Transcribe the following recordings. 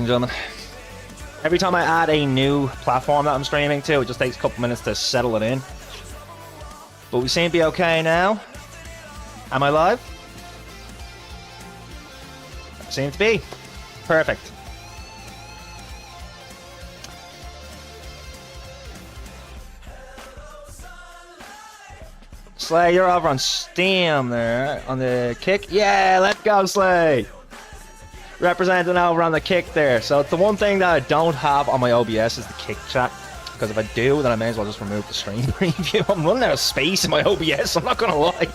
and gentlemen. Every time I add a new platform that I'm streaming to, it just takes a couple minutes to settle it in. But we seem to be okay now. Am I live? Seem to be. Perfect. Slay, you're over on Steam there, on the Kick. Yeah, let's go, Slay! Representing over on the Kick there. So it's the one thing that I don't have on my OBS is the Kick chat. Because if I do, then I may as well just remove the stream preview. I'm running out of space in my OBS, I'm not gonna lie.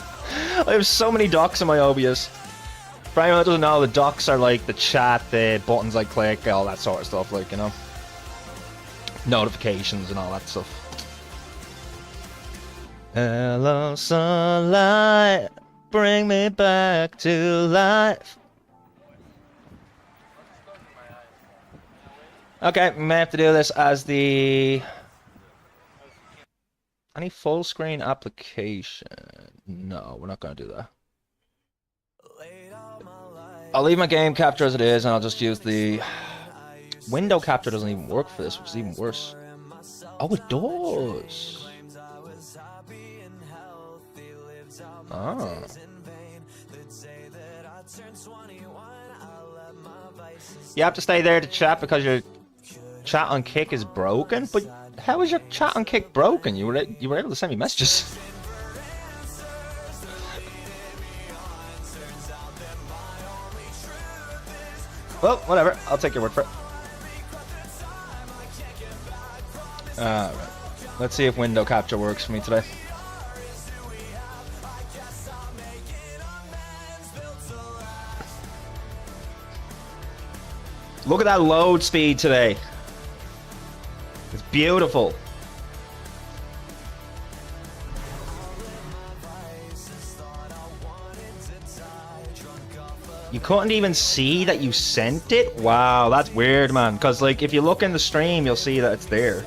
I have so many docs in my OBS. For anyone that doesn't know, the docs are like the chat, the buttons I click, all that sort of stuff, like, you know. Notifications and all that stuff. Hello, sunlight, bring me back to life. Okay, we may have to do this as the... Any full screen application? No, we're not going to do that. I'll leave my game capture as it is, and I'll just use the... Window capture doesn't even work for this, which is even worse. Oh, it does! Oh. You have to stay there to chat because your chat on Kick is broken? But how is your chat on Kick broken? You were able to send me messages. Well, whatever. I'll take your word for it. Alright. Let's see if window capture works for me today. Look at that load speed today. It's beautiful. You couldn't even see that you sent it? Wow, that's weird, man. Because, like, if you look in the stream, you'll see that it's there.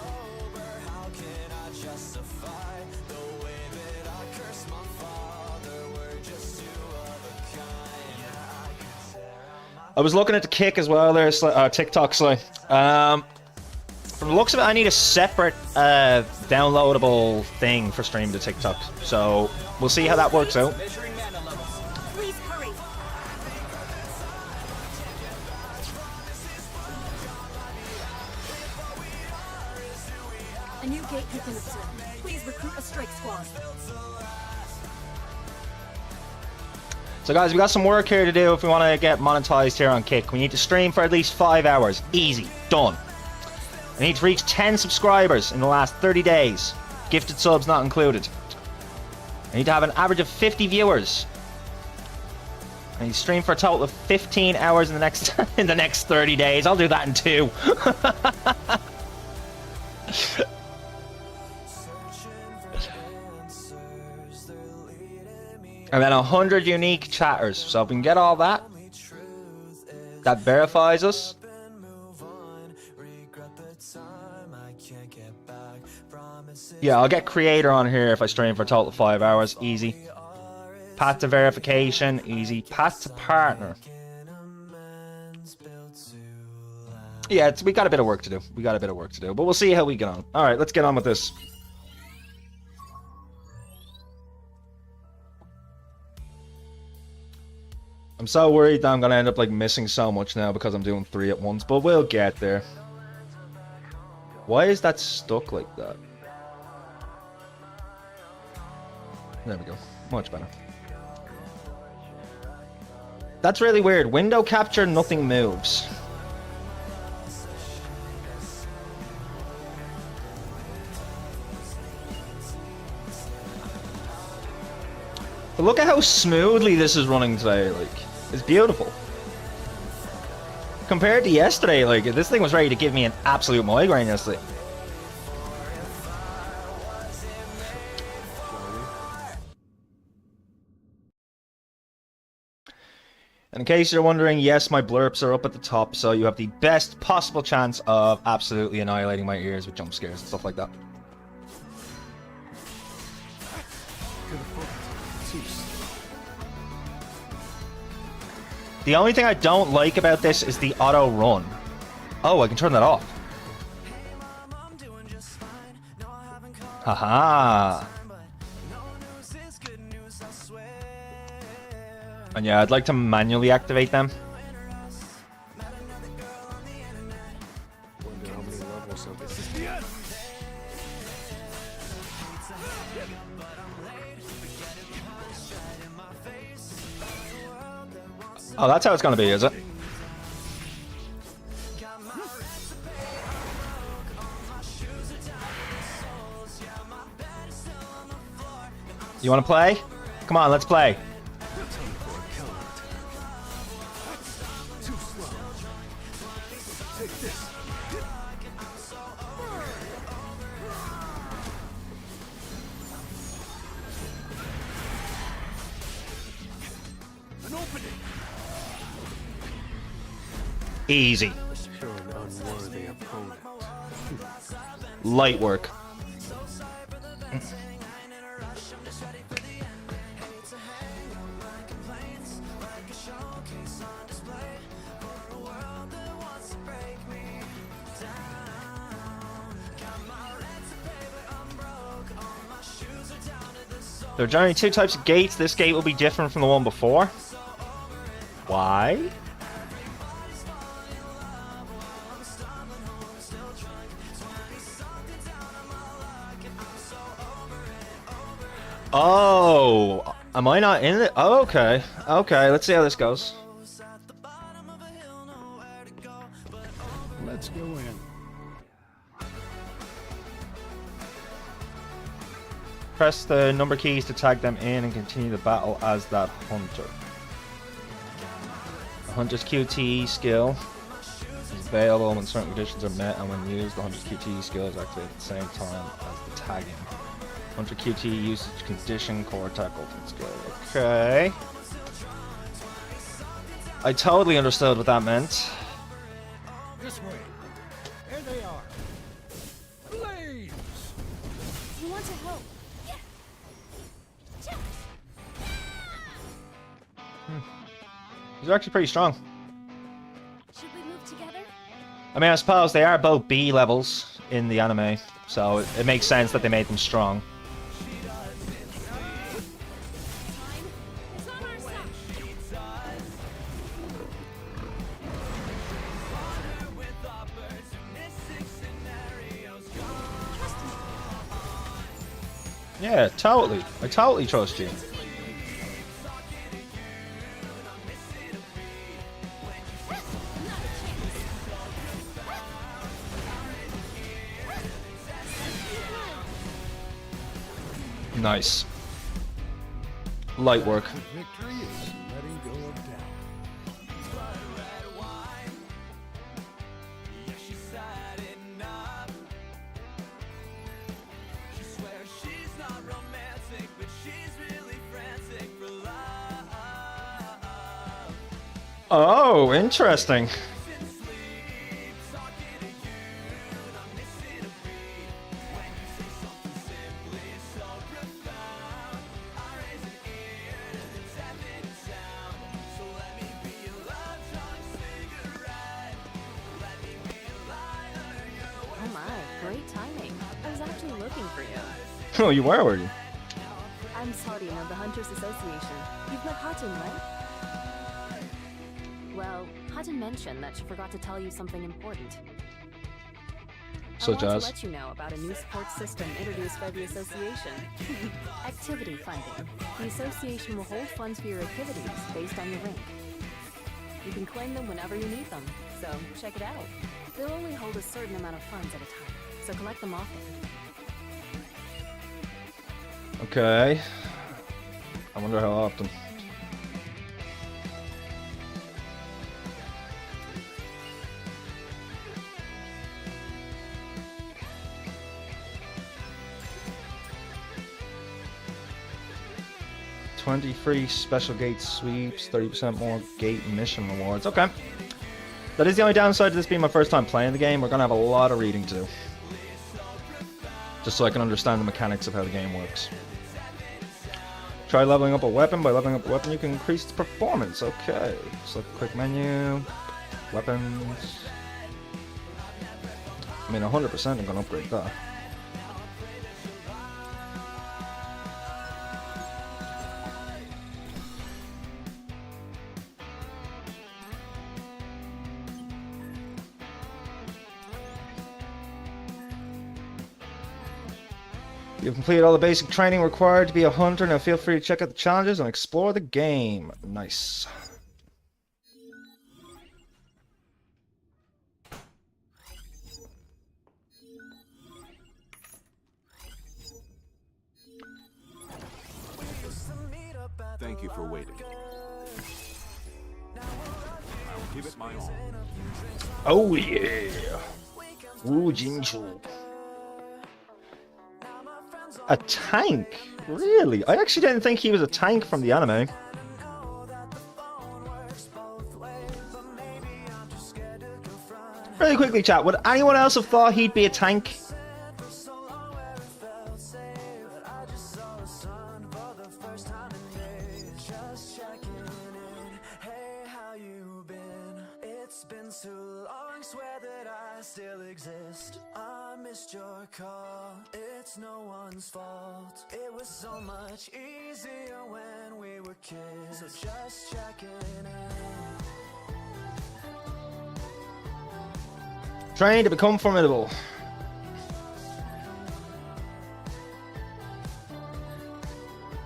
I was looking at the Kick as well there, TikTok, Sly. From the looks of it, I need a separate downloadable thing for streaming to TikTok. So, we'll see how that works out. Please hurry. A new gate has been observed. Please recruit a strike squad. So guys, we got some work here to do if we want to get monetized here on Kick. We need to stream for at least 5 hours. Easy. Done. I need to reach 10 subscribers in the last 30 days. Gifted subs not included. I need to have an average of 50 viewers. I need to stream for a total of 15 hours in the next in the next 30 days. I'll do that in 2. And then 100 unique chatters. So if we can get all that, that verifies us. Yeah, I'll get creator on here if I stream for a total of 5 hours. Easy. Path to verification. Easy. Path to partner. Yeah, we got a bit of work to do. But we'll see how we get on. Alright, let's get on with this. I'm so worried that I'm gonna end up like missing so much now because I'm doing 3 at once, but we'll get there. Why is that stuck like that? There we go. Much better. That's really weird. Window capture, nothing moves. But look at how smoothly this is running today, like. It's beautiful. Compared to yesterday, like, this thing was ready to give me an absolute migraine yesterday. And in case you're wondering, yes, my blurps are up at the top, so you have the best possible chance of absolutely annihilating my ears with jump scares and stuff like that. The only thing I don't like about this is the auto run. Oh, I can turn that off. Haha. And yeah, I'd like to manually activate them. Wonder how many levels of this. Oh, that's how it's gonna be, is it? You wanna play? Come on, let's play. Too slow. Take this. An opening. Easy. You're an unworthy opponent. Light work. There are generally two types of gates. This gate will be different from the one before. Why? Oh, am I not in it? Oh, okay. Okay, let's see how this goes. Let's go in. Press the number keys to tag them in and continue the battle as that hunter. The hunter's QTE skill is available when certain conditions are met, and when used, the hunter's QTE skill is activated at the same time as the tagging. Hunter QTE usage condition, core attack, ultimate skill. Okay. I totally understood what that meant. This way. There they are. Flames. You want to help? These are actually pretty strong. Should we move together? I mean, I suppose they are both B levels in the anime, so it makes sense that they made them strong. It's on our side. Yeah, totally. I totally trust you. Nice. Light work. Victory is letting go of doubt. Oh, interesting. Oh my, great timing. I was actually looking for you. Oh, you were you? I'm Sardine of the Hunters Association. You've met Hatun, right? Well, Hatun mentioned that she forgot to tell you something important. Such I want as? to let you know about a new support system introduced by the association. Activity funding. The association will hold funds for your activities based on your rank. You can claim them whenever you need them, so check it out. They'll only hold a certain amount of funds at a time, so collect them often. Okay. I wonder how often. $23 special gate sweeps, 30% more gate mission rewards. Okay. That is the only downside to this being my first time playing the game. We're gonna have a lot of reading to do. Just so I can understand the mechanics of how the game works. Try leveling up a weapon. By leveling up a weapon, you can increase its performance. Okay. Select quick menu. Weapons. I mean, 100% I'm gonna upgrade that. You've completed all the basic training required to be a hunter. Now feel free to check out the challenges and explore the game. Nice. Thank you for waiting. I'll give it my all. Oh yeah. Wu Jinchu. A tank? Really? I actually didn't think he was a tank from the anime. Really quickly, chat, would anyone else have thought he'd be a tank? It's no one's fault. It was so much easier when we were kids. So just checking in. Train to become formidable.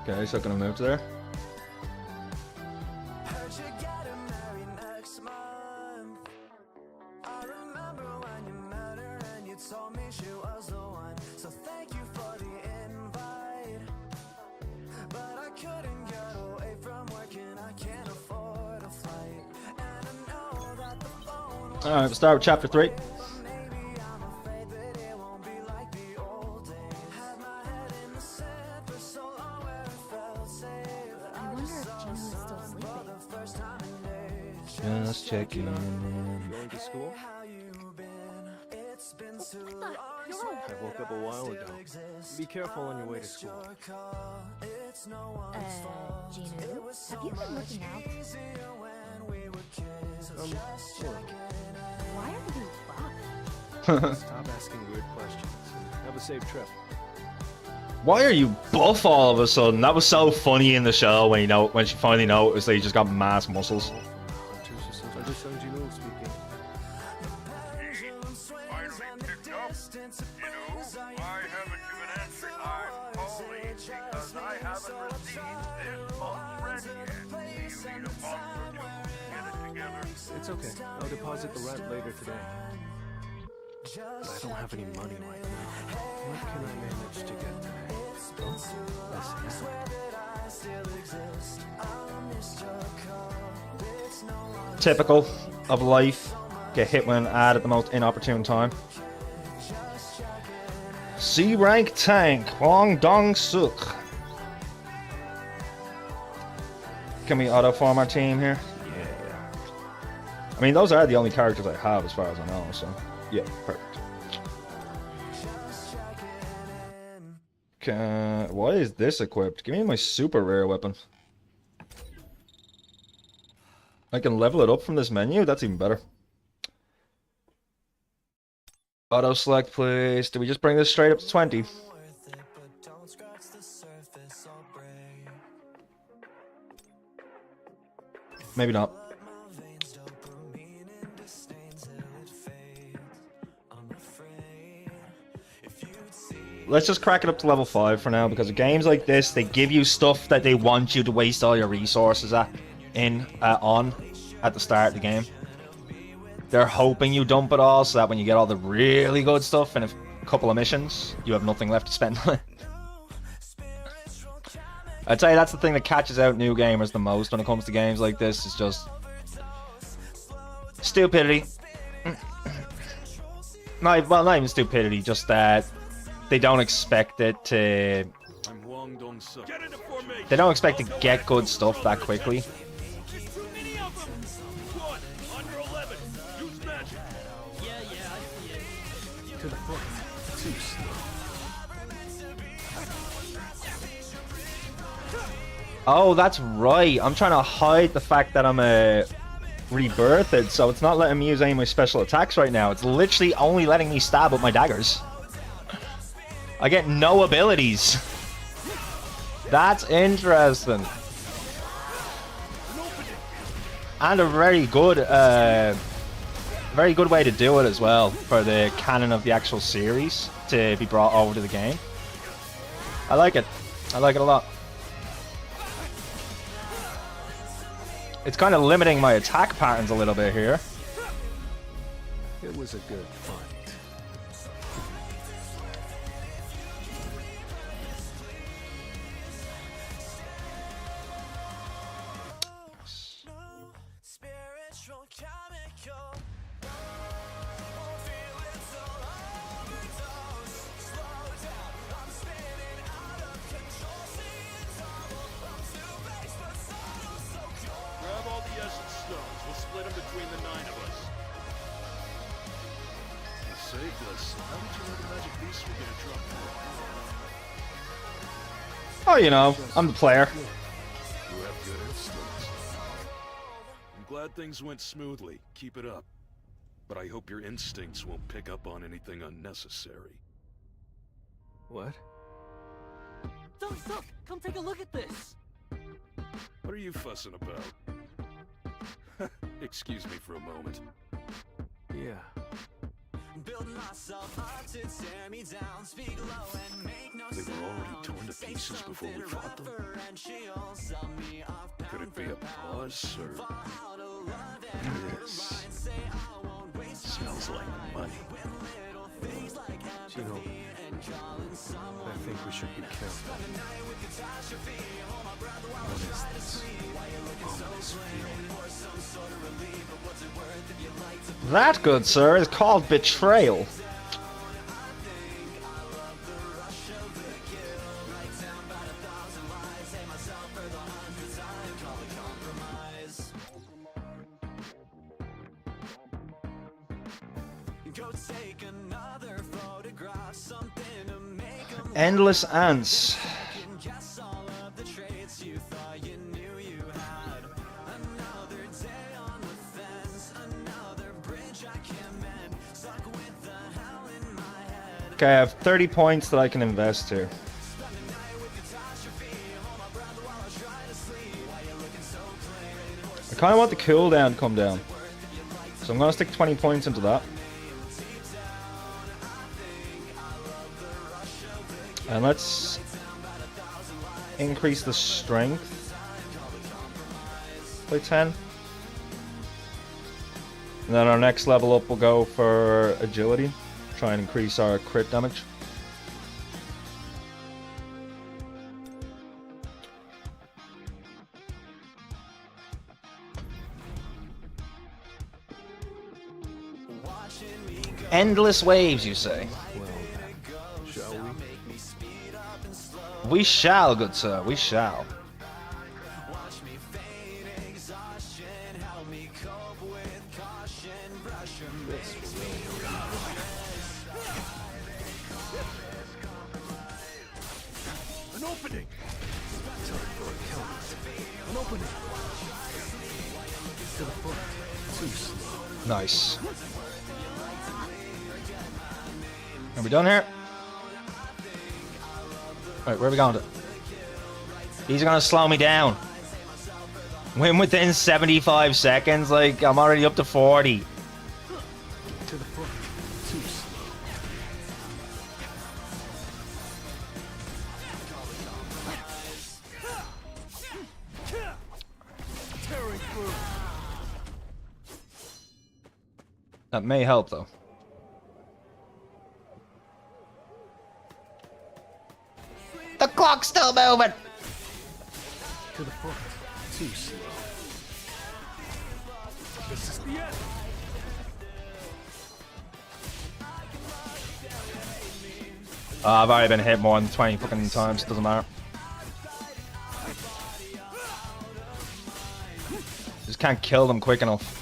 Okay, so gonna move to there. Heard you getting married next month. I remember when you met her and you told me she was the one. So thank you for the invite. But I couldn't get away from work and I can't afford a flight. And I know that the phone will Alright, we'll start with chapter 3. maybe I'm afraid that it won't be like the old days. Had my head in the sand for so long where it felt safe. I wonder if Gino is still sleeping. First time in days. Just checking. Going to school? How you been? It's been too What long. the? You're all I woke up a while ago. Be careful on your way to school. It's no one's fault. Gino, have you been looking out? Easier when we were kids. So just Well, checking in. Why are you buff? stop asking weird questions. Have a safe trip. Why are you buff all of a sudden? That was so funny in the show when she finally noticed that he just got mass muscles. Under Sanjino speaking. Finally picked up. You know, I haven't given answer time only because I haven't received this month's rent yet. Do you need a month or two to get it together? It's okay. I'll deposit the rent later today. But I don't have any money right now. What can I manage to get today? Listen. Typical of life. Get hit when ad at the most inopportune time. C rank tank, Hwang Dong Suk. Can we auto farm our team here? Yeah. I mean, those are the only characters I have as far as I know, so yeah, perfect. Why is this equipped? Give me my super rare weapon. I can level it up from this menu? That's even better. Auto select, please. Do we just bring this straight up to 20? Maybe not. Let's just crack it up to level 5 for now, because games like this, they give you stuff that they want you to waste all your resources on at the start of the game. They're hoping you dump it all so that when you get all the really good stuff in a couple of missions, you have nothing left to spend on it. I'd say that's the thing that catches out new gamers the most when it comes to games like this, is just stupidity. Not even stupidity, just that they don't expect it to... I'm Hwang Dong Suk. Get into formation. They don't expect to get good stuff that quickly. There's too many of them. One, under 11. Use magic. To the front. Too slow. Oh, that's right. I'm trying to hide the fact that I'm a rebirthed, so it's not letting me use any of my special attacks right now. It's literally only letting me stab with my daggers. I get no abilities. That's interesting. And a very good way to do it as well for the canon of the actual series to be brought over to the game. I like it. I like it a lot. It's kind of limiting my attack patterns a little bit here. It was a good fight. Spiritual chemical. Grab all the essence stones. We'll split them between the 9 of us. You saved us. How did you know the magic beasts were gonna drop more? Oh, you know, I'm the player. You have good instincts. I'm glad things went smoothly. Keep it up. But I hope your instincts won't pick up on anything unnecessary. What? Stop! Come take a look at this! What are you fussing about? Excuse me for a moment. Yeah. Build myself up to tear me down. Speak low and make no They sound. were already torn to pieces before we fought them. And she'll sell me off Could it be a pause, or... This smells like money. You know, I think we should be careful. What is this? Ominous feeling. That, good sir, is called betrayal. Go take another photograph, something to make 'em Endless ants. guess all of the traits you thought you knew you had. Another day on the fence, another bridge I can't mend. Stuck with the hell in my head. Okay, I have 30 points that I can invest here. I kind of want the cooldown to come down. So I'm going to stick 20 points into that. And let's increase the strength by 10. And then our next level up will go for agility. Try and increase our crit damage. Endless waves, you say? Well, shall we? We shall, good sir, we shall. An opening! Time for a counter. An opening. To the front. Too slow. Nice. Are we done here? Alright, where are we going to? These are gonna slow me down. Win within 75 seconds? Like, I'm already up to 40. To the front. Too slow. Tearing through! That may help, though. The clock's still moving! To the front. Too slow. This is the end! I've already been hit more than 20 fucking times, doesn't matter. Just can't kill them quick enough.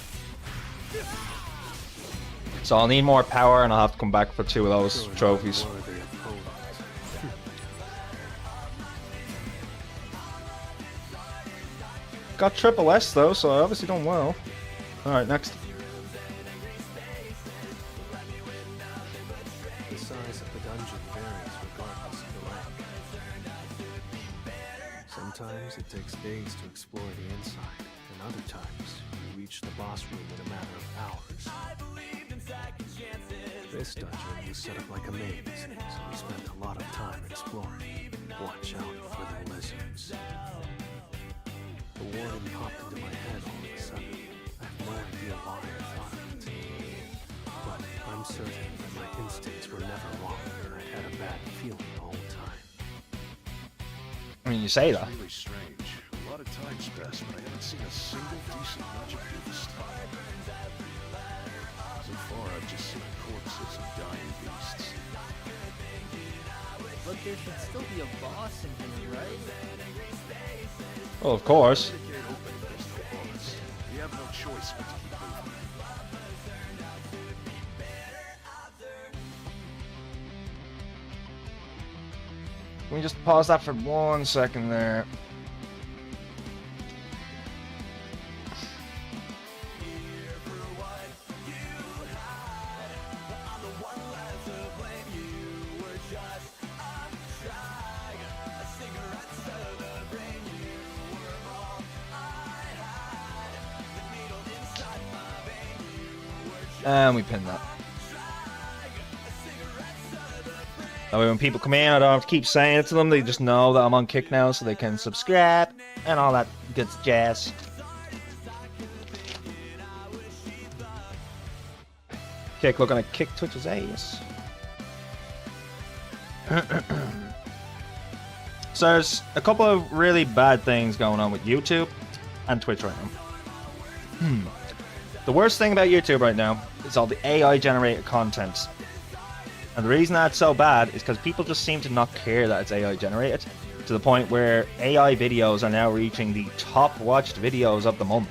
So I'll need more power and I'll have to come back for 2 of those trophies. Worthy opponent. Got triple S though, so I obviously done well. Alright, next. The size of the dungeon varies regardless of the rank. Sometimes it takes days to explore the inside, and other times you reach the boss room in a matter of hours. This dungeon was set up like a maze, so we spent a lot of time exploring. Watch out for the lizards. The warning popped into my head all of a sudden. I have no idea why I thought of it. But I'm certain that my instincts were never wrong, and I had a bad feeling the whole time. I mean, you say that. Really strange. A lot of time's passed, but I haven't seen a single decent legend do this stuff. So far, I've just seen corpses and dying beasts. But there should still be a boss in here, right? Well, of course. The gate open if there's no boss. We have no choice but to keep moving. Can we just pause that for 1 second there? And we pin that. That way when people come in, I don't have to keep saying it to them. They just know that I'm on Kick now, so they can subscribe and all that good jazz. Kick looking to kick Twitch's ass. So there's a couple of really bad things going on with YouTube and Twitch right now. The worst thing about YouTube right now is all the AI generated content. And the reason that's so bad is because people just seem to not care that it's AI generated, to the point where AI videos are now reaching the top watched videos of the month.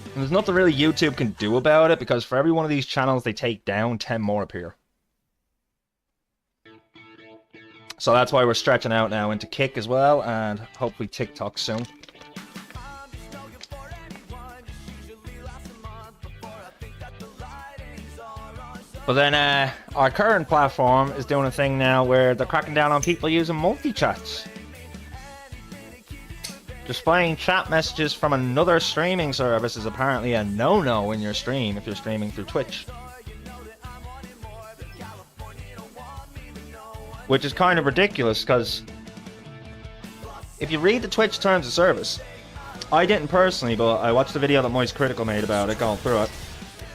And there's nothing really YouTube can do about it, because for every one of these channels they take down, 10 more appear. So that's why we're stretching out now into Kick as well, and hopefully TikTok soon. But then our current platform is doing a thing now where they're cracking down on people using multi-chats. Displaying chat messages from another streaming service is apparently a no-no in your stream if you're streaming through Twitch. Which is kind of ridiculous, because if you read the Twitch terms of service, I didn't personally, but I watched the video that Moist Critical made about it, going through it.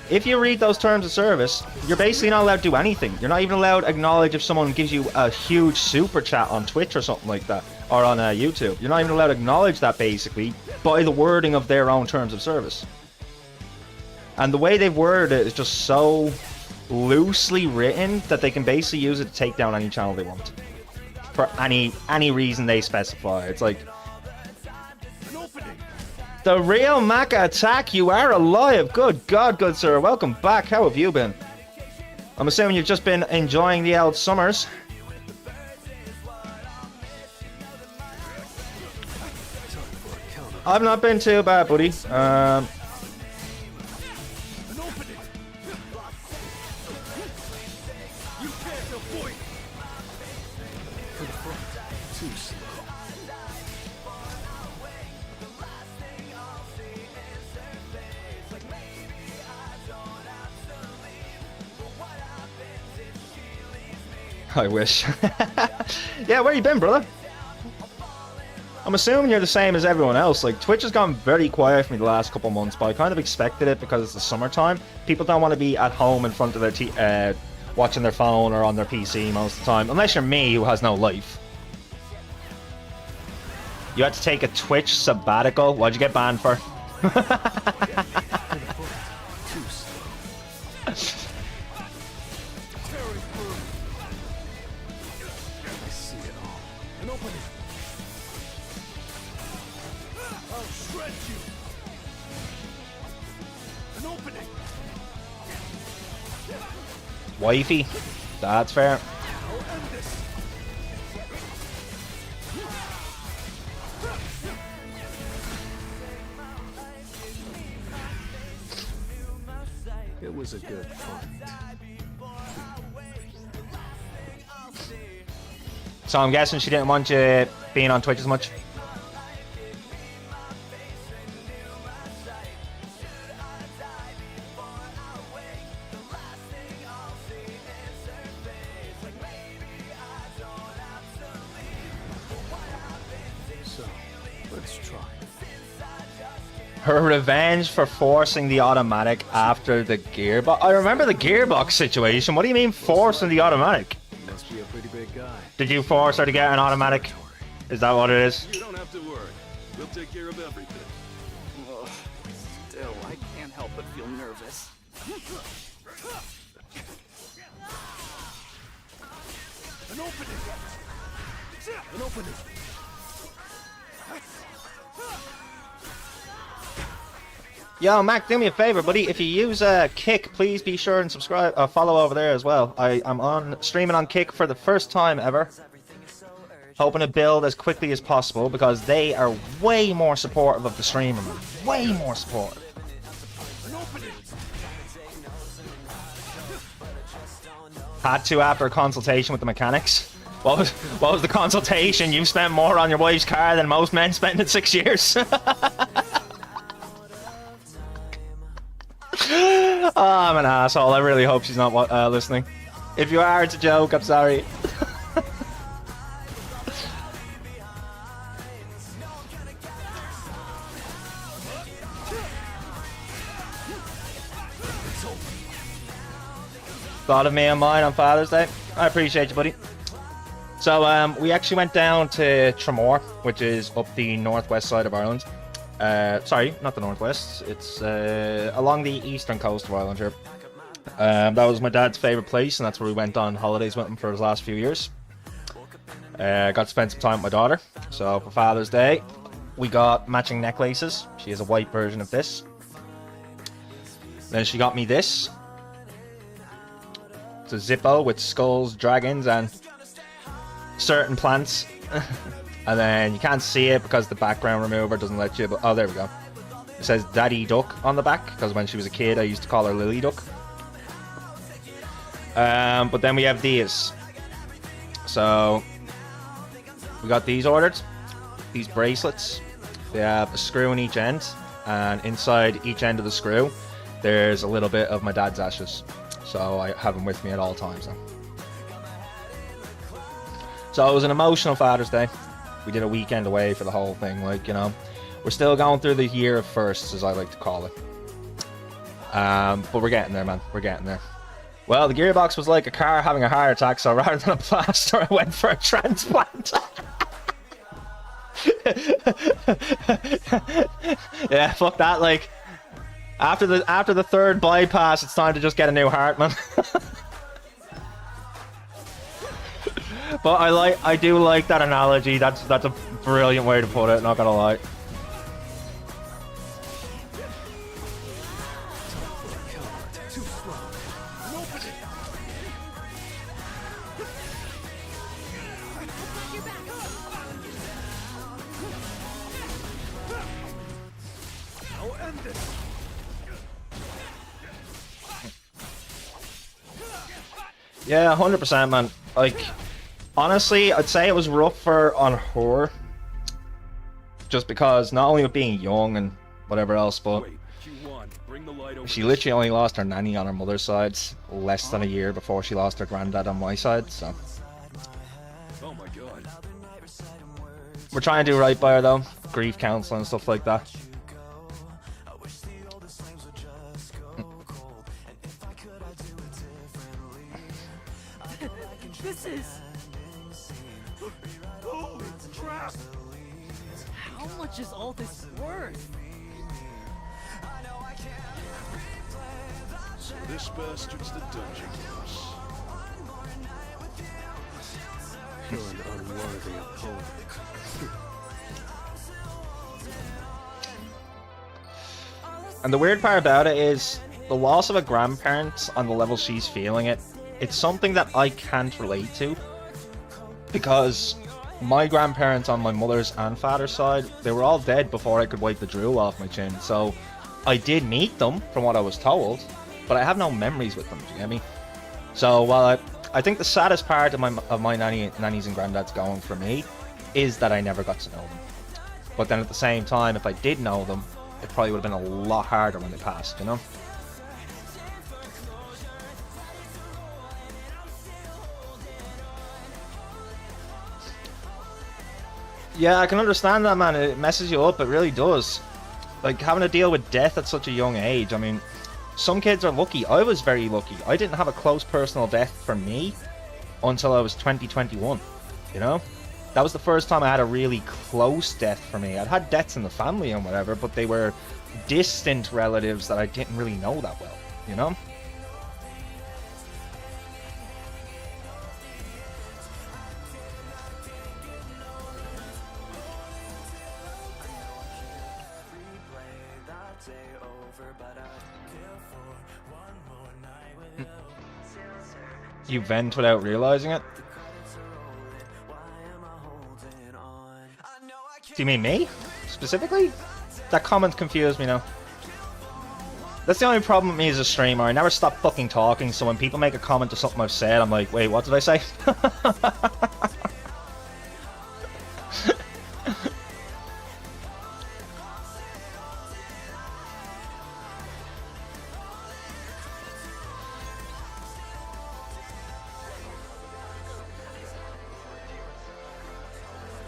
If you read those terms of service, you're basically not allowed to do anything. You're not even allowed to acknowledge if someone gives you a huge super chat on Twitch or something like that, or on YouTube. You're not even allowed to acknowledge that, basically, by the wording of their own terms of service. And the way they've worded it is just so loosely written that they can basically use it to take down any channel they want. For any reason they specify. It's like, the real Maca Attack, you are alive. Good God, good sir. Welcome back. How have you been? I'm assuming you've just been enjoying the old summers. I've not been too bad, buddy. I wish. Yeah, where you been, brother? I'm assuming you're the same as everyone else. Like, Twitch has gone very quiet for me the last couple months, but I kind of expected it because it's the summertime. People don't want to be at home in front of their watching their phone or on their PC most of the time, unless you're me, who has no life. You had to take a Twitch sabbatical. What'd you get banned for? Wifey. That's fair. It was a good fight. So I'm guessing she didn't want you being on Twitch as much. So, let's try. Her revenge for forcing the automatic after the gearbox. I remember the gearbox situation. What do you mean forcing the automatic? You must be a pretty big guy. Did you force her to get an automatic? Is that what it is? You don't have to worry. We'll take care of everything. Ugh, still, I can't help but feel nervous. An opening! An opening! Yo, Mac, do me a favor, buddy. If you use Kick, please be sure and subscribe, follow over there as well. I'm on streaming on Kick for the first time ever. Hoping to build as quickly as possible because they are way more supportive of the streamer, man. Way more supportive. Had to after a consultation with the mechanics. What was the consultation? You've spent more on your wife's car than most men spent in 6 years. Oh, I'm an asshole. I really hope she's not listening. If you are, it's a joke. I'm sorry. Thought of me and mine on Father's Day. I appreciate you, buddy. So we actually went down to Tramore, which is up the northwest side of Ireland. Sorry, not the northwest. It's along the eastern coast of Ireland here. That was my dad's favourite place, and that's where we went on holidays with him for his last few years. Got to spend some time with my daughter. So for Father's Day, we got matching necklaces. She has a white version of this. Then she got me this. It's a Zippo with skulls, dragons, and certain plants. And then you can't see it because the background remover doesn't let you, but oh, there we go. It says Daddy Duck on the back because when she was a kid I used to call her Lily Duck. But then we have these. So we got these ordered. These bracelets. They have a screw in each end, and inside each end of the screw there's a little bit of my dad's ashes. So I have them with me at all times now. So it was an emotional Father's Day. We did a weekend away for the whole thing, like, you know. We're still going through the year of firsts, as I like to call it. But we're getting there, man. We're getting there. Well, the gearbox was like a car having a heart attack, so rather than a plaster, I went for a transplant. Yeah, fuck that, like. After the third bypass, it's time to just get a new heart, man. But I do like that analogy. That's a brilliant way to put it, not gonna lie. Yeah, 100%, man. Like, honestly, I'd say it was rougher on her. Just because, not only with being young and whatever else, but Wait, Q1, bring the light over she this. literally only lost her nanny on her mother's side less than a year before she lost her granddad on my side, so. Oh my god. We're trying to do right by her, though. Grief counseling and stuff like that. This is... Holy crap! How much is all this worth? So this bastard's the dungeon boss. You're an unworthy opponent. And the weird part about it is, the loss of a grandparent on the level she's feeling it, it's something that I can't relate to. Because my grandparents on my mother's and father's side, they were all dead before I could wipe the drool off my chin. So I did meet them, from what I was told. but I have no memories with them. Do you get me? So while I think the saddest part of my nannies and granddads going for me is that I never got to know them. But then at the same time, if I did know them, it probably would have been a lot harder when they passed, you know? Yeah, I can understand that, man. It messes you up. It really does. Like, having to deal with death at such a young age. I mean, some kids are lucky. I was very lucky. I didn't have a close personal death for me until I was 21, you know? That was the first time I had a really close death for me. I'd had deaths in the family and whatever, but they were distant relatives that I didn't really know that well, you know? You vent without realizing it? Do you mean me? Specifically? That comment confused me now. That's the only problem with me as a streamer. I never stop fucking talking, so when people make a comment to something I've said, I'm like, wait, what did I say?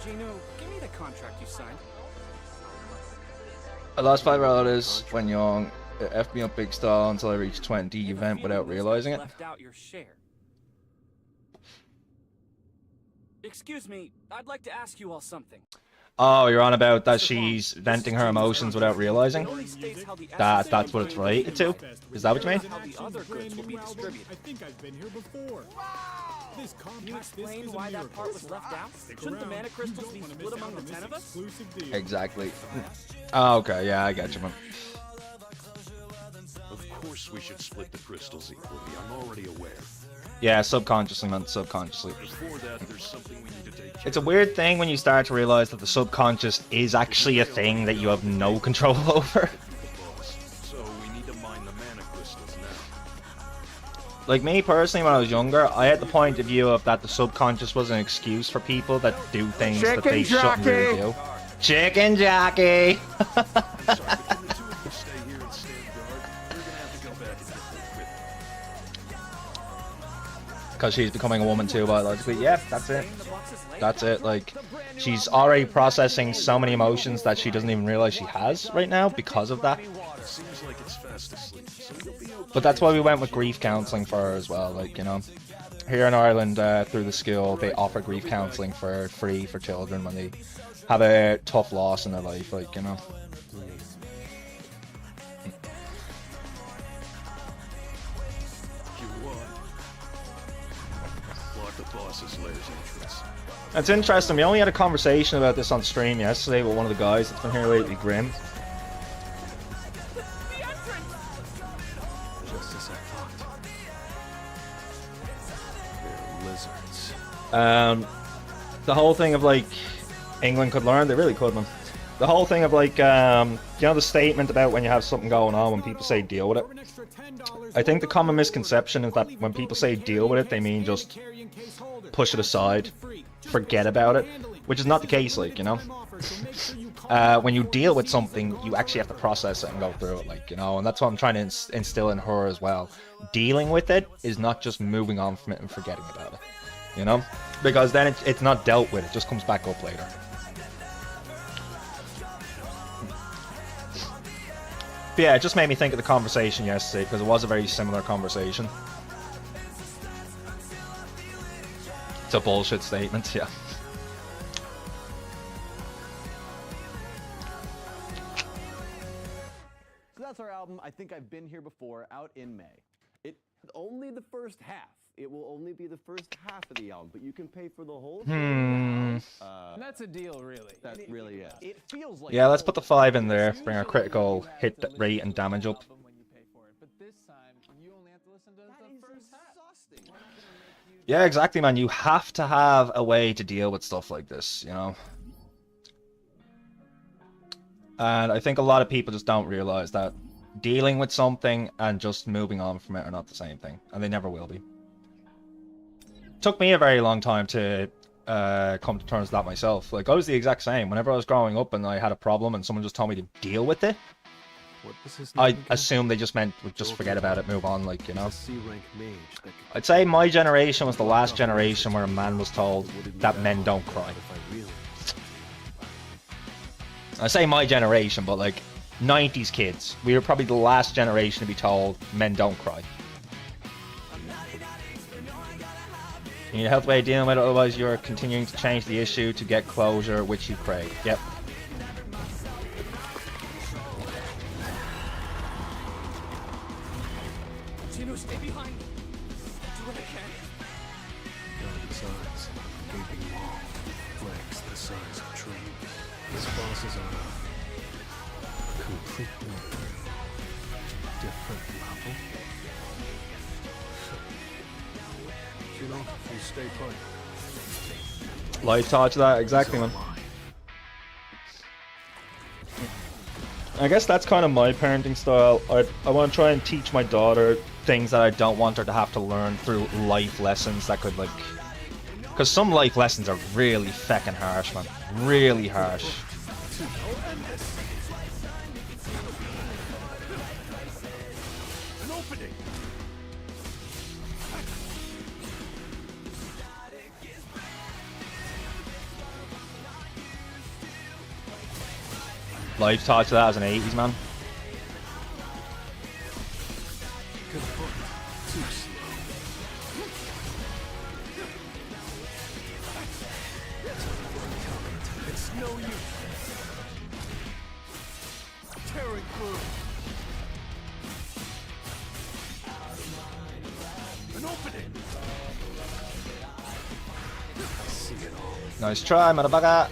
Gino, give me the contract you signed. I lost 5 relatives when young. It effed me up big style until I reached 20. You vent without realizing it. Left out your share. Excuse me, I'd like to ask you all something. Oh, you're on about that she's venting her emotions without realizing? That's what it's related to? Is that what you mean? How the other goods will be distributed. I think I've been here before. This Can you compact explain disc is a why that miracle. part was left out? Shouldn't the mana crystals be split among the 10 of us? Exactly. Oh, okay, yeah, I get you, man. Of course we should split the crystals equally. I'm already aware. Yeah, subconsciously, man, subconsciously. Before that, there's something we need to take care It's a weird thing when you start to realize that the subconscious is actually a thing that you have no control over. of the boss. So we need to mine the mana crystals now. Like me personally, when I was younger, I had the point of view of that the subconscious was an excuse for people that do things that they shouldn't really do. Chicken jockey! Sorry, but can the two of you stay here and stand guard? We're gonna have to go back and get their equipment. Because she's becoming a woman too, biologically. Yeah, that's it. That's it. Like, she's already processing so many emotions that she doesn't even realize she has right now because of that. Seems like it's fast asleep, so you'll be okay. But that's why we went with grief counselling for her as well. Like, you know, here in Ireland, through the school, they offer grief counselling for free for children when they have a tough loss in their life, like, you know. If you want, block the boss's lair's entrance. It's interesting, we only had a conversation about this on stream yesterday with one of the guys that's been here lately, Grim. Just as I thought. They're lizards. The whole thing of, like, England could learn, they really could, man. The whole thing of, like, you know, the statement about when you have something going on, when people say deal with it. I think the common misconception is that when people say deal with it, they mean just push it aside, forget about it, which is not the case, like, you know. When you deal with something, you actually have to process it and go through it, like, you know, and that's what I'm trying to instill in her as well. Dealing with it is not just moving on from it and forgetting about it, you know, because then it's not dealt with, it just comes back up later. But yeah, it just made me think of the conversation yesterday, because it was a very similar conversation. It's a bullshit statement, yeah. So that's our album, I Think I've Been Here Before, out in May. Only the first half. It will only be the first half of the album, but you can pay for the whole thing. That's a deal, really. That really is. It feels like Yeah, let's put the 5 in there, bring our critical hit rate and damage up. When you pay for it, but this time you only have to listen to the first half. exhausting. Yeah, exactly, man. You have to have a way to deal with stuff like this, you know? And I think a lot of people just don't realize that dealing with something and just moving on from it are not the same thing, and they never will be. Took me a very long time to come to terms with that myself. Like, I was the exact same. Whenever I was growing up and I had a problem and someone just told me to deal with it, What was his name I again? assumed they just meant just forget about it, move on, like, you know. He's a C-rank mage that could I'd say my generation was the last generation where a man was told that men don't cry. if I really I say my generation, but like 90s kids, we were probably the last generation to be told men don't cry. You need a healthy way of dealing with it, otherwise you're continuing to change the issue to get closure, which you crave. Yep. Gino, stay behind me. Do what I can. Down his eyes, gaping maw, flex the size of trees. His boss is on a completely different level. You know, you stay put. Life taught you that, exactly, man. I guess that's kind of my parenting style. I want to try and teach my daughter things that I don't want her to have to learn through life lessons that could, like... Because some life lessons are really feckin' harsh, man. Really harsh. An opening! Life taught you that as an 80s man. Good foot. Too slow. It's no use. Tearing through. An opening. I see it all. Nice try, motherfucker.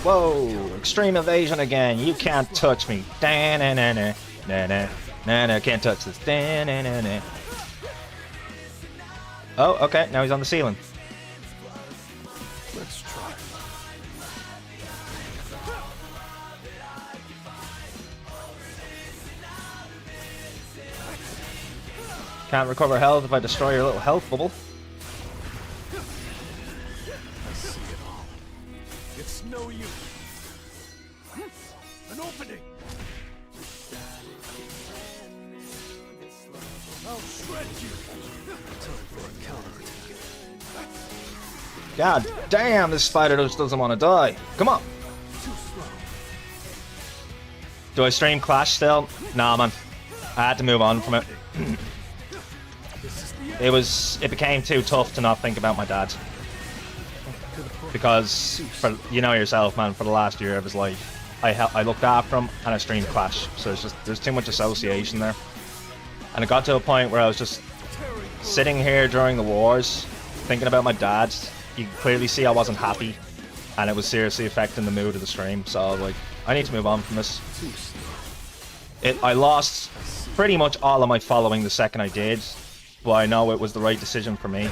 Whoa, extreme evasion again. You can't touch me. Da-na-na-na. Na-na. Can't touch this. Da-na-na-na. Oh, okay. Now he's on the ceiling. Let's try. Can't recover health if I destroy your little health bubble. I see it all. It's no use. An opening. I'll shred you. Time for a counterattack. God damn, this spider just doesn't want to die. Come on. Too slow. Do I stream Clash still? Nah, man. I had to move on from it. This is the end. It became too tough to not think about my dad. Because, you know yourself, man, for the last year of his life, I looked after him and I streamed Clash. So it's just, there's too much association there. And it got to a point where I was just sitting here during the wars, thinking about my dad. You could clearly see I wasn't happy, and it was seriously affecting the mood of the stream. So I was like, I need to move on from this. Too slow. I lost pretty much all of my following the second I did, but I know it was the right decision for me.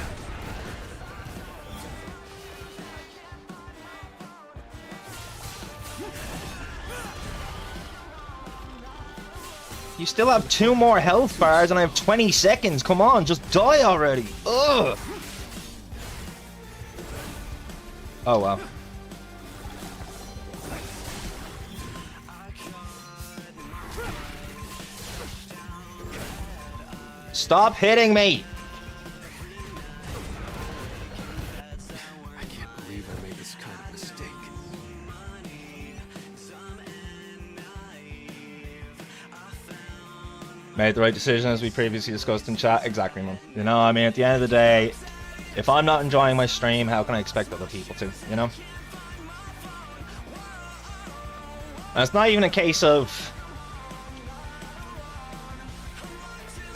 You still have 2 more health bars and I have 20 seconds. Come on, just die already. Ugh. Oh, wow. Stop hitting me! I can't believe I made this kind of mistake. Made the right decision as we previously discussed in chat. Exactly, man. You know, I mean, at the end of the day, if I'm not enjoying my stream, how can I expect other people to, you know? And it's not even a case of...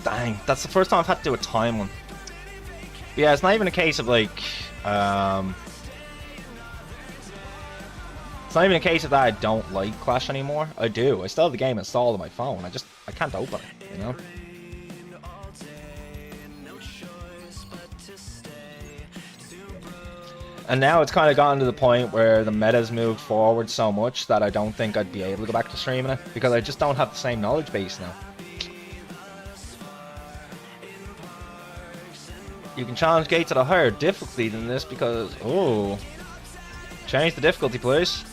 Dang, that's the first time I've had to do a time one. But yeah, it's not even a case of like... It's not even a case of that I don't like Clash anymore. I do. I still have the game installed on my phone. I can't open it, you know? And now it's kind of gotten to the point where the meta's moved forward so much that I don't think I'd be able to go back to streaming it, because I just don't have the same knowledge base now. You can challenge gates at a higher difficulty than this because... Oh. Change the difficulty, please.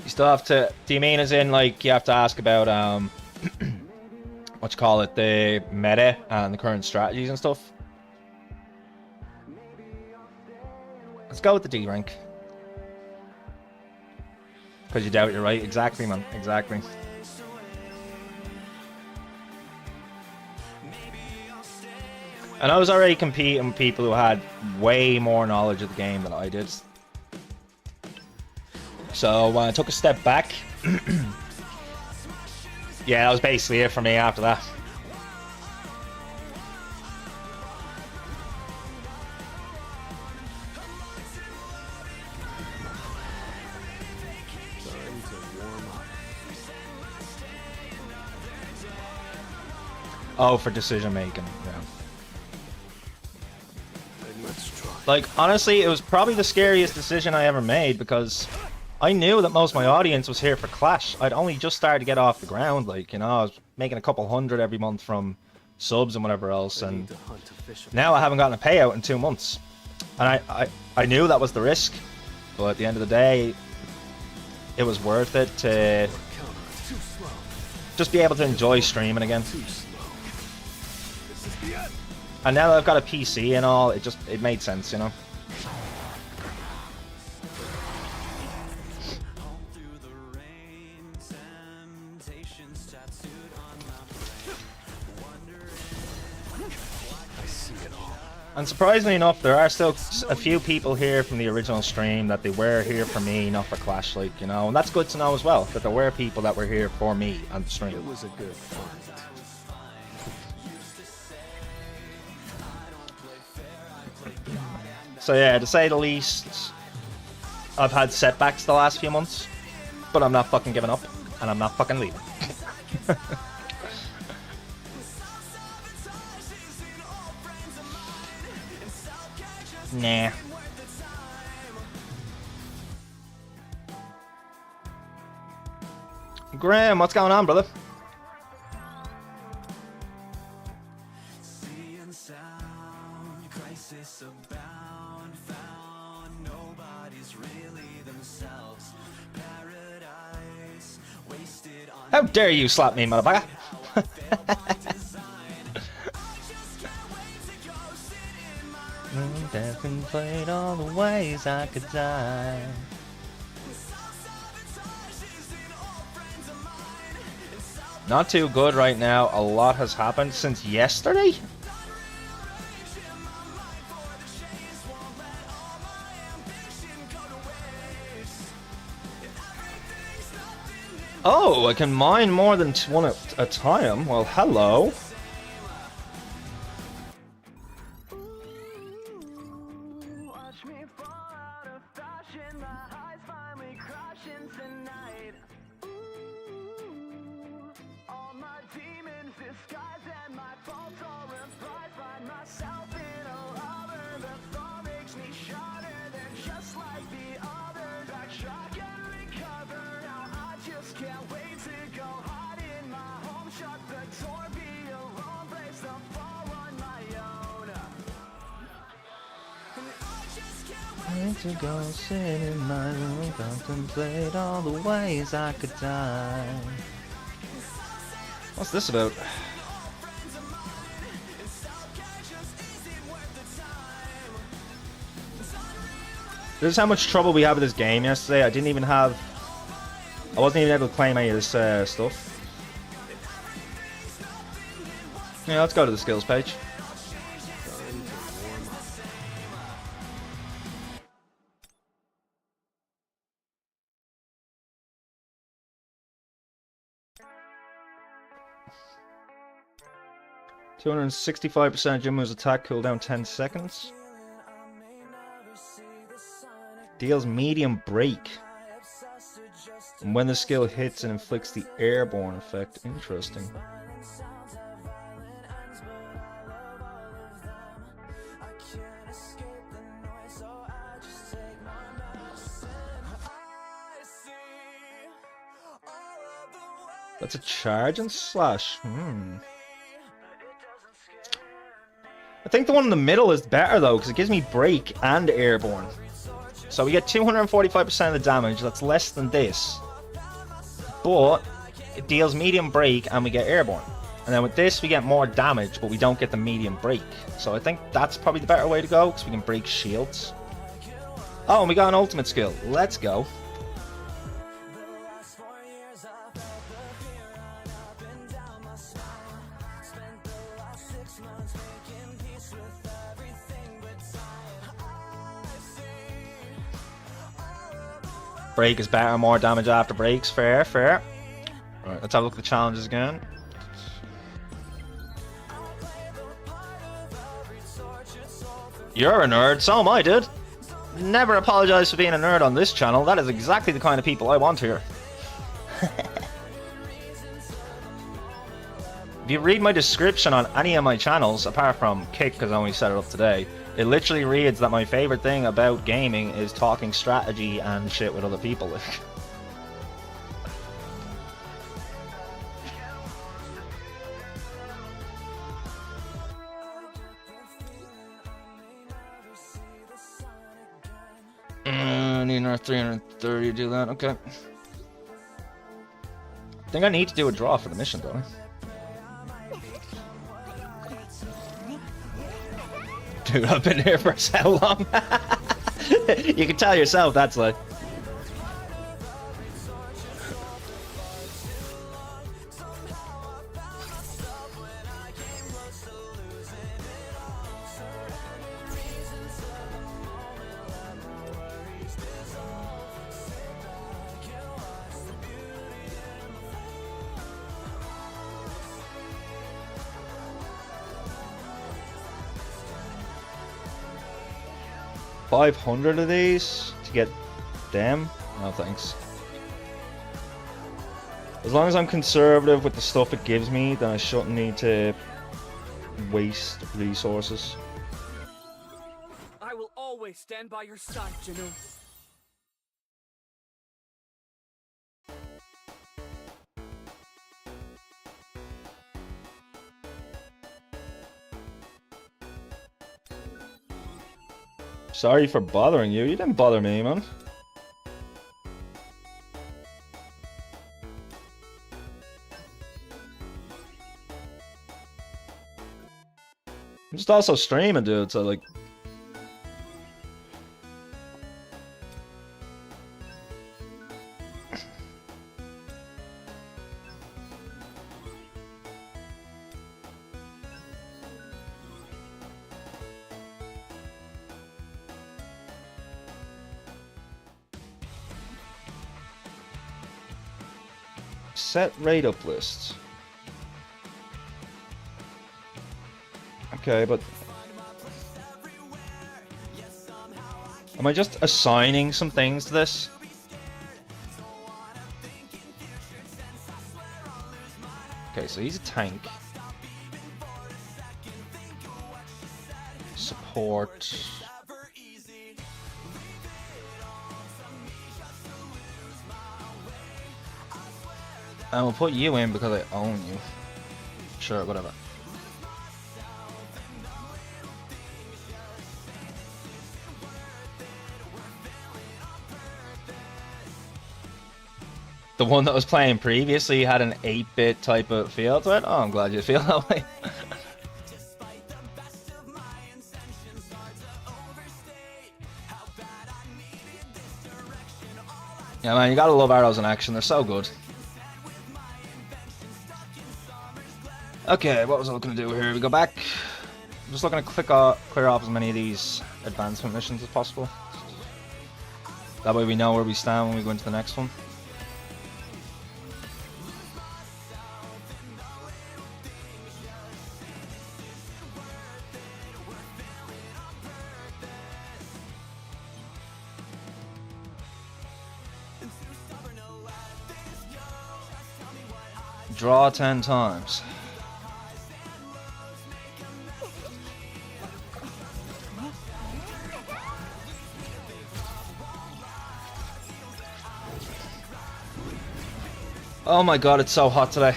You still have to... Do you mean as in, like, you have to ask about, what you call it, the meta and the current strategies and stuff? Let's go with the D rank. Because you doubt you're right. Exactly, man. Exactly. And I was already competing with people who had way more knowledge of the game than I did. So when I took a step back, yeah, that was basically it for me after that. Time to warm up. Oh, for decision making, yeah. Let's try. Like, honestly, it was probably the scariest decision I ever made because I knew that most of my audience was here for Clash. I'd only just started to get off the ground, like, you know, I was making a couple hundred every month from subs and whatever else, and now I haven't gotten a payout in 2 months. And I knew that was the risk, but at the end of the day, it was worth it to just be able to enjoy streaming again. And now that I've got a PC and all, it made sense, you know? And surprisingly enough, there are still a few people here from the original stream that they were here for me, not for Clash, like, you know, and that's good to know as well, that there were people that were here for me on the stream. It was a good fight. So yeah, to say the least, I've had setbacks the last few months, but I'm not fucking giving up, and I'm not fucking leaving. Nah. Graham, what's going on, brother? How dare you slap me, motherfucker? Death and played all the ways I could die. Not too good right now. A lot has happened since yesterday. Oh, I can mine more than one at a time. Well, hello. To go sit in my room, contemplate all the ways I could die. What's this about? This is how much trouble we had with this game yesterday. I wasn't even able to claim any of this stuff. Yeah, let's go to the skills page. %265% of Jimbo's attack cooldown 10 seconds. Deals medium break. And when the skill hits, it inflicts the airborne effect. Interesting. That's a charge and slash. I think the one in the middle is better though, because it gives me break and airborne. So we get 245% of the damage. That's less than this. But it deals medium break and we get airborne. And then with this we get more damage, but we don't get the medium break. So I think that's probably the better way to go, because we can break shields. Oh, and we got an ultimate skill. Let's go. Break is better, more damage after breaks. Fair, fair. Alright, let's have a look at the challenges again. You're a nerd, so am I, dude. Never apologize for being a nerd on this channel. That is exactly the kind of people I want here. If you read my description on any of my channels, apart from Kick, because I only set it up today, it literally reads that my favorite thing about gaming is talking strategy and shit with other people. I need another 330 to do that, okay. I think I need to do a draw for the mission, don't I? Dude, I've been here for so long. You can tell yourself that's like. $500 of these to get them? No thanks. As long as I'm conservative with the stuff it gives me, then I shouldn't need to waste resources. I will always stand by your side, Janu. Sorry for bothering you. You didn't bother me, man. I'm just also streaming, dude, so like... Set rate up lists. Okay, but am I just assigning some things to this? Okay, so he's a tank. Support. And we'll put you in because I own you. Sure, whatever. The one that was playing previously had an 8-bit type of feel to it. Oh, I'm glad you feel that way. Yeah, man, you gotta love arrows in action. They're so good. Okay, what was I looking to do here? We go back. I'm just looking to clear off as many of these advancement missions as possible. That way we know where we stand when we go into the next one. draw 10 times. Oh my god, it's so hot today.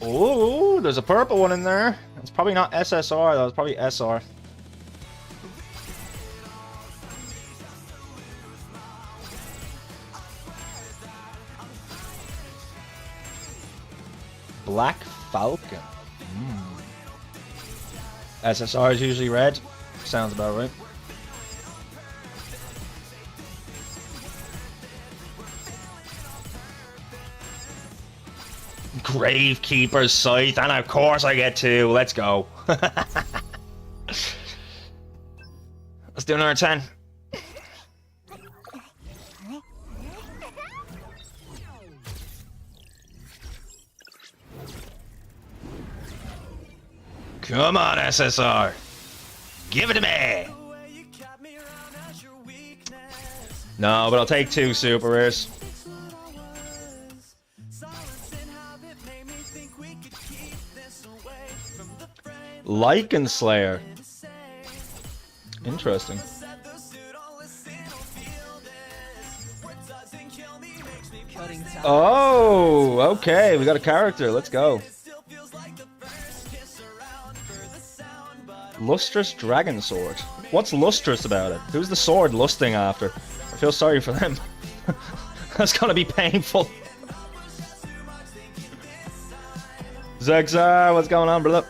Oh, there's a purple one in there. It's probably not SSR though, it's probably SR. Black Falcon. SSR is usually red. Sounds about right. Gravekeeper's Scythe, and of course I get 2. Let's go. Let's do another 10. Come on, SSR. Give it to me. No, but I'll take 2 super rares. Lycan Slayer. Interesting. Oh, okay. We got a character. Let's go. Lustrous Dragon Sword. What's lustrous about it? Who's the sword lusting after? I feel sorry for them. That's gonna be painful. Zexar, what's going on, brother?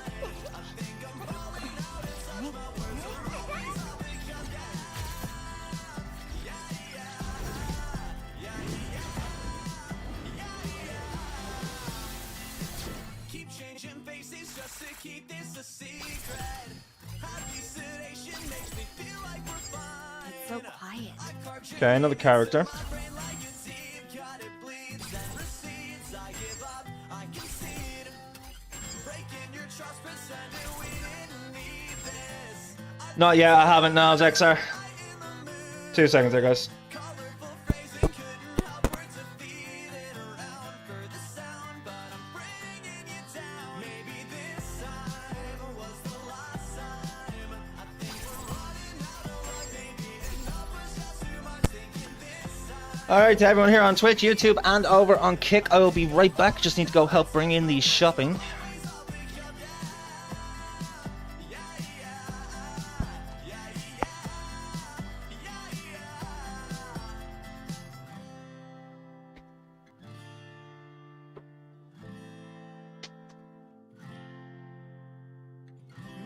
So quiet. Okay, another character. Not yet, I haven't now, Zexar. 2 seconds there, guys. Alright, to everyone here on Twitch, YouTube, and over on Kick, I will be right back. Just need to go help bring in the shopping.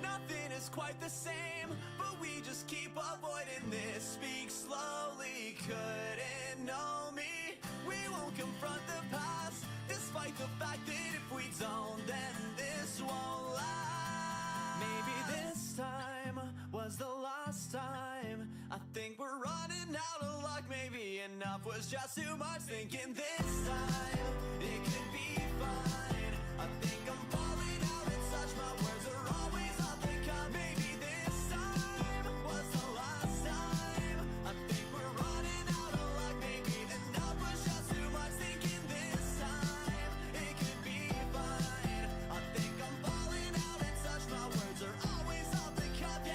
Nothing is quite the same, but we just keep avoiding this. Speak slowly, couldn't know me. We won't confront the past, despite the fact that if we don't, then this won't last. Maybe this time was the last time. I think we're running out of luck. Maybe enough was just too much. Thinking this time it could be fine. I think I'm falling out of touch. My words are always off the cuff. Maybe this time was the last time. I think we're running out of luck. Maybe enough was just too much. Thinking this time it could be fine. I think I'm falling out of touch. My words are always off the cuff. Yeah,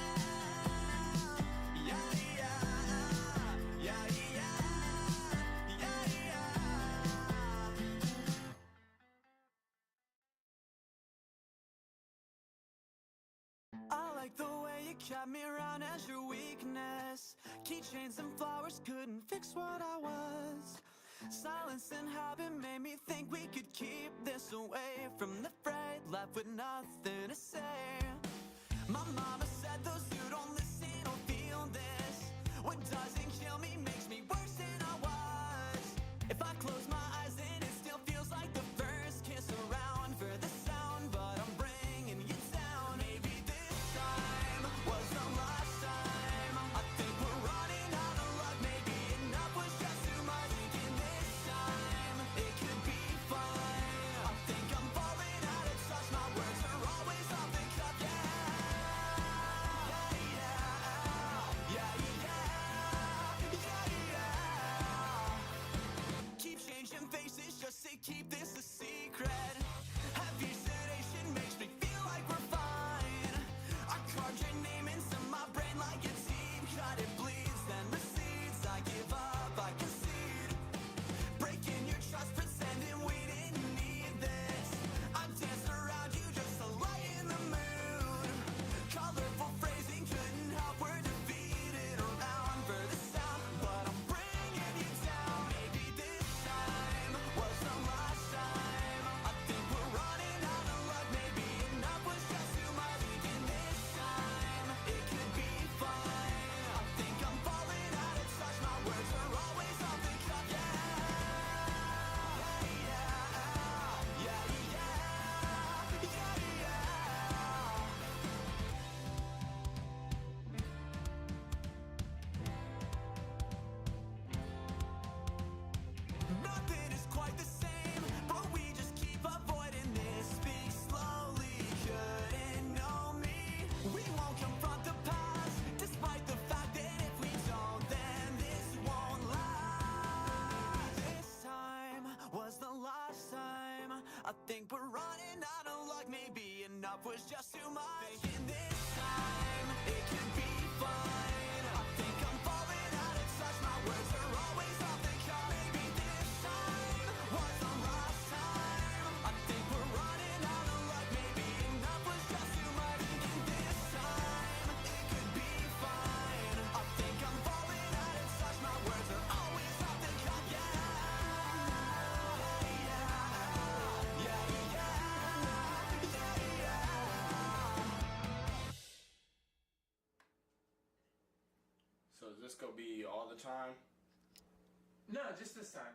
yeah, yeah, yeah, yeah, yeah, yeah. I like the way you kept me around as your weakness. Keychains and flowers couldn't fix what I was. Silence and habit made me think we could keep this away from the fray. Left with nothing to say. My mama said those who don't listen don't feel this. What doesn't kill me makes me worse than I was. If I close my eyes then it still feels like the first kiss around for the sound, but I'm bringing you down. Maybe this time was the last time. I think we're running out of luck. Maybe enough was just too much. Thinking this time it could be fine. I think I'm falling out of touch. My words are always off the cuff. Yeah, yeah, yeah. enough was just too much. Thinking this time it could be fine. I think I'm falling out of touch. My words are always off the cuff. Maybe this time was the last time. I think we're running out of luck. Maybe enough was just too much. Thinking this time it could be fine. I think I'm falling out of touch. My words are always off the cuff. So is this gonna be all the time? No, just this time.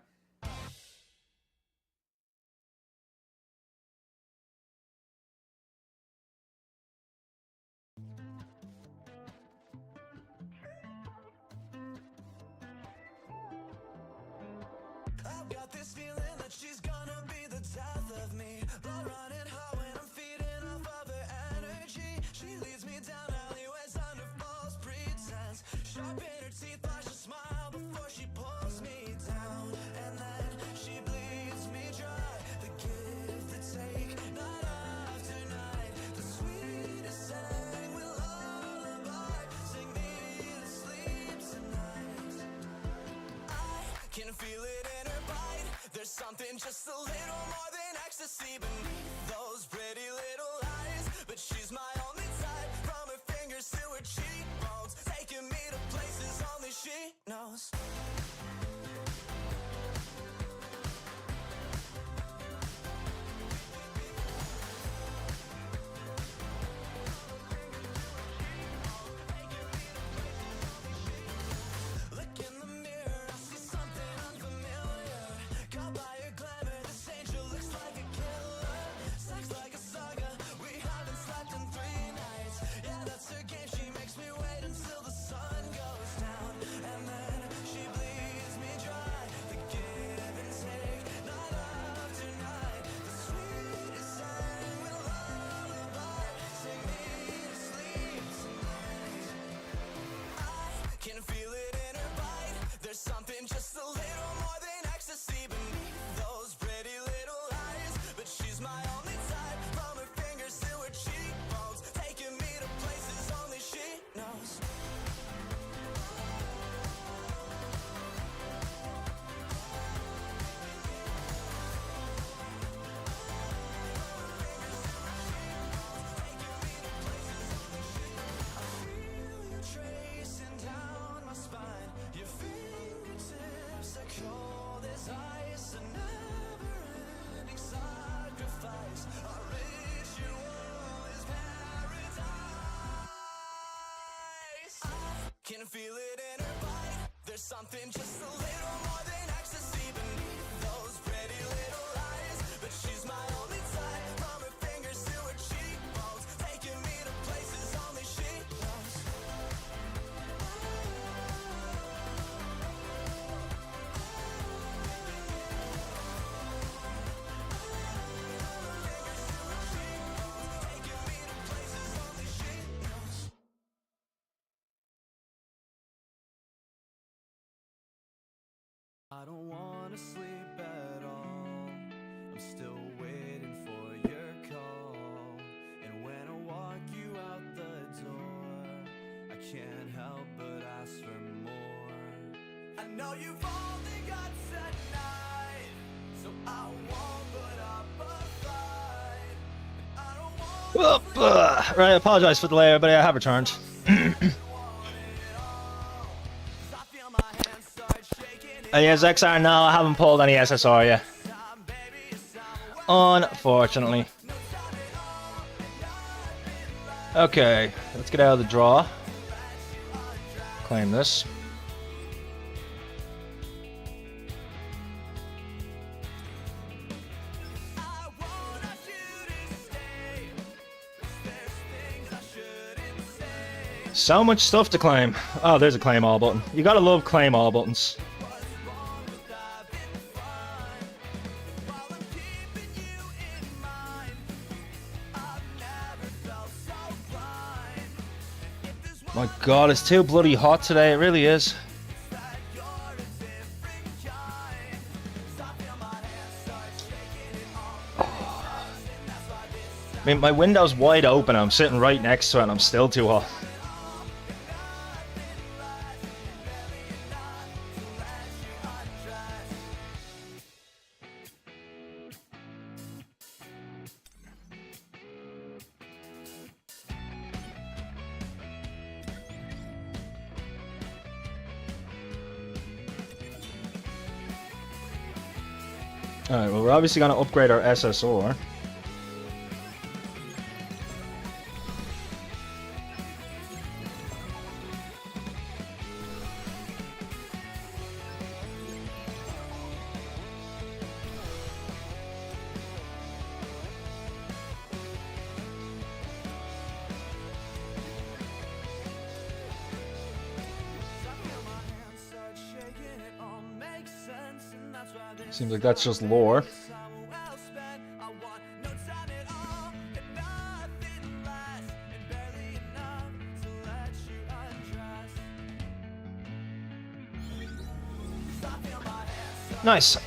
I've got this feeling that she's gonna be the death of me. Blood running hot when I'm feeding off of her energy. She leads me down alleyways under false pretense. Sharp in her teeth, flash a smile before she pulls me down. And then she bleeds me dry. The give, the take, night after night. The sweetest sang will lullaby. Sing me to sleep tonight. I can feel it in her bite. There's something just a little more than ecstasy beneath those pretty little eyes. But she's my only type. From her fingers to her cheekbones, taking me to places only she knows. Look in the mirror, I see something unfamiliar. Caught by her glamour, this angel looks like a killer. Sex like a saga, we haven't slept in 3 nights. Yeah, that's her game, she makes me wait until the sun goes down. And then she bleeds me dry. The give and take, night after night. The sweetest sang will lullaby. Sing me to sleep tonight. I can feel it in her bite. There's something just a little more than ecstasy beneath those pretty little eyes. But she's my only type. From her fingers to her cheekbones, taking me to places only she knows. Feel you tracing down my spine. Your fingertips are cold as ice. A never-ending sacrifice. Our ritual is paradise. I can feel it in her bite. There's something just a little more than ecstasy beneath those pretty little eyes. But she's my only type. From her fingers to her cheekbones, taking me to places only she knows. Taking me to places only she knows. I don't wanna sleep at all. I'm still waiting for your call. And when I walk you out the door, I can't help but ask for more. I know you've only got tonight, so I won't put up a fight. And I don't want Right, I apologize for the delay, everybody. I have returned. Yes, XR, no, I haven't pulled any SSR yet. Unfortunately. Okay, let's get out of the draw. Claim this. So much stuff to claim. Oh, there's a claim all button. You gotta love claim all buttons. My god, it's too bloody hot today, it really is. I mean, my window's wide open. I'm sitting right next to it and I'm still too hot. Alright, well, we're obviously going to upgrade our SSR. Seems like that's just lore. Nice.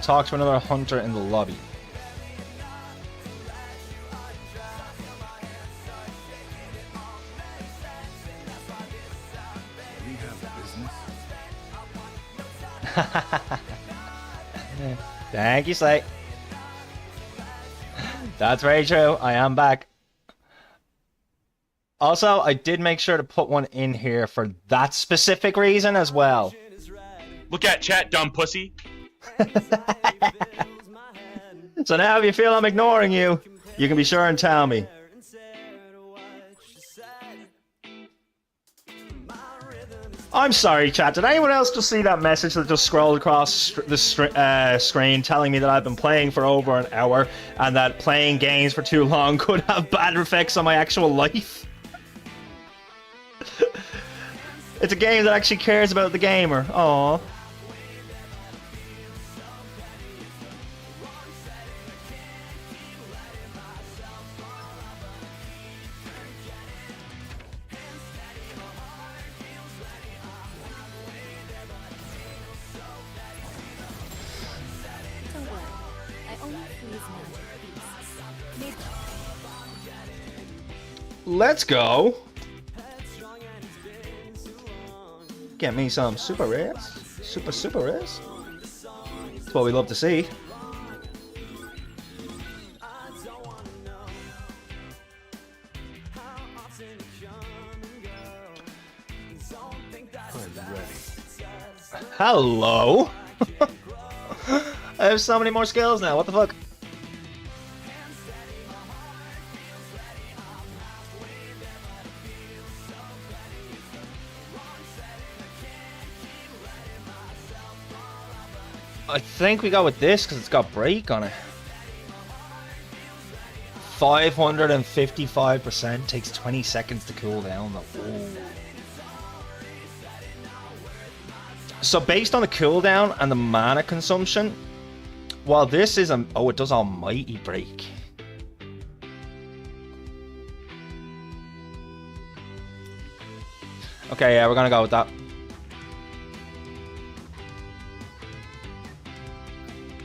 Talk to another hunter in the lobby. Thank you, Slate. That's very true. I am back. Also, I did make sure to put one in here for that specific reason as well. Look at chat, dumb pussy. So now if you feel I'm ignoring you, you can be sure and tell me. I'm sorry, chat. Did anyone else just see that message that just scrolled across the screen telling me that I've been playing for over an hour and that playing games for too long could have bad effects on my actual life? It's a game that actually cares about the gamer. Aww. Don't worry. I only freeze magic beasts. Let's go. Get me some super rares. Super rares. That's what we love to see. Hello. I have so many more skills now. What the fuck? I think we go with this because it's got break on it. 555% takes 20 seconds to cool down though. Ooh. So based on the cooldown and the mana consumption, while this is oh, it does almighty break. Okay, yeah, we're gonna go with that.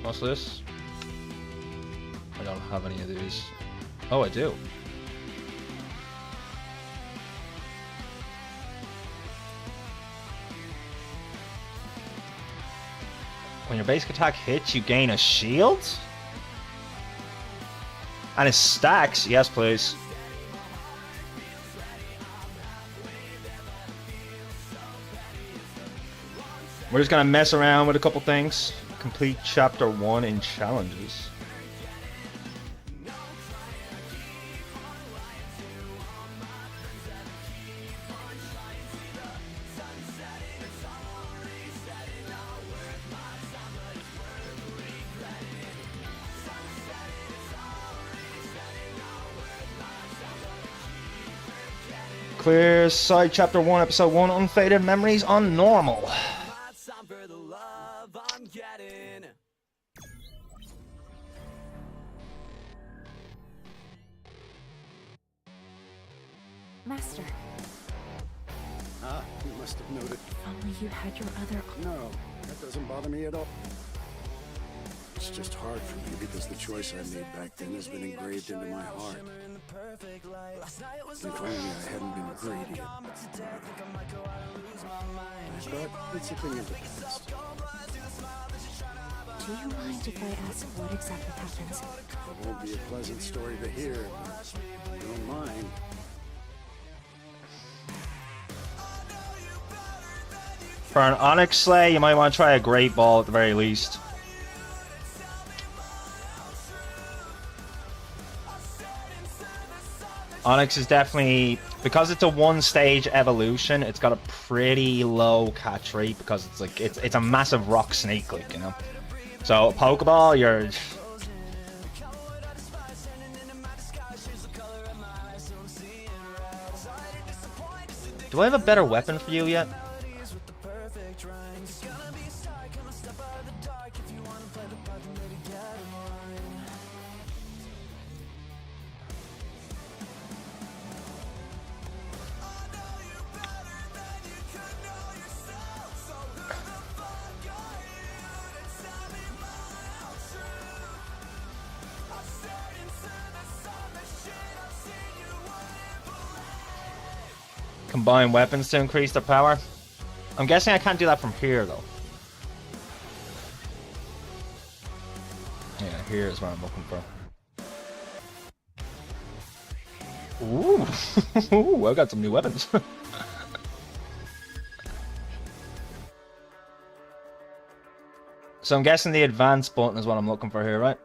What's this? I don't have any of these. Oh, I do. When your basic attack hits, you gain a shield? And it stacks? Yes, please. We're just gonna mess around with a couple things. Complete chapter 1 in challenges. Clear side chapter 1, episode 1, Unfaded Memories on normal. Master. Ah, you must have noted. Only you had your other. No, that doesn't bother me at all. It's just hard for me because the choice I made back then has been engraved into my heart. If only I hadn't been greedy. But it's a thing of the past. Do you mind if I ask what exactly happens? It won't be a pleasant story to hear, but if you don't mind. For an Onyx Slay, you might want to try a Great Ball at the very least. Onyx is definitely, because it's a one-stage evolution, it's got a pretty low catch rate because it's like it's a massive rock snake, like, you know. So Pokeball, you're. Do I have a better weapon for you yet? Combine weapons to increase their power. I'm guessing I can't do that from here, though. Yeah, here is what I'm looking for. Ooh, ooh, I got some new weapons. So I'm guessing the advanced button is what I'm looking for here, right?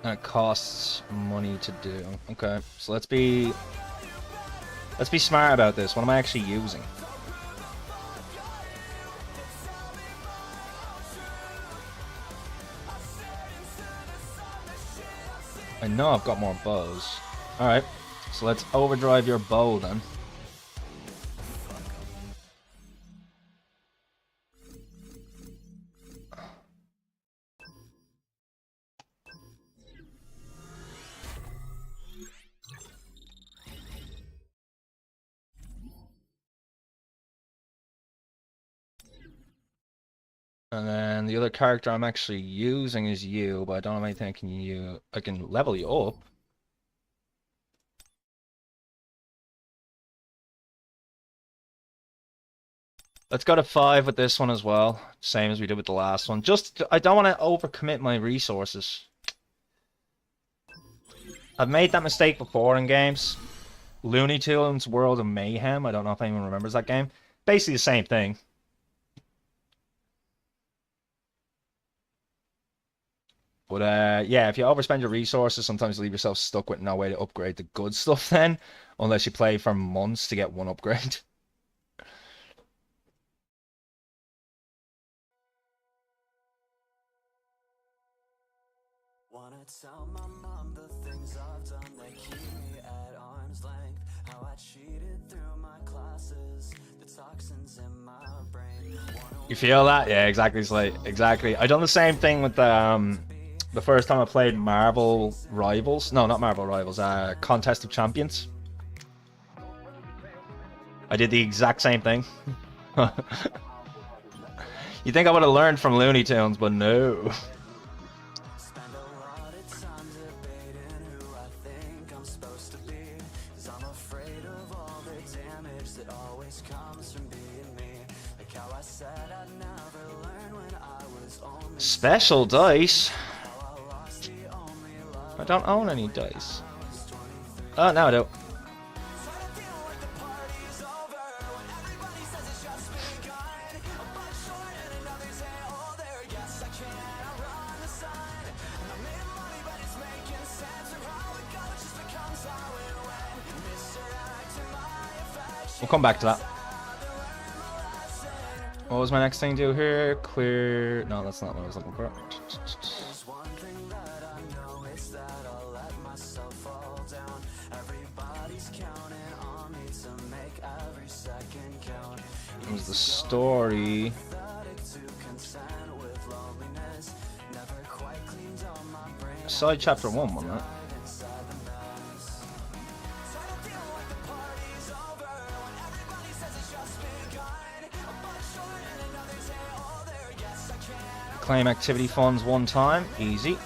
And it costs money to do. Okay, so let's be smart about this. What am I actually using? I know I've got more bows. Alright, so let's overdrive your bow then. And then the other character I'm actually using is you, but I don't have anything I can level you up. Let's go to 5 with this one as well, same as we did with the last one. Just, I don't want to overcommit my resources. I've made that mistake before in games. Looney Tunes World of Mayhem, I don't know if anyone remembers that game. Basically the same thing. But yeah, if you overspend your resources, sometimes you leave yourself stuck with no way to upgrade the good stuff then. Unless you play for months to get one upgrade. Wanna tell my mom the things I've done that keep me at arm's length. How I cheated through my classes, the toxins in my brain. You feel that? Yeah, exactly, Slate. Exactly. I done the same thing with the first time I played Marvel Rivals. No, not Marvel Rivals. Contest of Champions. I did the exact same thing. You think I would have learned from Looney Tunes, but no. Spend a lot of time debating who I think I'm supposed to be. 'Cause I'm afraid of all the damage that always comes from being me. Like how I said I'd never learn when I was only Special dice? I don't own any dice. Oh, now I do. We'll come back to that. What was my next thing to do here? Clear. No, that's not what I was looking for. There's one thing that I know is that I'll let myself fall down. Everybody's counting on me to make every second count. It was the story. To consent inside chapter 1, wasn't it? Claim activity funds 1 time, easy.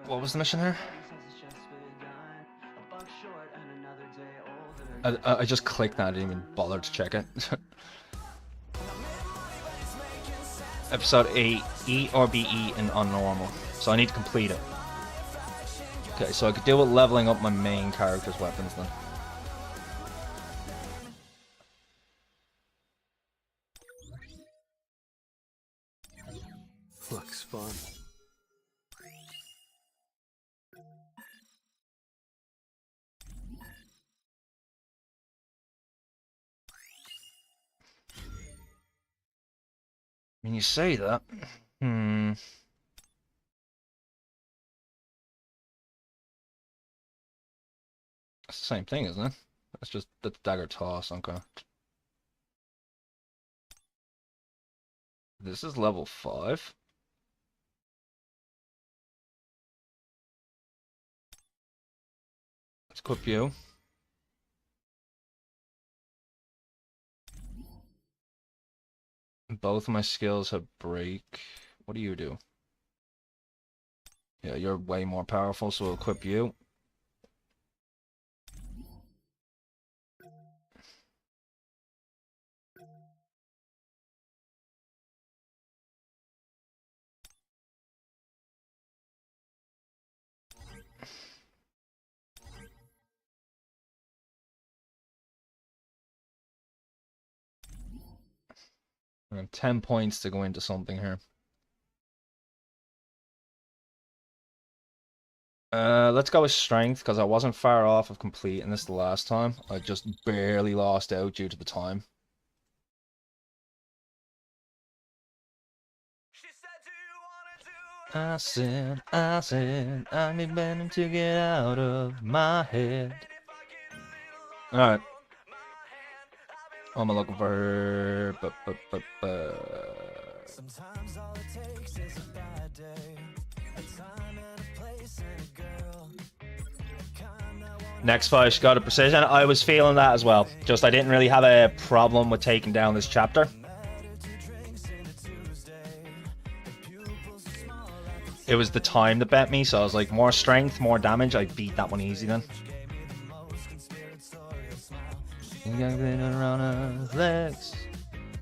What was the mission here? I just clicked that, I didn't even bother to check it. Episode 8, eat or be eaten on normal. So I need to complete it. Okay, so I could deal with leveling up my main character's weapons then. Looks fun. When you say that, It's the same thing, isn't it? That's just the dagger toss, okay. This is level 5. Let's equip you. Both of my skills have break. What do you do? Yeah, you're way more powerful, so we'll equip you. I have 10 points to go into something here. Let's go with strength, because I wasn't far off of completing this the last time. I just barely lost out due to the time. I said, I've been meaning to get out of my head. Alright. What am I looking for? Sometimes all it takes is a bad day, a time and a place and a girl. Next fight, got a precision. I was feeling that as well. Just I didn't really have a problem with taking down this chapter. It was the time that bet me, so I was like, more strength, more damage. I beat that one easy then. You got glitter on her legs.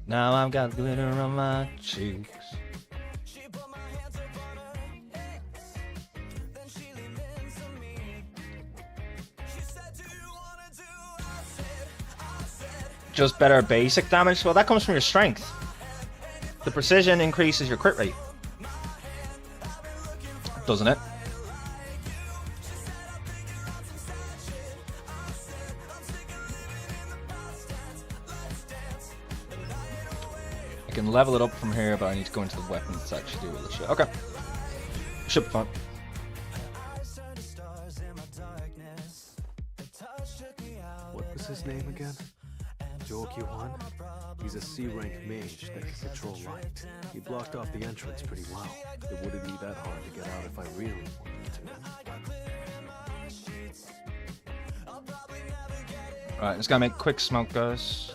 Now I've got glitter on my cheeks. Just better basic damage. Well, that comes from your strength. The precision increases your crit rate, doesn't it? I can level it up from here, but I need to go into the weapons to actually do all this shit. Okay. Should be fun. What was his name again? Zhou Yuan? He's a C-rank mage that can control light. He blocked off the entrance pretty well. It wouldn't be that hard to get out if I really wanted to. Alright, just gotta make quick smoke, guys.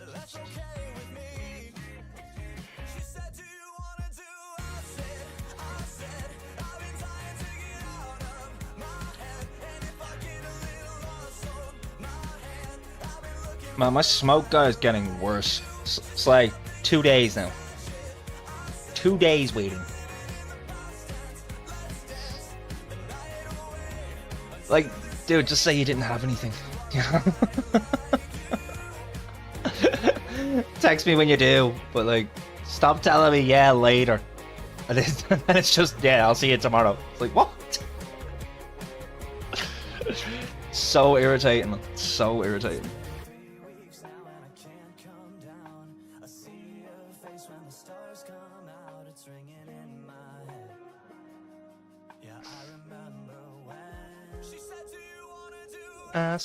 Man, my smoke guy is getting worse. It's like 2 days now. 2 days waiting. Like, dude, just say you didn't have anything. Text me when you do, but like, stop telling me yeah later. And it's just, yeah, I'll see you tomorrow. It's like, what? So irritating. So irritating. I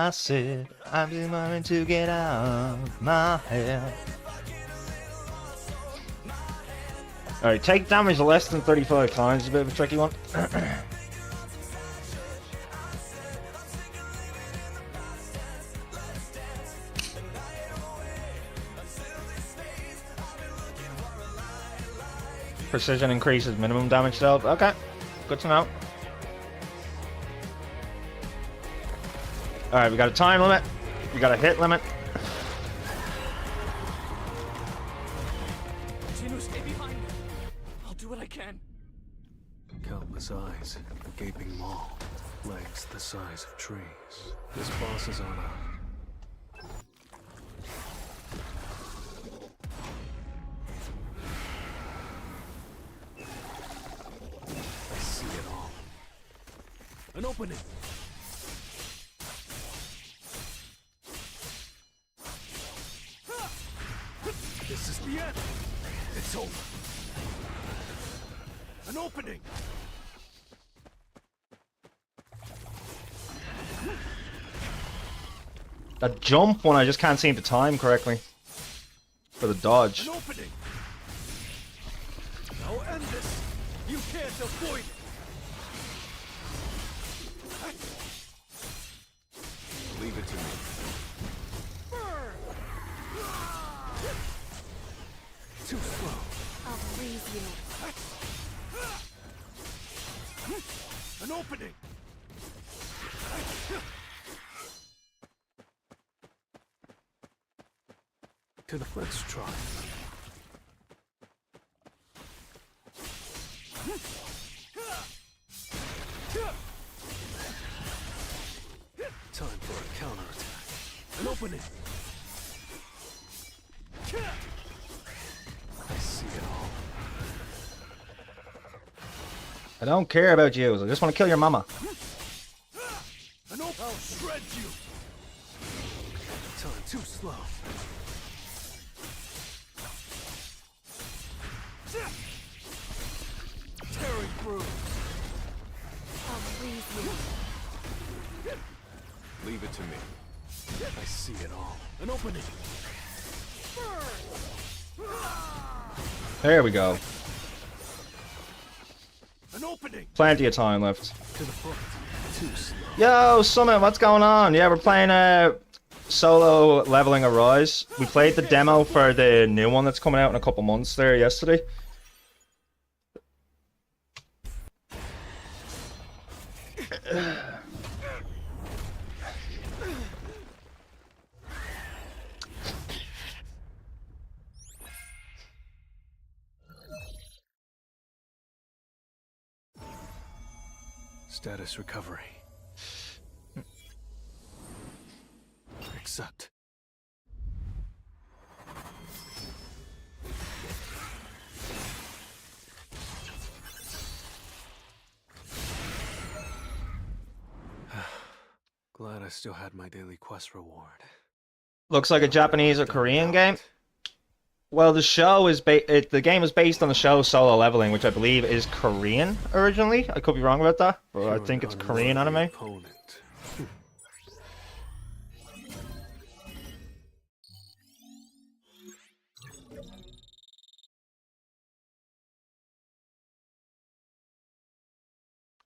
said, I've been wanting to get out of my head. Alright, take damage less than 35 times is a bit of a tricky one. Precision increases minimum damage dealt. Okay, good to know. Alright, we got a time limit. We got a hit limit. Gino, stay behind me. I'll do what I can. Countless eyes, a gaping maw, legs the size of trees. This boss is on a... I see it all. An opening! This is the end! It's over! An opening! That jump one I just can't seem to time correctly. For the dodge. An opening! I'll end this! You can't avoid it! Leave it to me. Too slow. I'll freeze you. An opening! To the let's try. Time for a counterattack. An opening! I see it all. I don't care about you. I just want to kill your mama. An opening! I'll shred you! Time too slow. Tearing through. I'll freeze you. Leave it to me. I see it all. An opening. There we go. An opening. Plenty of time left. To the front. Too slow. Yo, Summit, what's going on? Yeah, we're playing solo leveling Arise. We played the demo for the new one that's coming out in a couple months there yesterday. Status recovery. Accept. Glad I still had my daily quest reward. Looks like a Japanese or Korean game. Well, the show is the game is based on the show Solo Leveling, which I believe is Korean originally. I could be wrong about that, but I think it's Korean anime. Opponent.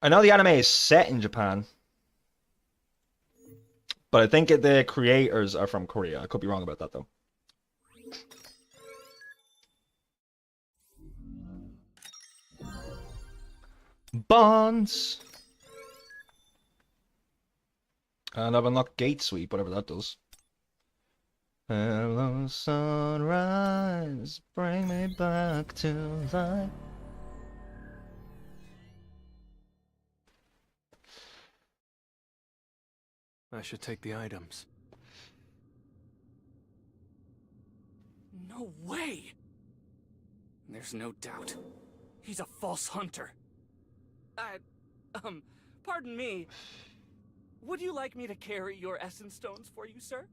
I know the anime is set in Japan, but I think the creators are from Korea. I could be wrong about that though. Bonds. And I've unlocked Gate Sweep, whatever that does. Hello, sunrise, bring me back to life. I should take the items. No way! There's no doubt. He's a false hunter. Pardon me. Would you like me to carry your essence stones for you, sir?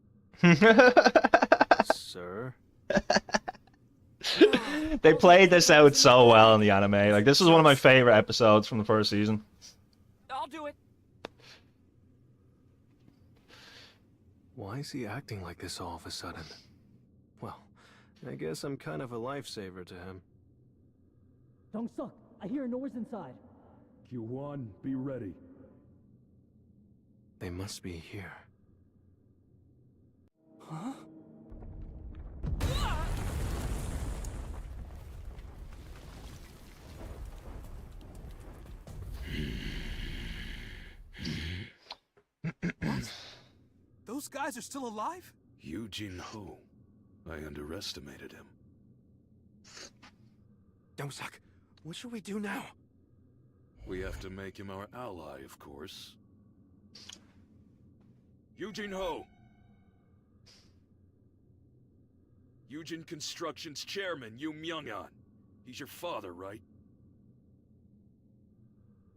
Sir? They played this out so well in the anime. Like, this is one of my favorite episodes from the first season. I'll do it. Why is he acting like this all of a sudden? Well, I guess I'm kind of a lifesaver to him. Dong-suk, I hear a noise inside. Q1, be ready. They must be here. Huh? What? Those guys are still alive? Eugene Ho. I underestimated him. Dong-suk, what should we do now? We have to make him our ally, of course. Eugene Ho! Eugene Construction's chairman, Yu Myung-an. He's your father, right?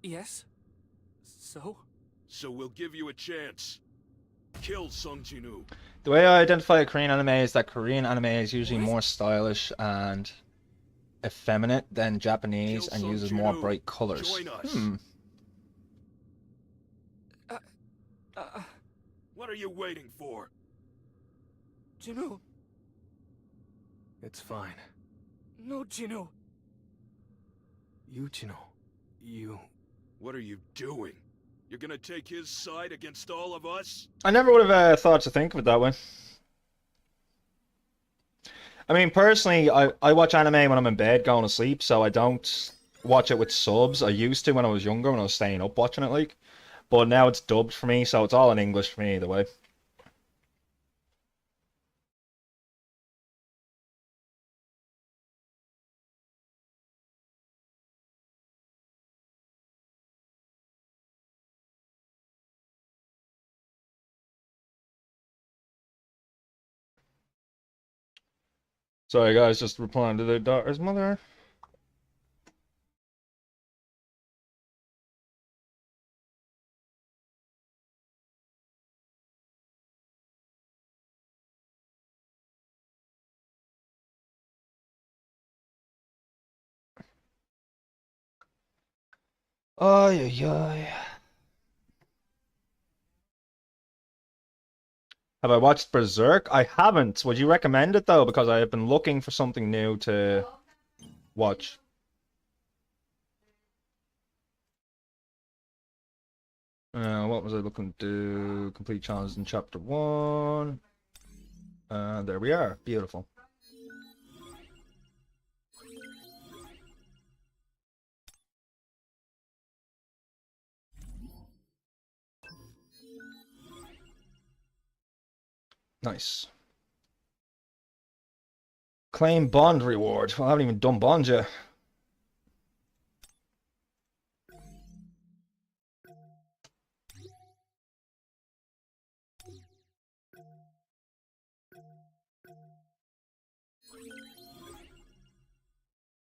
Yes? So? So we'll give you a chance. Kill Sung Jin-woo. The way I identify a Korean anime is that Korean anime is usually more stylish and effeminate than Japanese and uses more bright colors. Join us. What are you waiting for? Jin-woo. It's fine. No, Jin-woo. Yujino, you... What are you doing? You're gonna take his side against all of us? I never would have thought to think of it that way. I mean, personally, I watch anime when I'm in bed going to sleep, so I don't watch it with subs. I used to when I was younger, when I was staying up watching it, like. But now it's dubbed for me, so it's all in English for me either way. Sorry guys, just replying to their daughter's mother. Ay, ay, ay. Have I watched Berserk? I haven't. Would you recommend it though? Because I have been looking for something new to watch. What was I looking to do? Complete challenges in chapter 1. There we are. Beautiful. Nice. Claim bond reward. Well, I haven't even done bond yet.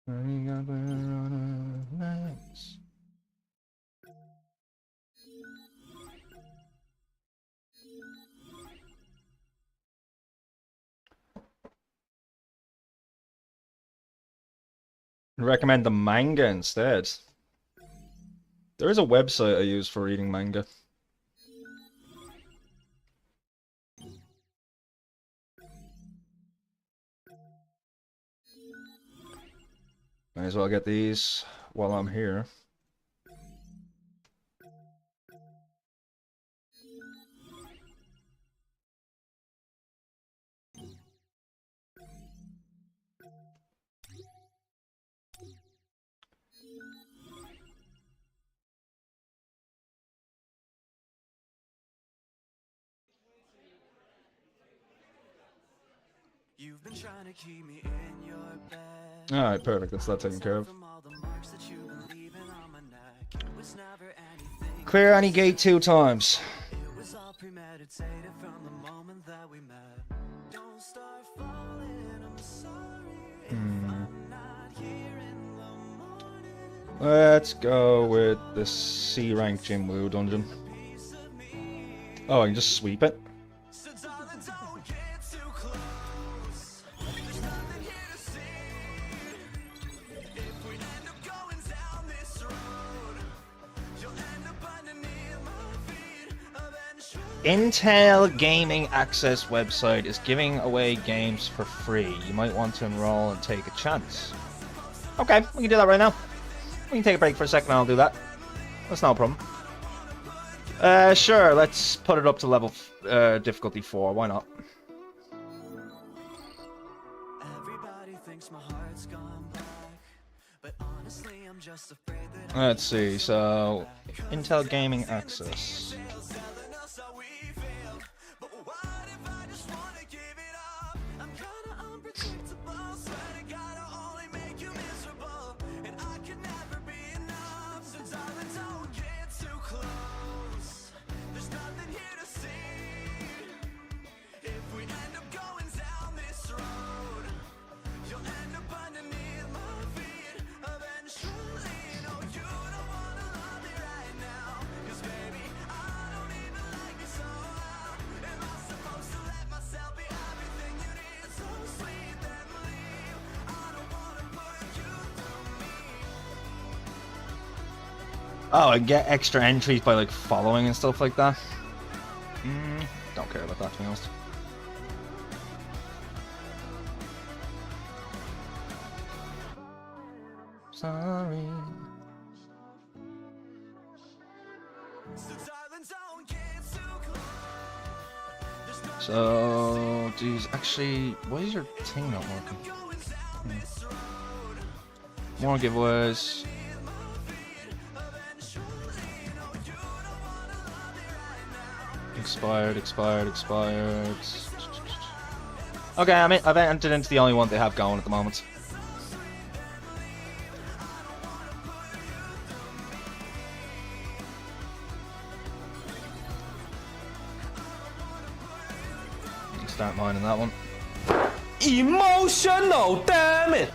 Nice. Recommend the manga instead. There is a website I use for reading manga. Might as well get these while I'm here. You've been trying to keep me in your bed. Alright, perfect. That's that taken care of. Clear any gate 2 times. It was all premeditated from the moment that we met. Don't start falling, I'm sorry if I'm not here in the morning. Let's go with the C rank Jinwoo dungeon. Oh, I can just sweep it. Intel Gaming Access website is giving away games for free. You might want to enroll and take a chance. Okay, we can do that right now. We can take a break for a second and I'll do that. That's no problem. Sure, let's put it up to level difficulty 4. Why not? Let's see, so Intel Gaming Access. Oh, I get extra entries by like following and stuff like that. Don't care about that, to be honest. Sorry. So, geez, actually, why is your thing not working? More giveaways. Expired. Okay, I mean, I've entered into the only one they have going at the moment. Start mining that one. Emotional, damn it!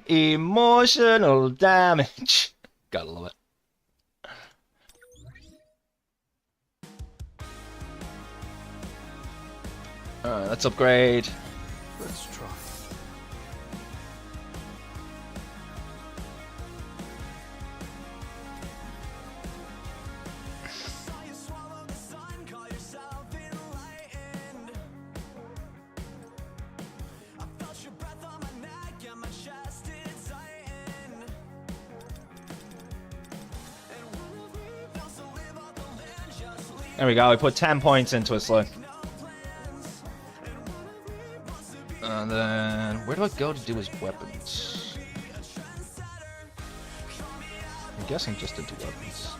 Emotional damage. Gotta love it. Alright, let's upgrade. Let's try. There we go, we put 10 points into it, Sly. And then, where do I go to do his weapons? I'm guessing just into weapons.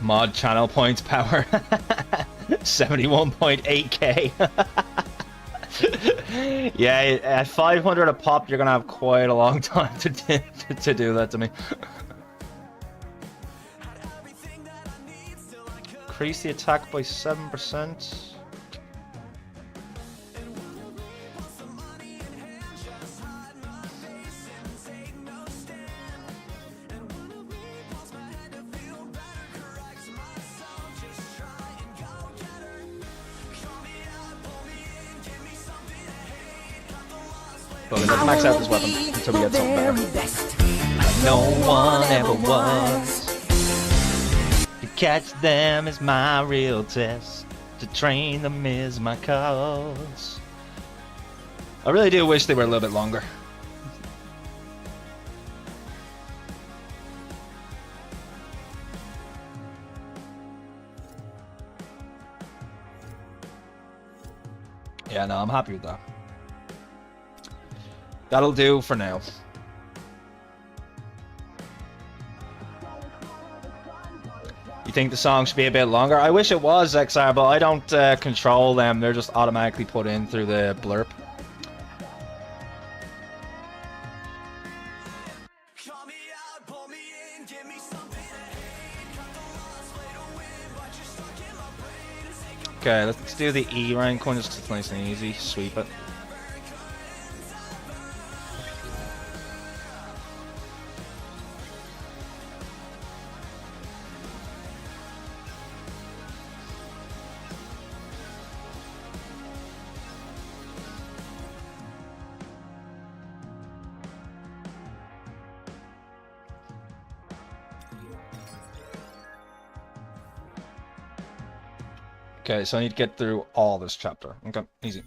Mod channel points power. 71.8k. Yeah, at 500 a pop, you're gonna have quite a long time to do that to me. Increase the attack by 7%. But let's max out this weapon until we get something better. No one ever was. To catch them is my real test. To train them is my cause. I really do wish they were a little bit longer. Yeah, no, I'm happy with that. That'll do for now. You think the song should be a bit longer? I wish it was, XR, but I don't control them. They're just automatically put in through the blurb. Okay, let's do the E rank one, just 'cause it's nice and easy. Sweep it. Okay, so I need to get through all this chapter. Okay, easy.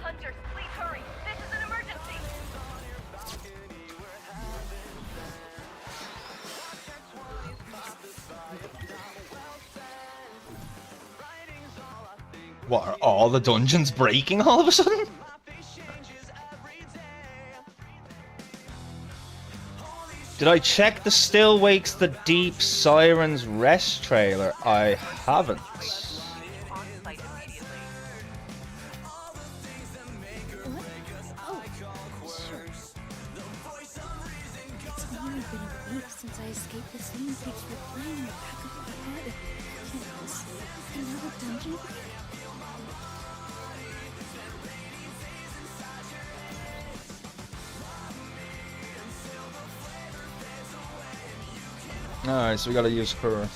Hunters, please hurry. This is an emergency. What, are all the dungeons breaking all of a sudden? Did I check the Still Wakes the Deep Sirens Rest trailer? I haven't. Since I escaped the scene, keeps replaying in the back of my head. Yes, another dungeon. Alright, so we gotta use her.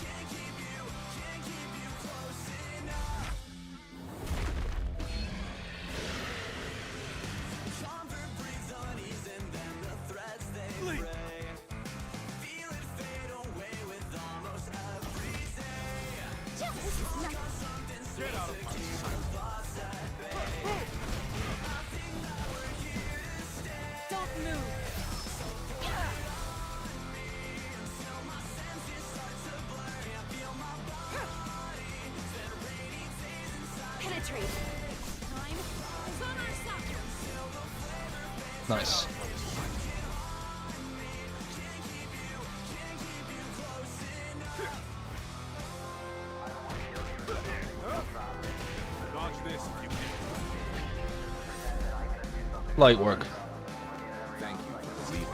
Don't move. Penetrate. Time is on our side. Nice. Dodge this if you can. Light work. Thank you for the lead.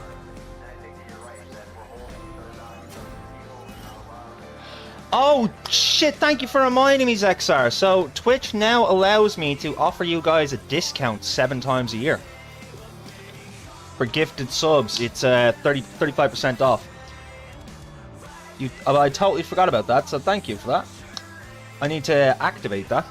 Oh shit, thank you for reminding me, Zexar. So Twitch now allows me to offer you guys a discount 7 times a year. For gifted subs, it's 35% off. I totally forgot about that, so thank you for that. I need to activate that.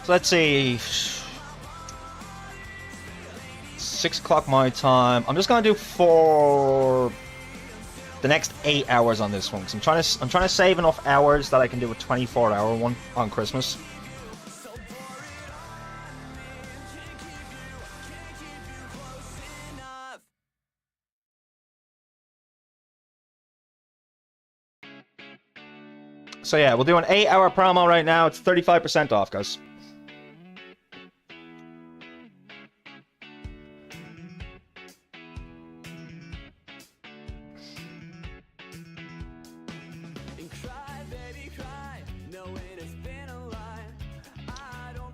So let's see. 6 o'clock my time. I'm just gonna do for the next 8 hours on this one, because I'm trying to save enough hours that I can do a 24-hour one on Christmas. So yeah, we'll do an 8-hour promo right now. It's 35% off, guys.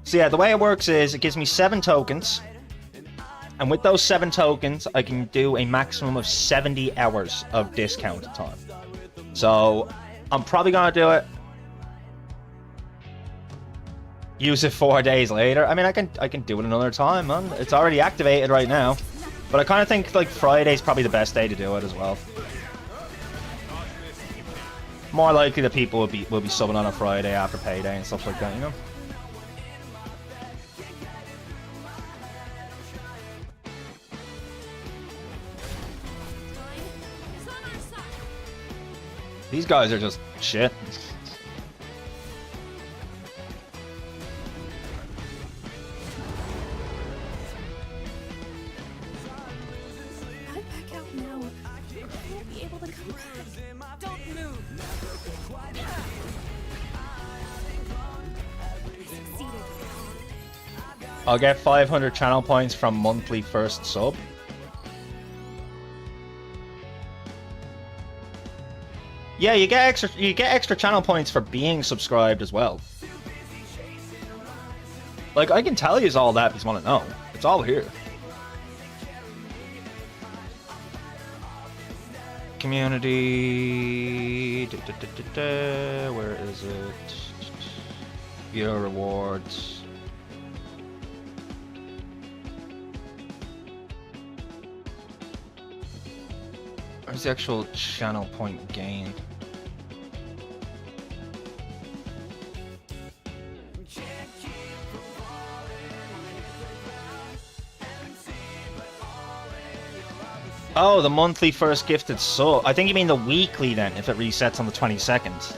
So yeah, the way it works is it gives me 7 tokens. And with those 7 tokens, I can do a maximum of 70 hours of discounted time. So I'm probably gonna do it. Use it 4 days later. I mean, I can do it another time, man. It's already activated right now. But I kind of think like Friday's probably the best day to do it as well. More likely that people will be subbing on a Friday after payday and stuff like that, you know. These guys are just shit. I back out now. I won't be able to come back. Don't move. I succeeded. I'll get 500 channel points from monthly first sub. Yeah, you get extra channel points for being subscribed as well. Like, I can tell you all that if you want to know. It's all here. Community. Where is it? Your rewards. Where's the actual channel point gain? Oh, the monthly first gifted sub. I think you mean the weekly then, if it resets on the 22nd.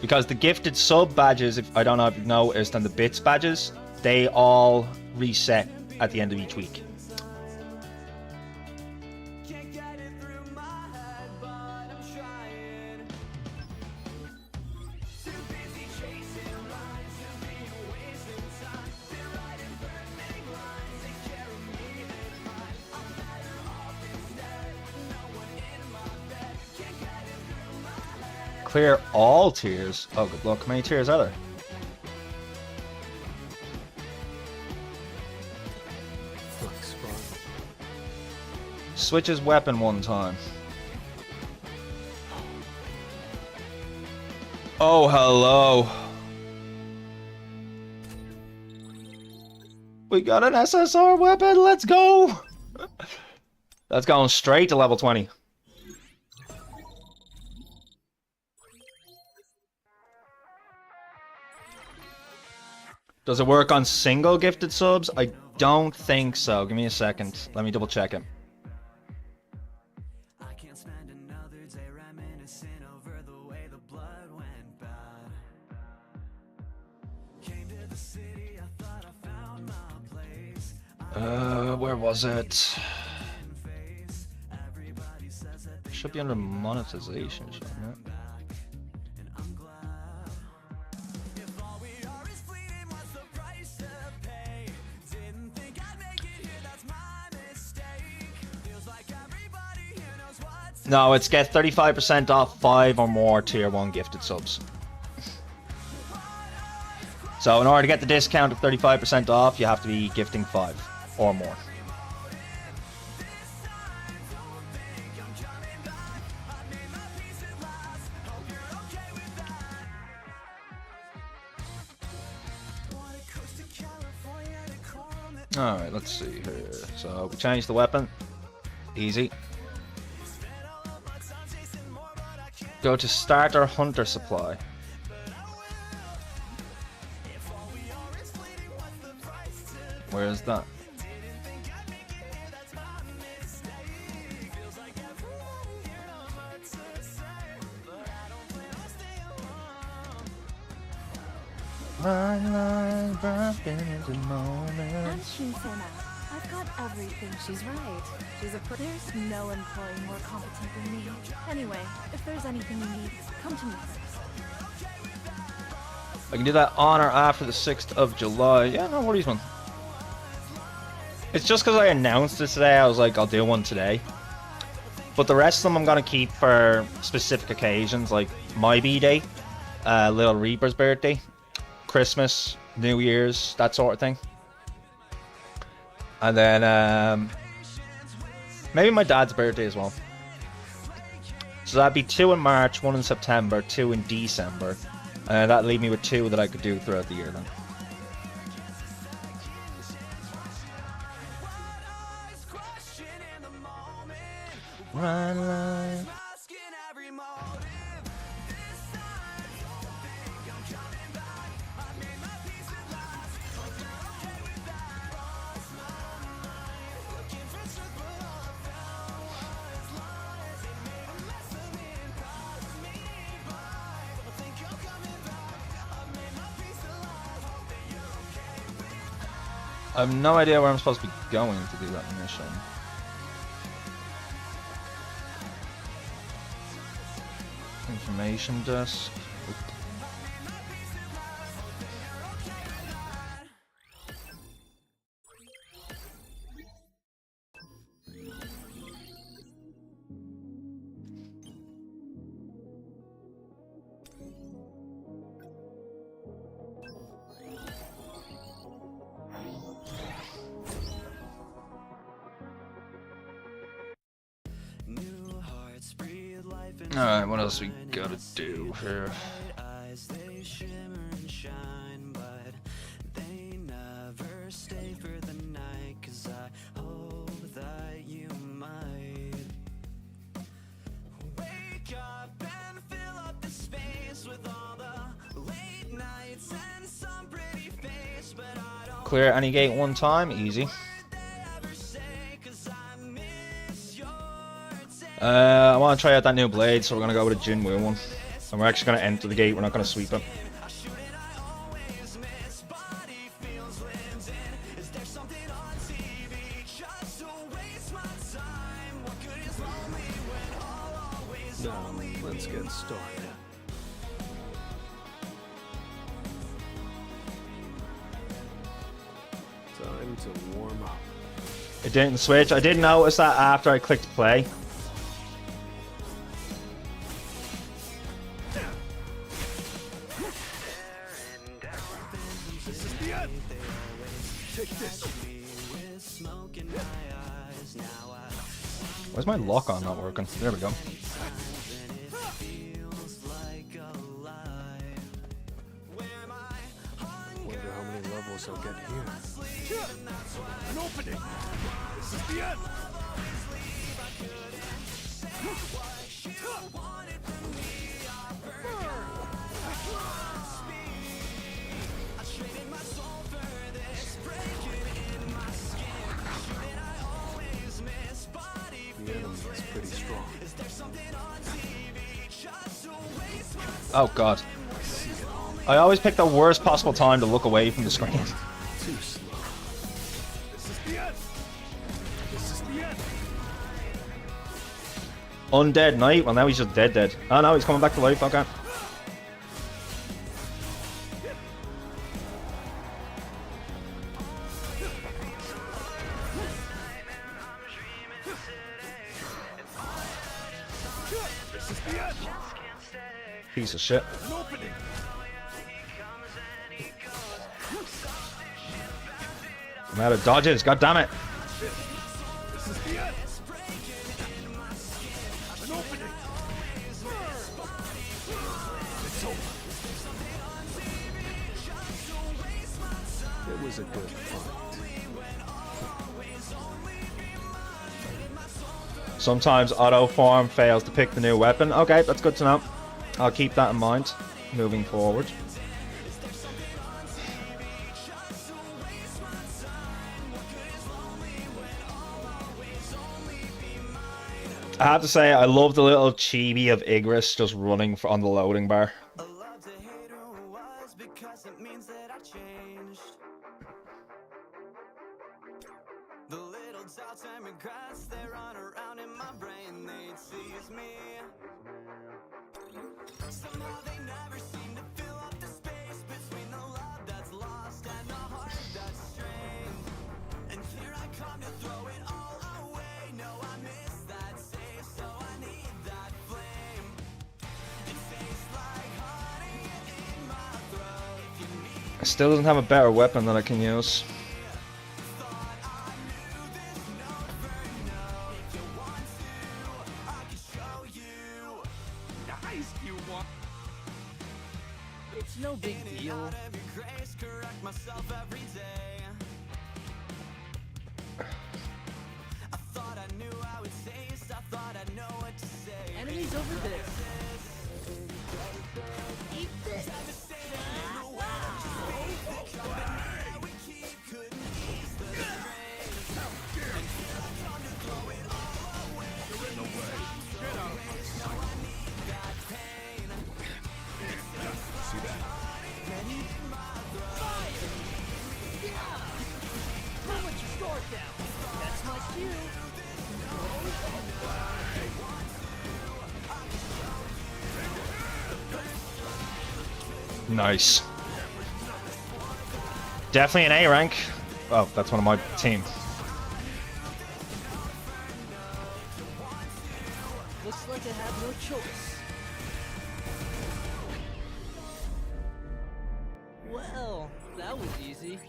Because the gifted sub badges, if I don't know if you've noticed, and the bits badges, they all reset at the end of each week. Clear all tiers. Oh, good luck. How many tiers are there? Switch his weapon one time. Oh, hello. We got an SSR weapon. Let's go. That's going straight to level 20. Does it work on single gifted subs? I don't think so. Give me a second. Let me double check it. Where was it? Should be under monetization, shouldn't it? No, it's get 35% off 5 or more tier 1 gifted subs. So in order to get the discount of 35% off, you have to be gifting 5 or more. Alright, let's see here. So we changed the weapon. Easy. Go to starter hunter supply. Where is that? My life bumping into moments. I'm Shinsena. I've got everything. She's right. There's no employee more competent than me. Anyway, if there's anything you need, come to me first. I can do that on or after the 6th of July. Yeah, no worries, man. It's just because I announced it today, I was like, I'll do one today. But the rest of them I'm going to keep for specific occasions, like my B-Day, Little Reaper's birthday, Christmas, New Year's, that sort of thing. And then maybe my dad's birthday as well. So that'd be 2 in March, 1 in September, 2 in December. And that'd leave me with 2 that I could do throughout the year then. Run line. I have no idea where I'm supposed to be going to do that mission. Information desk. Alright, what else we gotta do here? Eyes, they shimmer and shine, but they never stay for the night. 'Cause I hope that you might wake up and fill up the space with all the late nights and some pretty face. But I don't Clear any gate one time, easy. ever say, 'cause I miss your I want to try out that new blade, so we're gonna go with a Jinwoo one. And we're actually gonna enter the gate, we're not gonna sweep it. always miss body feels lived in. Is there something on TV just to waste my time? What good is lonely when all always only Let's get started. Time to warm up. It didn't switch. I did notice that after I clicked play. This is the end. Take this. with smoke in my eyes. Now I Why's my lock on not working? There we go. feels like a lie. Where my Wonder how many levels I'll get here. An opening. This is the end. traded my soul for this, breaking in my skin. Shouldn't I always miss body The enemy is pretty strong. Is there something on TV just to waste my Oh god. I always pick the worst possible time to look away from the screen. Too slow. This is the end. This is the end. Undead Knight? Well, now he's just dead. Oh no, he's coming back to life, okay. This is the end. Piece of shit. An opening. I'm out of dodges, god damn it. This is the end. An opening. It's over. It was a good fight. Sometimes auto farm fails to pick the new weapon. Okay, that's good to know. I'll keep that in mind moving forward. I have to say, I love the little chibi of Igris just running on the loading bar. love to hate who was because it means that I changed. The little doubts and regrets, they run around in my brain, they tease me. Somehow they never seem to fill up the space between the love that's lost and the heart that's strained. And here I come to throw it all away. No, I miss that safe, so I need that flame. It tastes like honey in my throat. If you need It still doesn't have a better weapon that I can use. It's no big deal. every grace, correct myself every day. I thought I knew how it tastes, I thought I know what to say. Enemies over there. Eat this. That's my cue. Nice. Definitely an A rank. Oh, that's one of my team. Looks like I have no choice. Well, that was easy.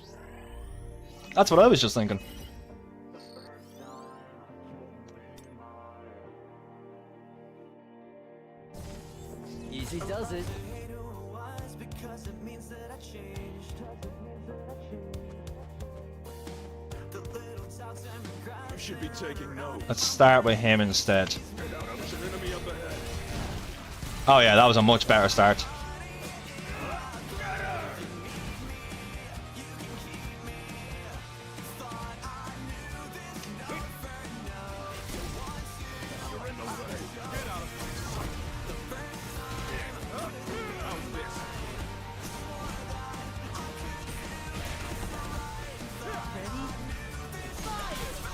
That's what I was just thinking. Easy does it. because it means that I changed. The little talks and regrets. You should be taking notes. Let's start with him instead. There's an enemy up ahead. Oh yeah, that was a much better start.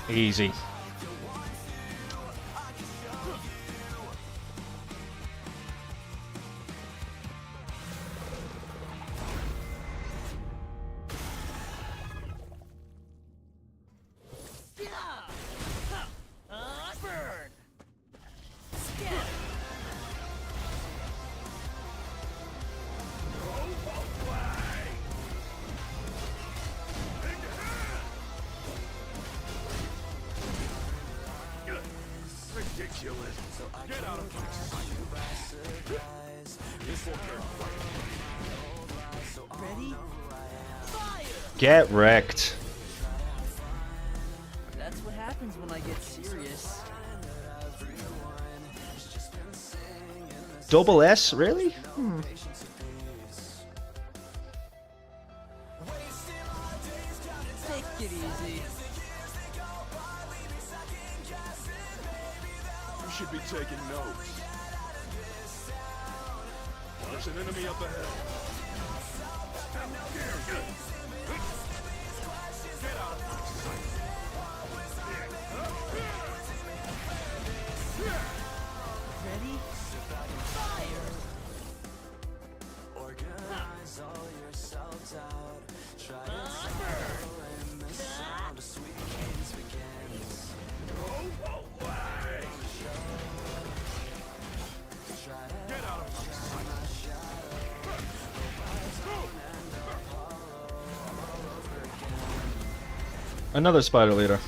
Easy. Burn. Ridiculous. Get out of my sight. Ready? Fire! Get wrecked. That's what happens when I get serious. Double S, really? Hmm. Take it easy. You should be taking notes. There's an enemy up ahead. Get out of my sight. Ready? Fire! Organize all yourselves out. Try it slow and the sound of sweet cadence begins. Get out of my sight. Another spider leader.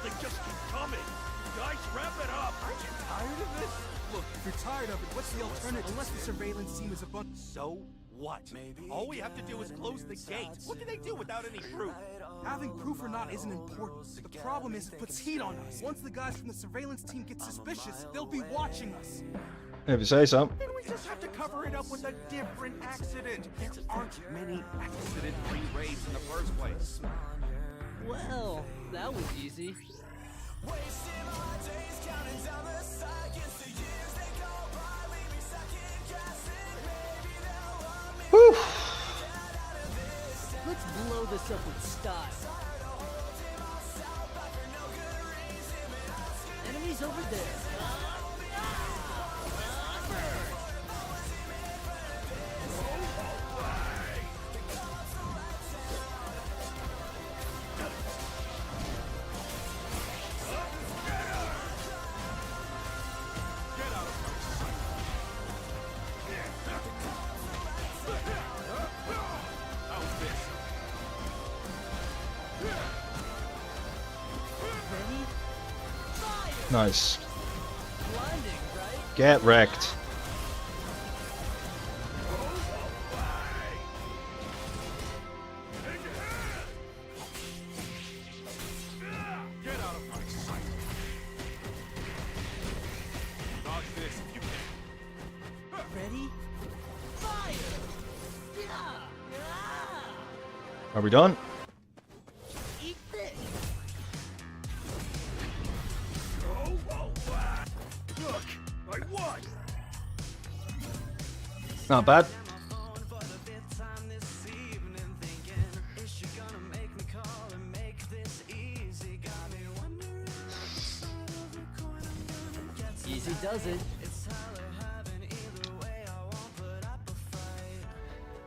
They just keep coming. Guys, wrap it up. Aren't you tired of this? Look, if you're tired of it, what's the alternative? Unless the surveillance team is a bunch. So what? All we have to do is close the gates. What can they do without any proof? Having proof or not isn't important. The problem is it puts heat on us. Once the guys from the surveillance team get suspicious, they'll be watching us. If you say so. Then we just have to cover it up with a different accident. There aren't many accident-free raids in the first place. Well, that was easy. Whew. Let's blow this up with style. Enemies over there. Nice. Get wrecked. Get out of my sight. Dodge this if you can. Ready? Fire! Are we done? Eat this! Look, I won. Not bad. Easy does it.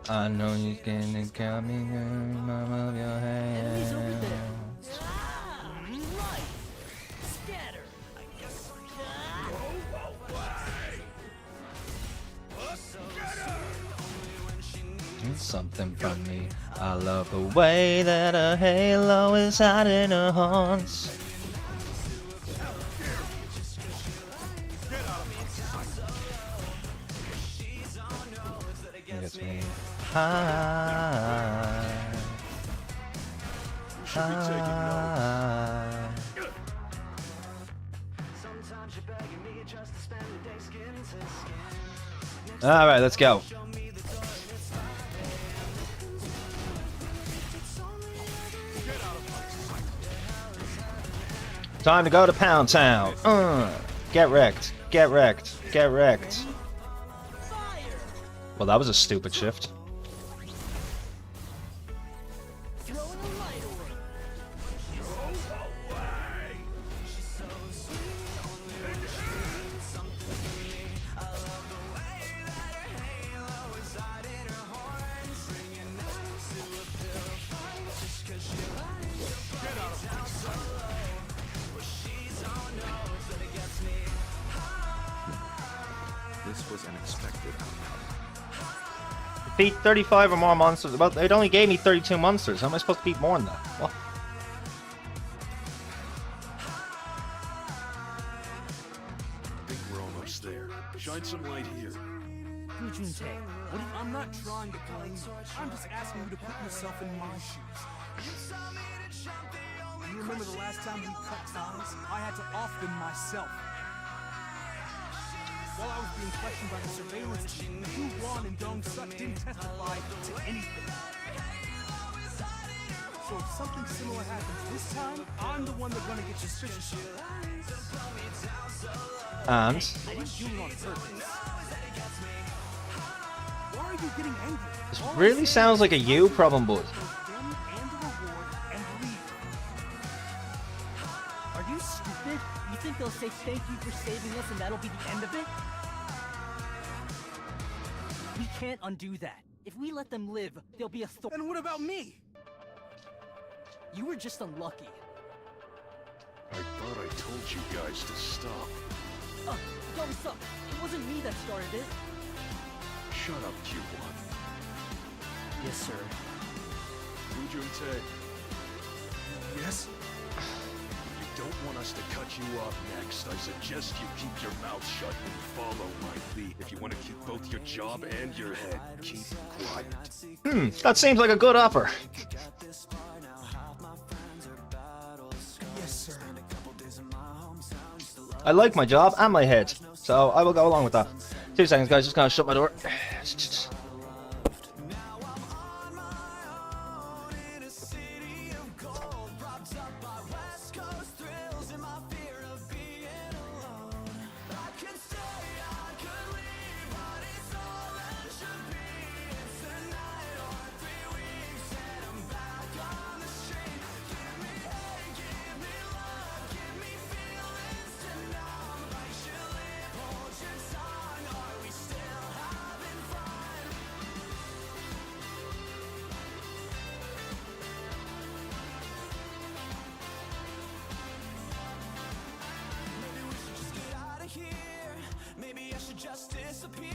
I know you can count me in the palm of your Enemies over hand. there. Right. Scatter. Something from me. I love the way that a halo is hiding her haunts. Gets me high. High. All right, let's go. Time to go to Pound Town. Get wrecked. Get wrecked. Get wrecked. Well, that was a stupid shift. This was an expected outcome. Beat 35 or more monsters. Well, it only gave me 32 monsters. How am I supposed to beat more than that? What? I think we're almost there. Shine some light here. Fujunte, I'm not trying to blame you. I'm just asking you to put yourself in my shoes. You remember the last time we cut ties? I had to off them myself. While I was being questioned by the surveillance team, Hu Wan and Dong Suk didn't testify to anything. So if something similar happens this time, I'm the one that's gonna get suspicious. And I didn't do it on purpose. Why are you getting angry? this really sounds like a you problem, boy. Are you stupid? You think they'll say thank you for saving us and that'll be the end of it? We can't undo that. If we let them live, there'll be a And what about me? You were just unlucky. I thought I told you guys to stop. Dong Suk, it wasn't me that started it. Shut up, Q1. Yes, sir. Fujunte, Yes? if you don't want us to cut you off next, I suggest you keep your mouth shut and follow my lead. If you want to keep both your job and your head, keep quiet. That seems like a good offer. Yes, sir. I like my job and my head, so I will go along with that. 2 seconds, guys. Just gonna shut my door. Maybe I should just disappear.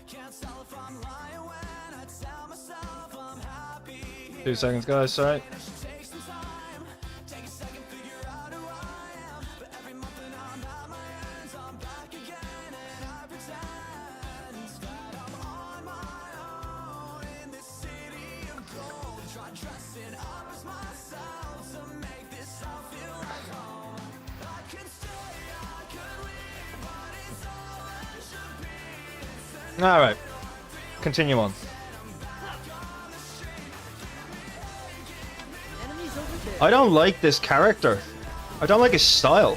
Can't tell if I'm lying when I tell myself I'm happy. 2 seconds, guys. Sorry. Take some time, take a second, figure out who I am. But every month that I'm at my ends, I'm back again, and I pretend that I'm on my own in this city of gold. Try dressing up as myself to make this all feel like home. I can stay, I could leave, but it's all it should be. All right. Continue on. Enemies over there. I don't like this character. I don't like his style.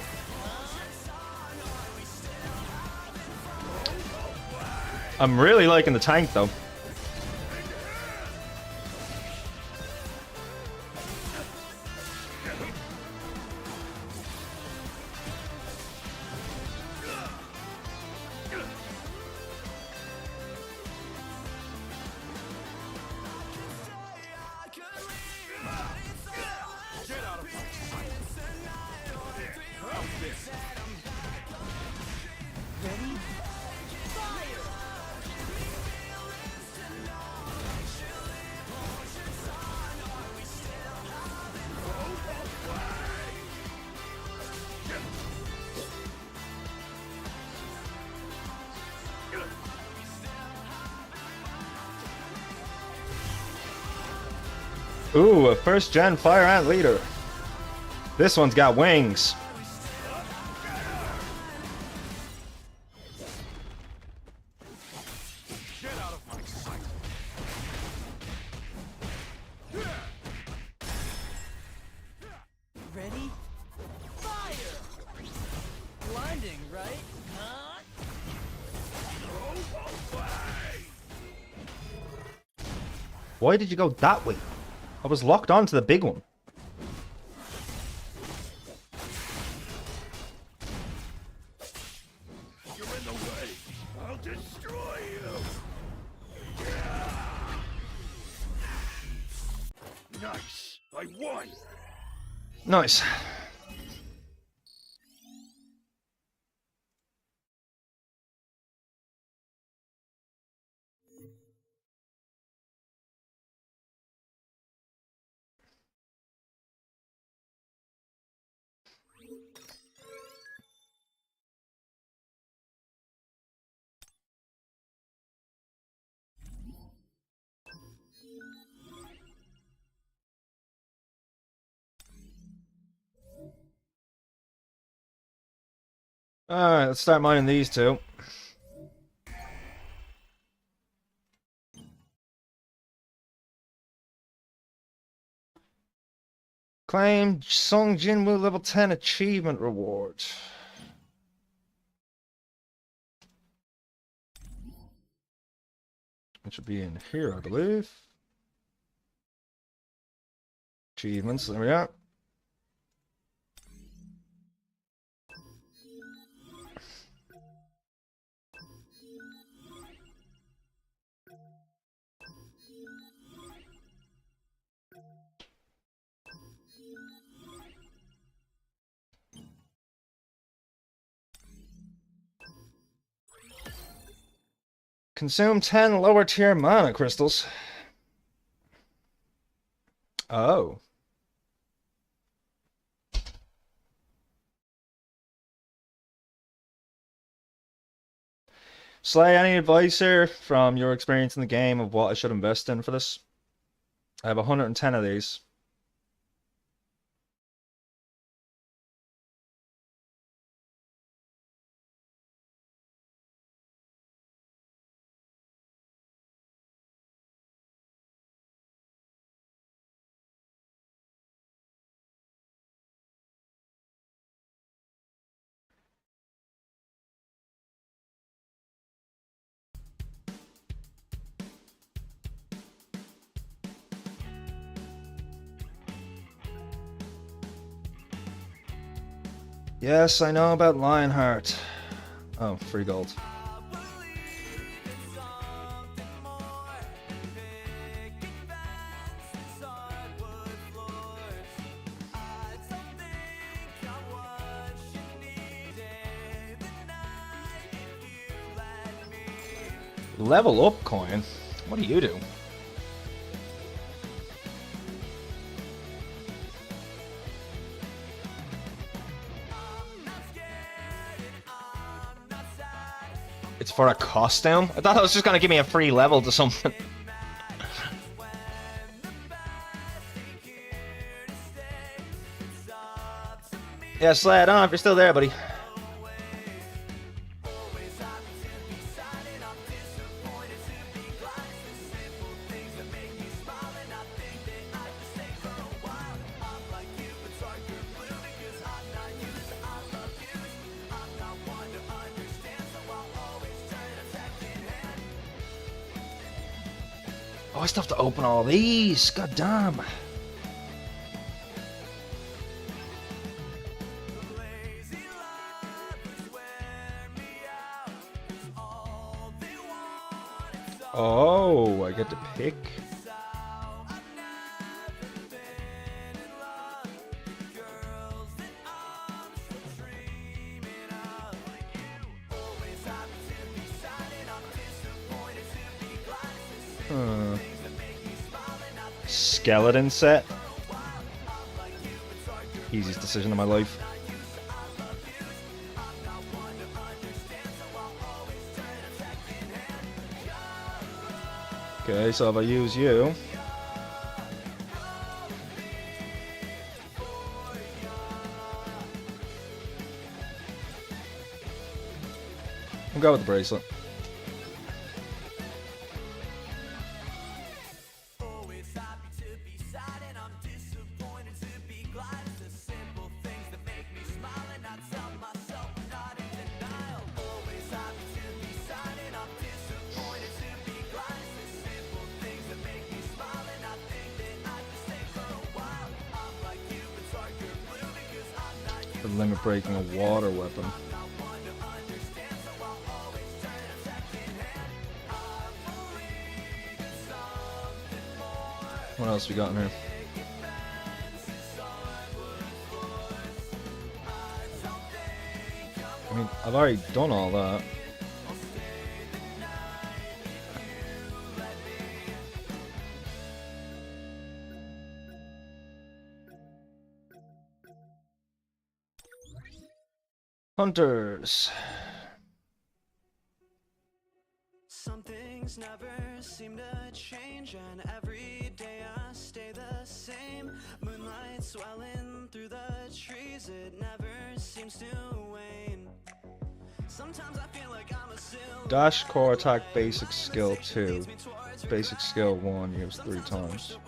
I'm really liking the tank, though. Ooh, a first gen fire ant leader. This one's got wings. Get out of my sight. Ready? Fire! Blinding, right? Huh? Why did you go that way? I was locked onto the big one. You're in the way. I'll destroy you. Nice. I won. Nice. Alright, let's start mining these two. Claim Song Jinwoo level 10 achievement reward. Which should be in here, I believe. Achievements, there we are. Consume 10 lower tier mana crystals. Oh. Slay, any advice here from your experience in the game of what I should invest in for this? I have 110 of these. Yes, I know about Lionheart. Oh, free gold. Level up coin? What do you do? It's for a costume? I thought it was just gonna give me a free level to something. Yeah, Slay, I don't know if you're still there, buddy. Oh, I still have to open all these. God damn. Oh, I get to pick. Skeleton set. Easiest decision of my life. Okay, so if I use you, I'll go with the bracelet. The limit breaking a water weapon. What else we got in here? I mean, I've already done all that. Hunters. Some things never seem to change, and every day I stay the same. Moonlight swelling through the trees, it never seems to wane. Sometimes I feel like I'm a silver. Dash, core attack, basic skill 2. Basic skill 1 used 3 times.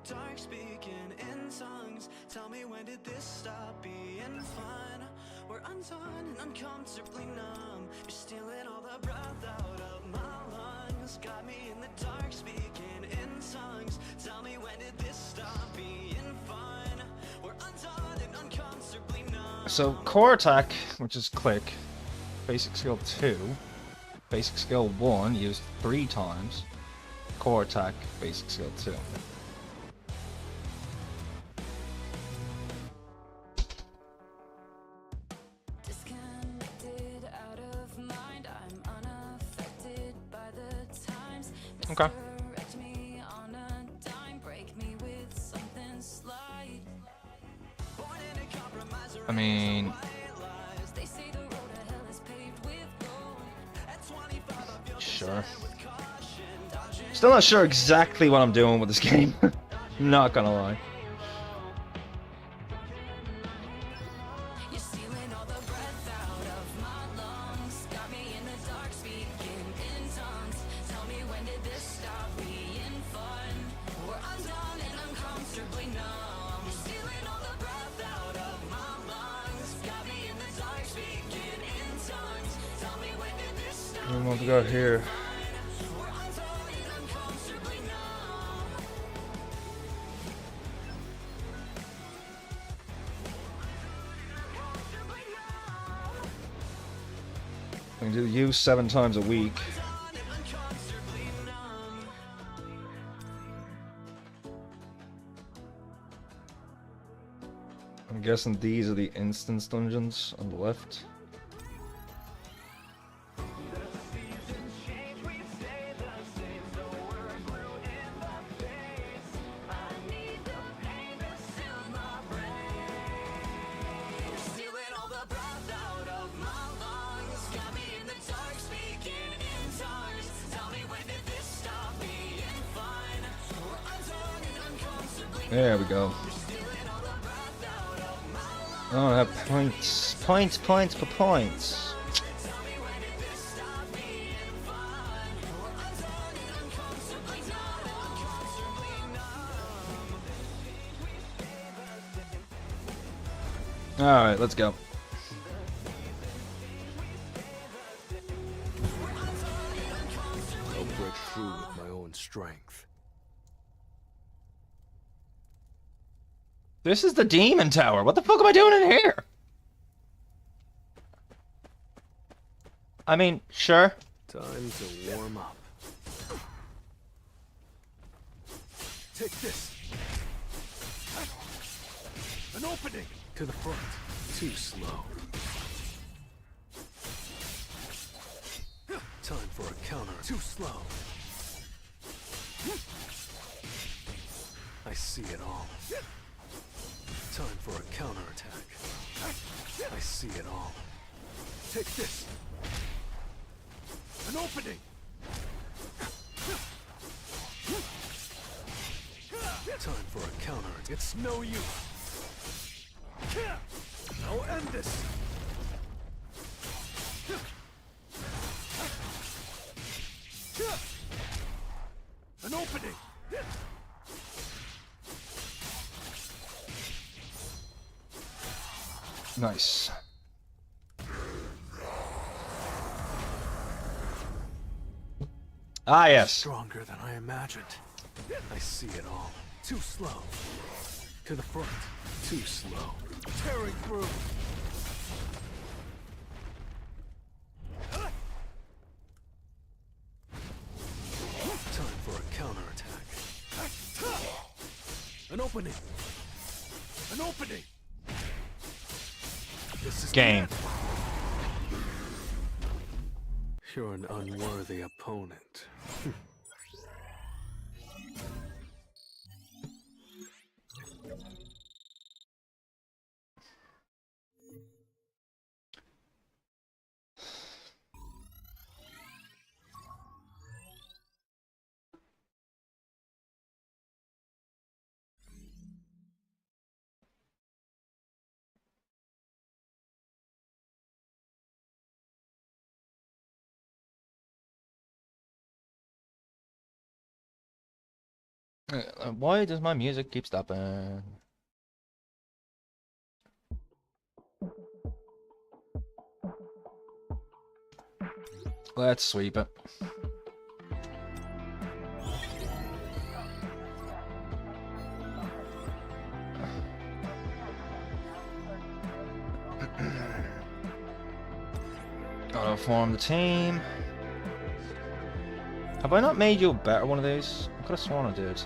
Dark speaking in tongues. Tell me, when did this stop being fun? We're undone and uncomfortably numb. You're stealing all the breath out of my lungs. Got me in the dark speaking in tongues. Tell me, when did this stop being fun? We're undone and uncomfortably numb. So core attack, which is click, basic skill 2, basic skill 1 used 3 times, core attack, basic skill 2. Okay. I mean, sure. Still not sure exactly what I'm doing with this game. Not gonna lie. We want to go here. We can do use 7 times a week. I'm guessing these are the instance dungeons on the left. There we go. Oh, I have points. Points per points. Alright, let's go. I'll break through with my own strength. This is the Demon Tower. What the fuck am I doing in here? I mean, sure. Time to warm up. Take this. An opening. To the front. Too slow. Time for a counter. Too slow. I see it all. Time for a counterattack. I see it all. Take this. An opening. Time for a counter. It's no use. I'll end this. An opening. Nice. Ah, yes. Stronger than I imagined. I see it all. Too slow. To the front. Too slow. Tearing through. Time for a counterattack. An opening. An opening. This is Game. You're an unworthy opponent. Why does my music keep stopping? Let's sweep it. Gotta form the team. Have I not made you a better one of these? I could have sworn I did.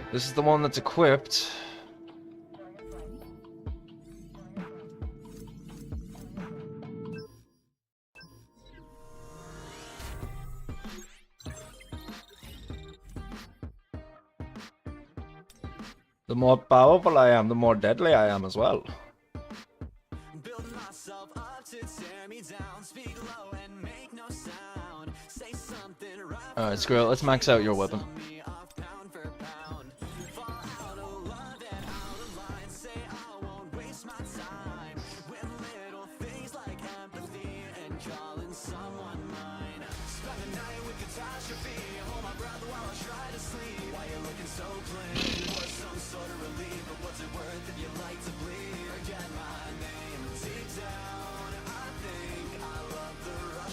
This is the one that's equipped. The more powerful I am, the more deadly I am as well. Build myself up to tear me down, speak low and make no sound. Say something right. Alright, screw it, let's max out your weapon.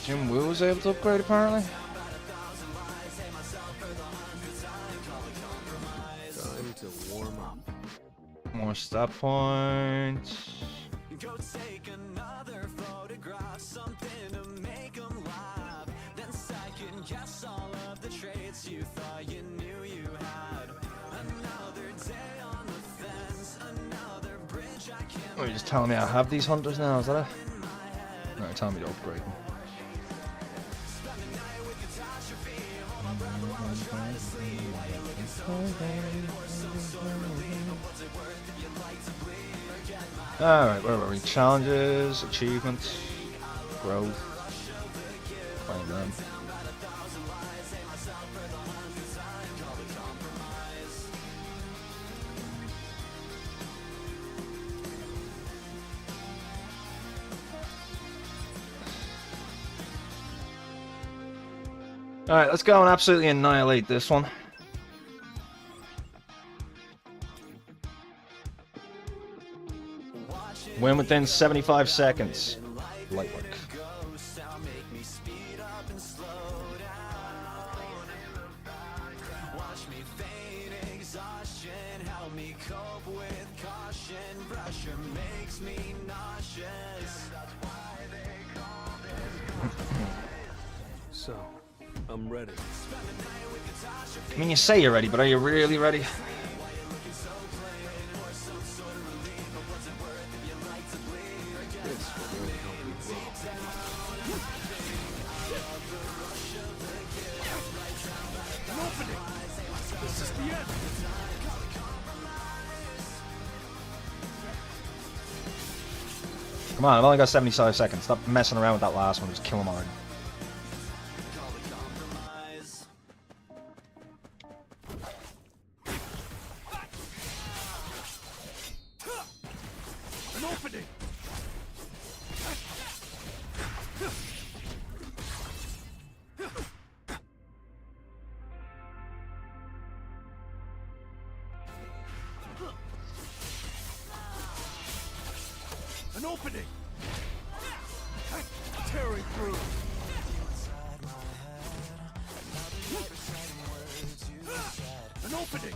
Jim Woo was able to upgrade apparently. Time to warm up. More stat points. Go take another photograph, something to make them laugh. Then second guess all of the traits you thought you knew you had. Another day on the fence, another bridge I can't. Oh, you're just telling me I have these hunters now, is that it? No, you're telling me to upgrade them. Alright, where are we? Challenges, achievements, growth. Claim them. Alright, let's go and absolutely annihilate this one. Win within 75 seconds. Light work. So, I'm ready. I mean, you say you're ready, but are you really ready? This is the end. Come on, I've only got 75 seconds. Stop messing around with that last one. Just kill him already. An opening! An opening! Tearing through! An opening!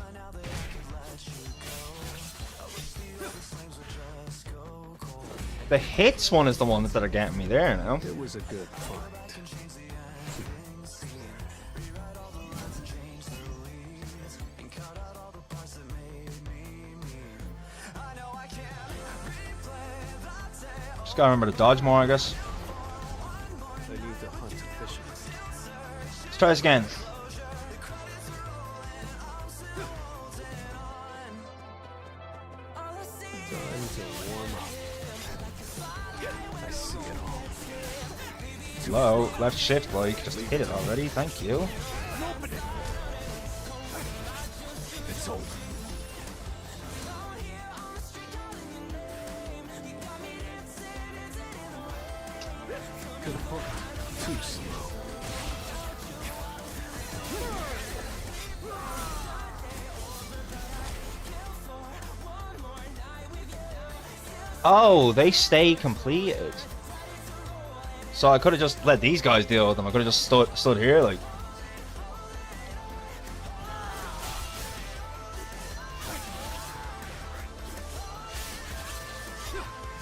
The hits one is the one that are getting me there now. It was a good fight. Just gotta remember to dodge more, I guess. I need to hunt efficiently. Let's try this again. Time to warm up. I see it all. Low, left shift, like, just hit it already, thank you. An opening! It's over. Good hook. Too slow. Oh, they stay completed. So I could have just let these guys deal with them. I could have just stood here, like.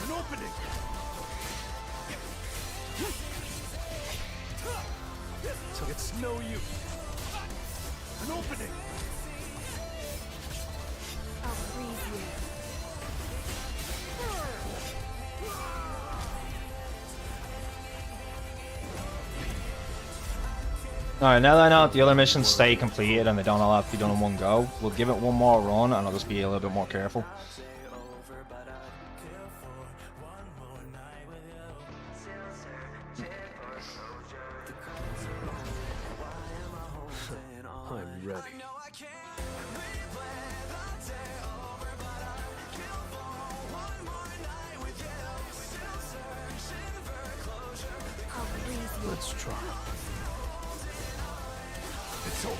An opening! So it's no use. An opening! I'll freeze you. Alright, now that I know that the other missions stay completed and they don't all have to be done in one go, we'll give it one more run and I'll just be a little bit more careful. I'm ready. Let's try. It's over.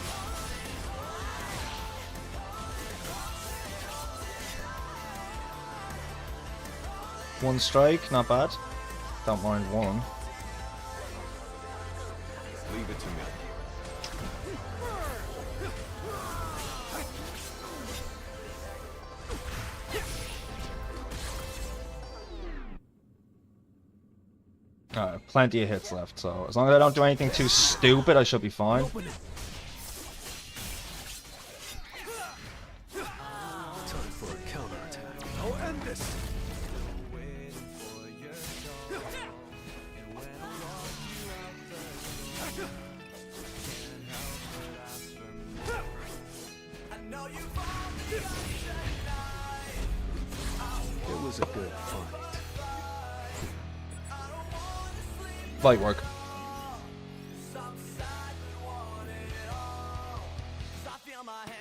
One strike, not bad. Don't mind one. Leave it to me. Alright, plenty of hits left, so as long as I don't do anything too stupid, I should be fine. Time for a counterattack. I'll end this. It was a good fight. Light work.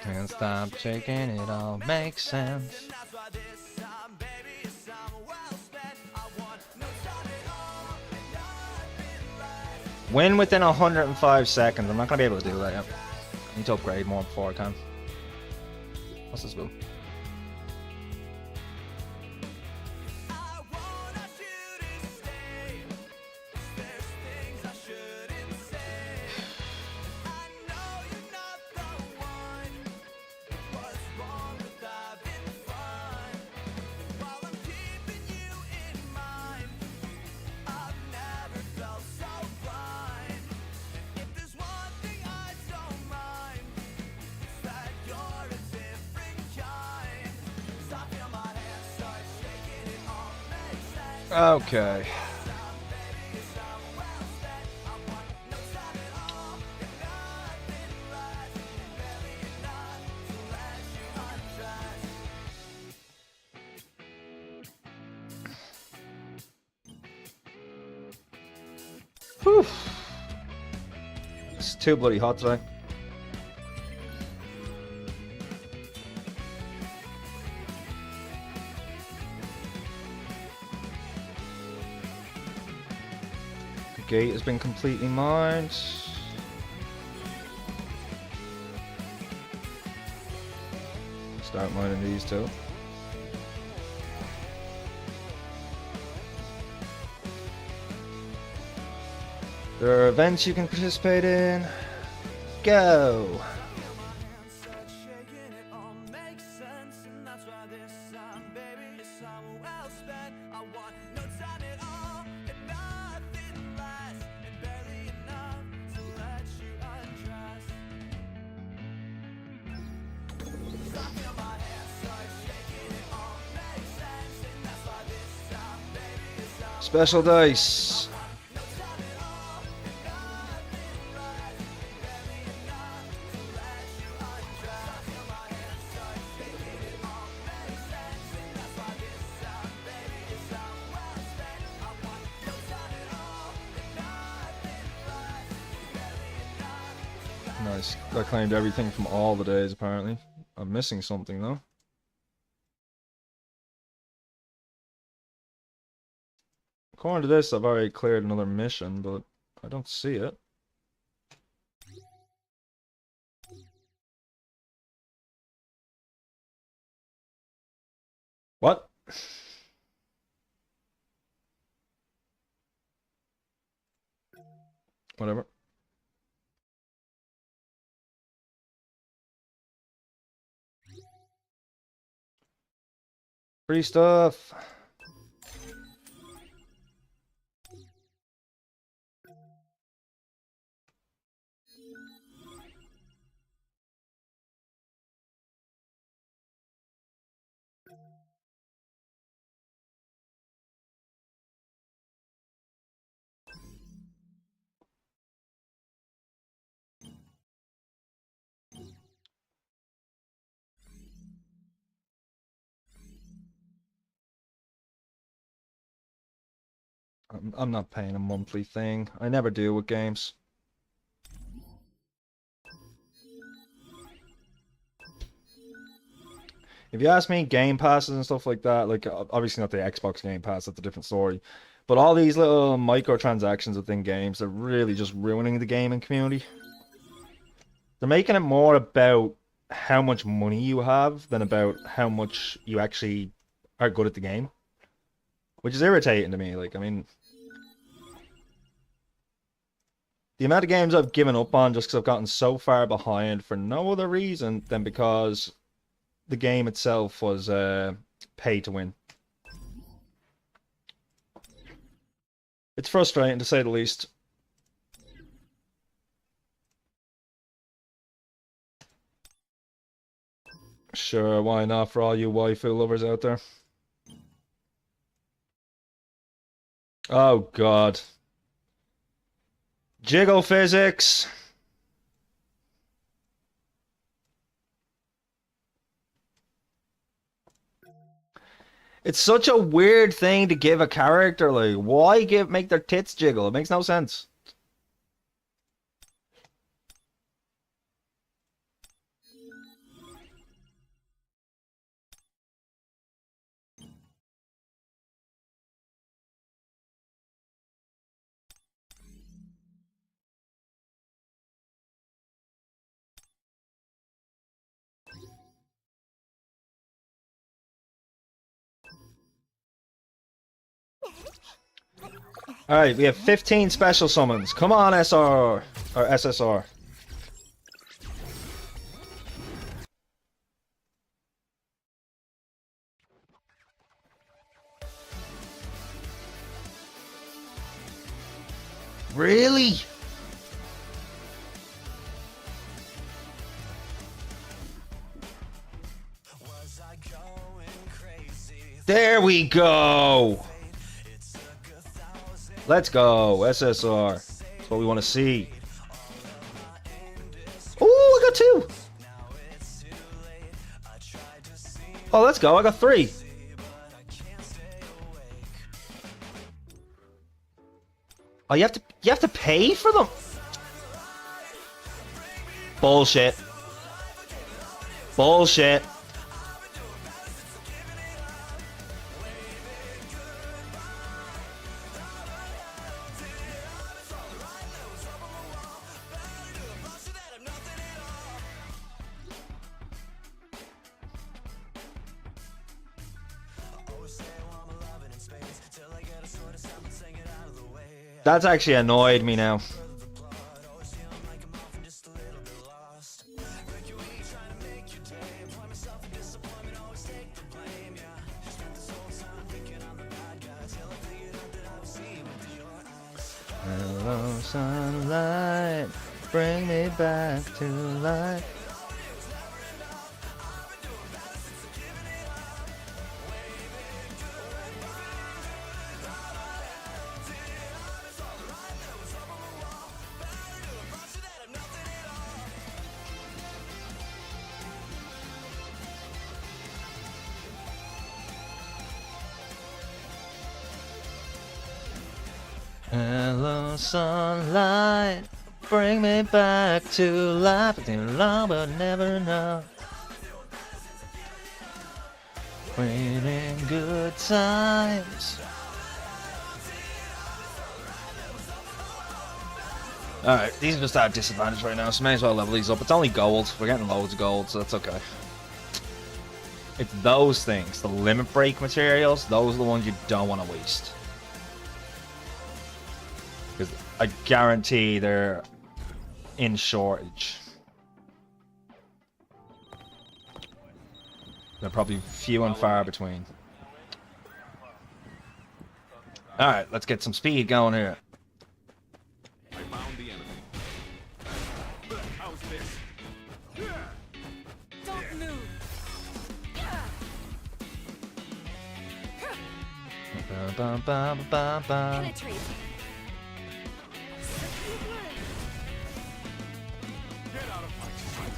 Can't stop shaking, it all makes sense. Win within 105 seconds. I'm not gonna be able to do that yet. I need to upgrade more before I can. What's this boom? Okay. Whew. It's too bloody hot today. The gate has been completely mined. Start mining these two. There are events you can participate in. Go! Special dice. Nice. I claimed everything from all the days, apparently. I'm missing something, though. According to this, I've already cleared another mission, but I don't see it. What? Whatever. Free stuff. I'm not paying a monthly thing. I never do with games. If you ask me, Game Passes and stuff like that, like obviously not the Xbox Game Pass, that's a different story. But all these little microtransactions within games are really just ruining the gaming community. They're making it more about how much money you have than about how much you actually are good at the game. Which is irritating to me. Like, I mean, the amount of games I've given up on just because I've gotten so far behind for no other reason than because the game itself was pay to win. It's frustrating to say the least. Sure, why not for all you waifu lovers out there? Oh god. Jiggle physics. It's such a weird thing to give a character, like, why make their tits jiggle? It makes no sense. Alright, we have 15 special summons. Come on, SR or SSR. Really? There we go. Let's go, SSR. That's what we want to see. Oh, I got 2. Oh, let's go. I got 3. Oh, you have to pay for them. Bullshit. Bullshit. That's actually annoyed me now. Hello, sunlight, bring me back to life. Hello, sunlight, bring me back to life. Too long, but never enough. Waiting good times. Alright, these are just at a disadvantage right now, so may as well level these up. It's only gold. We're getting loads of gold, so that's okay. It's those things, the limit break materials, those are the ones you don't want to waste. Because I guarantee they're in shortage. They're probably few and far between. Alright, let's get some speed going here. I found the enemy. How's this? Don't move. Penetrate. Get out of my sight.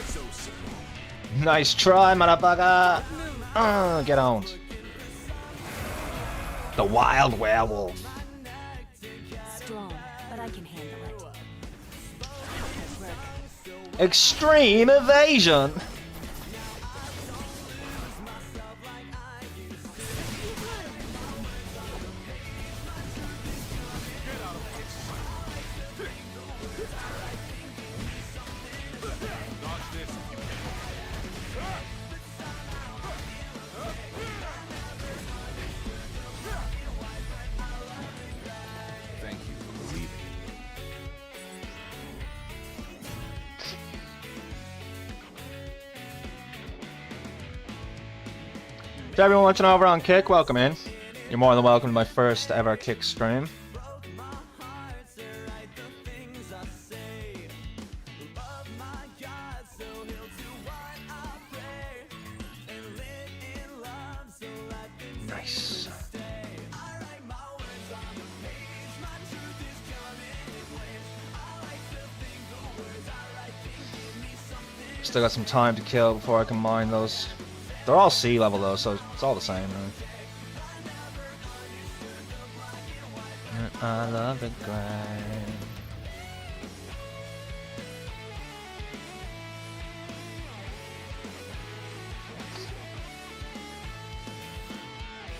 So simple. Nice try, motherfucker! Get on. The wild werewolf. Strong, but I can handle it. Extreme evasion. Thank you for believing. To everyone watching over on Kick, welcome in. You're more than welcome to my first ever Kick stream. Nice. Still got some time to kill before I can mine those. They're all sea level though, so it's all the same, really. I love the grind.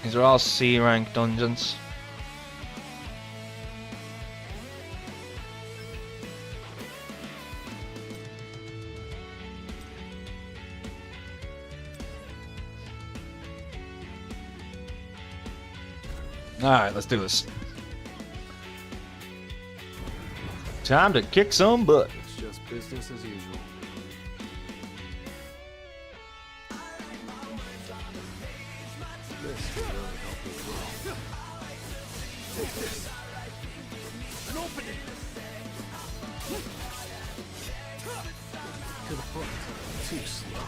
These are all C rank dungeons. Alright, let's do this. Time to kick some butt. It's just business as usual. This will really help me grow. Take this. An opening. To the front. Too slow.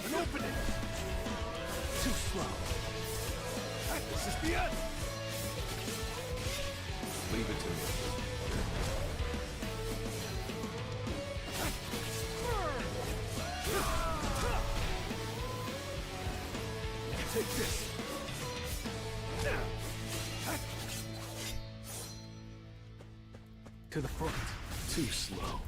An opening. Too slow. This is the end. Leave it to me. Take this. To the front. Too slow.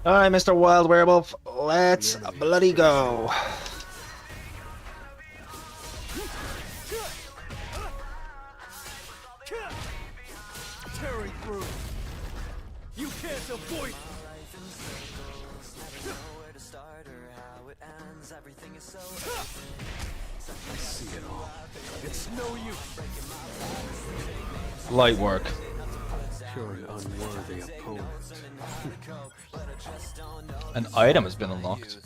Alright, Mr. Wild Werewolf, let's bloody go. Tearing through. You can't avoid. I see it all. It's no use. Light work. You're an unworthy opponent. An item has been unlocked.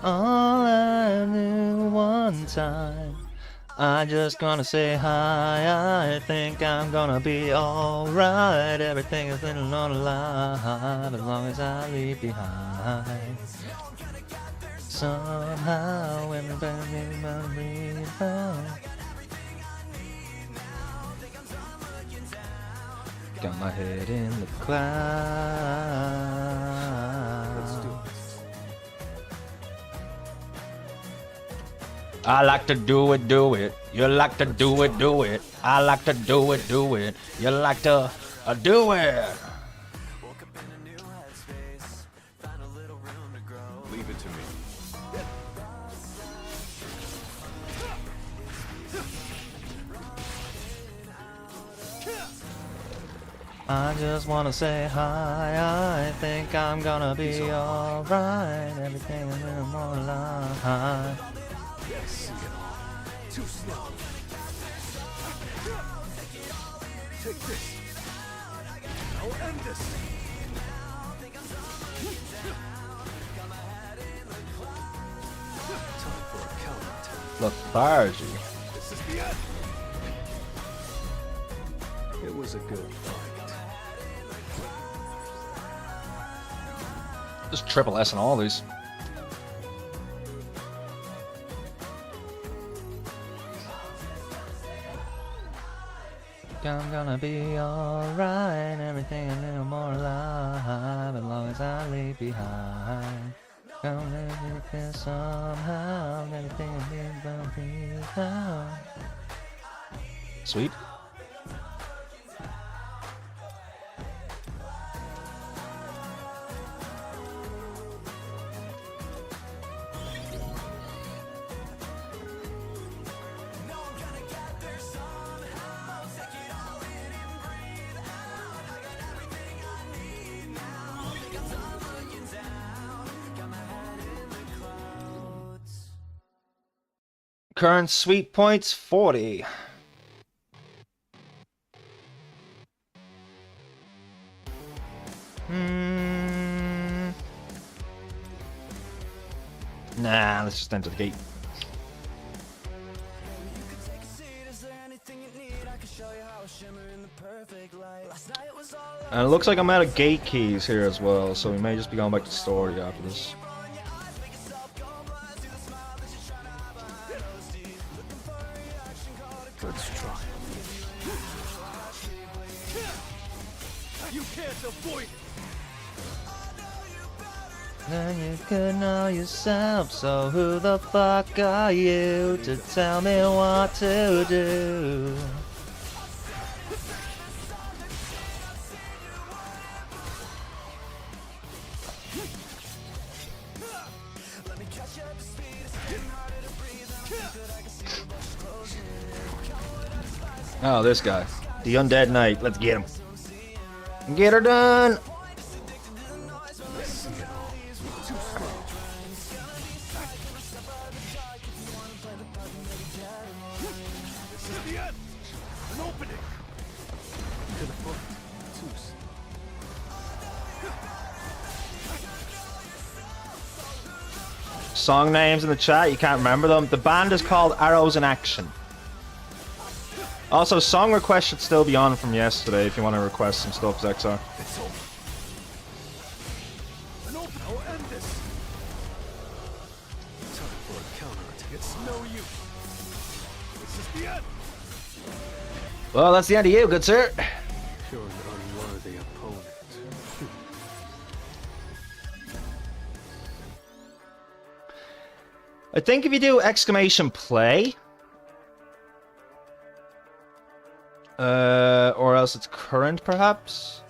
All I knew one time, I just gonna say hi. I think I'm gonna be alright. Everything is little on a lie as long as I leave behind. Somehow everybody will be found. Got my head in the clouds. I like to do it, do it. You like to do it, do it. I like to do it, do it. You like to do it. Leave it to me. I just wanna say hi. I think I'm gonna be alright. Everything is in more line. See it all. Too slow. Take this. I'll end this. Time for a counterattack. Lethargy. This is the end. It was a good fight. Just triple S on all these. I'm gonna be alright, everything a little more alive as long as I leave behind. Gonna live with this somehow, everything will be down. Sweet. Current sweet points 40. Nah, let's just enter the gate. And it looks like I'm out of gate keys here as well, so we may just be going back to story after this. Let's try. You can't avoid it. And you could know yourself, so who the fuck are you to tell me what to do? Oh, this guy. The Undead Knight. Let's get him. Get her done! This is the end. An opening. To the front. Too slow. Song names in the chat, you can't remember them. The band is called Arrows in Action. Also, song requests should still be on from yesterday if you want to request some stuff, Zexar. It's over. An open. I'll end this. Time for a counterattack. It's no use. This is the end. Well, that's the end of you, good sir. You're an unworthy opponent. I think if you do exclamation play, or else it's current perhaps.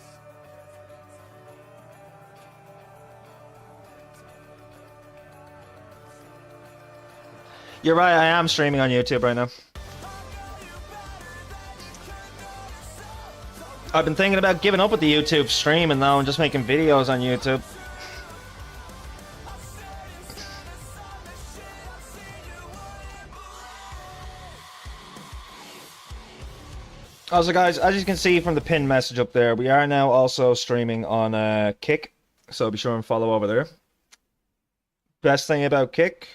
You're right, I am streaming on YouTube right now. I've been thinking about giving up with the YouTube streaming though and just making videos on YouTube. Also guys, as you can see from the pinned message up there, we are now also streaming on Kick, so be sure and follow over there. Best thing about Kick,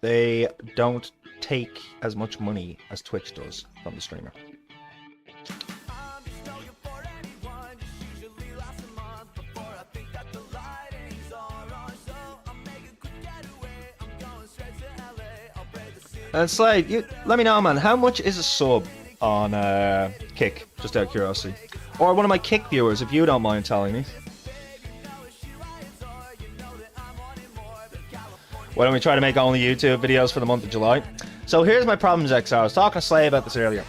they don't take as much money as Twitch does from the streamer. And Slade, you let me know, man, how much is a sub on Kick, just out of curiosity? Or one of my Kick viewers, if you don't mind telling me. Why don't we try to make only YouTube videos for the month of July? So here's my problems, XR. I was talking to Slade about this earlier.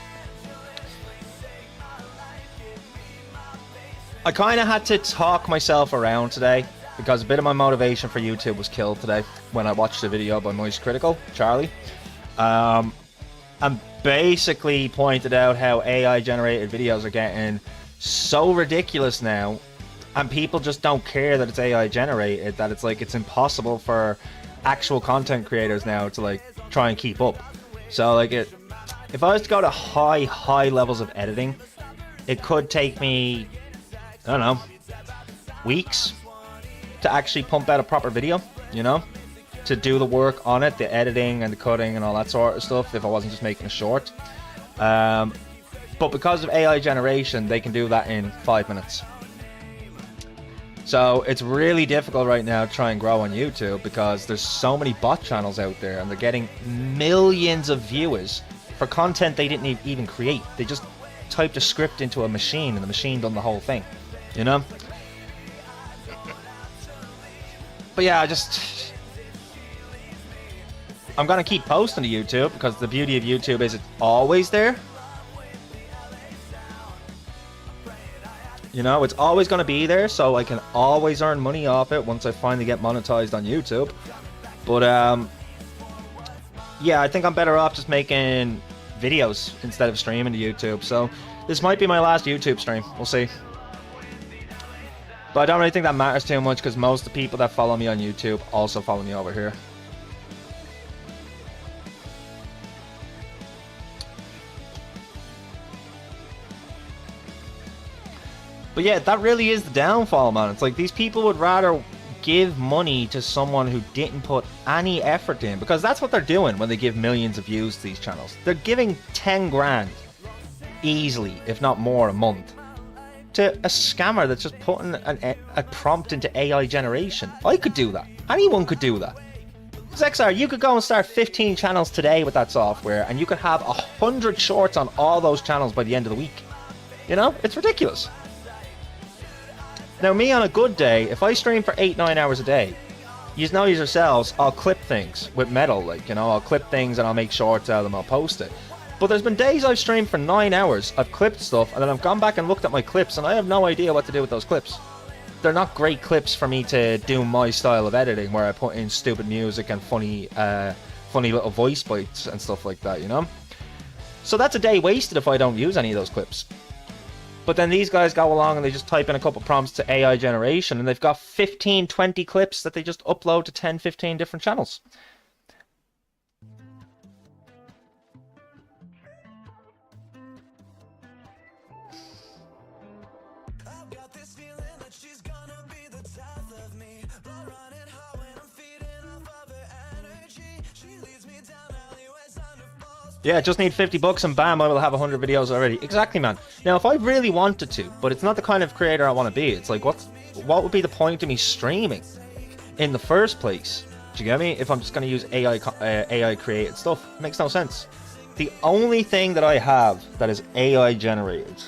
I kind of had to talk myself around today because a bit of my motivation for YouTube was killed today when I watched a video by Moist Critical, Charlie. And basically pointed out how AI generated videos are getting so ridiculous now, and people just don't care that it's AI generated, that it's like it's impossible for actual content creators now to like try and keep up. So like if I was to go to high levels of editing, it could take me, I don't know, weeks to actually pump out a proper video, you know? To do the work on it, the editing and the cutting and all that sort of stuff, if I wasn't just making a short. But because of AI generation, they can do that in 5 minutes. So it's really difficult right now to try and grow on YouTube because there's so many bot channels out there and they're getting millions of viewers for content they didn't even create. They just typed a script into a machine and the machine done the whole thing, you know? But yeah, I'm gonna keep posting to YouTube because the beauty of YouTube is it's always there. You know, it's always gonna be there, so I can always earn money off it once I finally get monetized on YouTube. But yeah, I think I'm better off just making videos instead of streaming to YouTube. So this might be my last YouTube stream. We'll see. But I don't really think that matters too much because most of the people that follow me on YouTube also follow me over here. But yeah, that really is the downfall, man. It's like these people would rather give money to someone who didn't put any effort in, because that's what they're doing when they give millions of views to these channels. They're giving 10 grand easily, if not more, a month to a scammer that's just putting a prompt into AI generation. I could do that. Anyone could do that. XR, you could go and start 15 channels today with that software and you could have 100 shorts on all those channels by the end of the week. You know, it's ridiculous. Now me on a good day, if I stream for 8-9 hours a day, you know yourselves, I'll clip things with metal, like, you know, I'll clip things and I'll make shorts out of them, I'll post it. But there's been days I've streamed for 9 hours, I've clipped stuff, and then I've gone back and looked at my clips and I have no idea what to do with those clips. They're not great clips for me to do my style of editing, where I put in stupid music and funny little voice bites and stuff like that, you know? So that's a day wasted if I don't use any of those clips. But then these guys go along and they just type in a couple prompts to AI generation and they've got 15, 20 clips that they just upload to 10, 15 different channels. Yeah, just need 50 bucks and bam, I will have 100 videos already. Exactly, man. Now, if I really wanted to, but it's not the kind of creator I want to be, it's like, what would be the point of me streaming in the first place? Do you get me? If I'm just going to use AI created stuff, it makes no sense. The only thing that I have that is AI generated,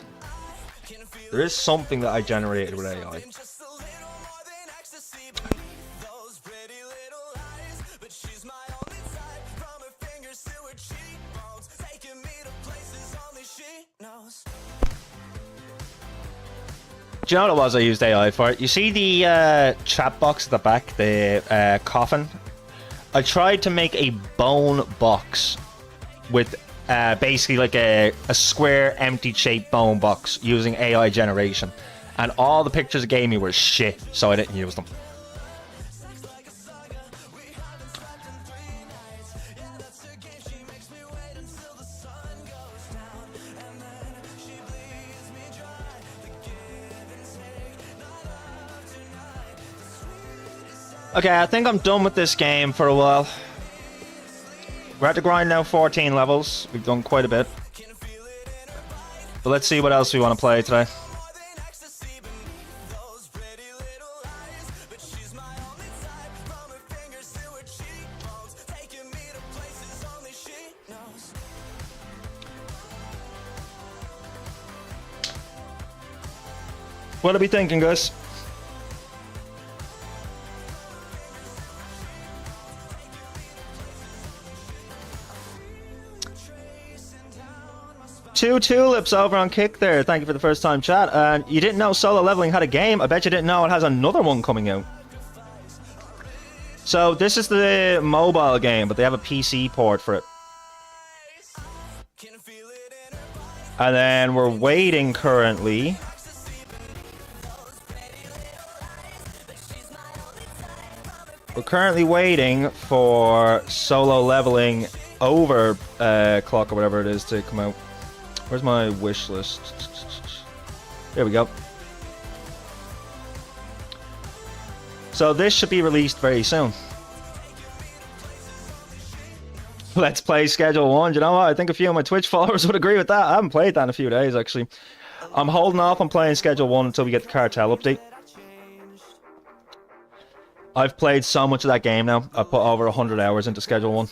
there is something that I generated with AI. Do you know what it was I used AI for? You see the chat box at the back, the coffin? I tried to make a bone box with basically like a square empty shaped bone box using AI generation. And all the pictures it gave me were shit, so I didn't use them. Okay, I think I'm done with this game for a while. We're at the grind now, 14 levels. We've done quite a bit. But let's see what else we want to play today. What are we thinking, guys? Two tulips over on Kick there. Thank you for the first time chat. And you didn't know Solo Leveling had a game. I bet you didn't know it has another one coming out. So this is the mobile game, but they have a PC port for it. And then we're waiting currently. We're currently waiting for Solo Leveling Overclock or whatever it is to come out. Where's my wish list? There we go. So this should be released very soon. Let's play Schedule 1. You know what? I think a few of my Twitch followers would agree with that. I haven't played that in a few days, actually. I'm holding off on playing Schedule 1 until we get the Cartel update. I've played so much of that game now. I've put over 100 hours into Schedule 1.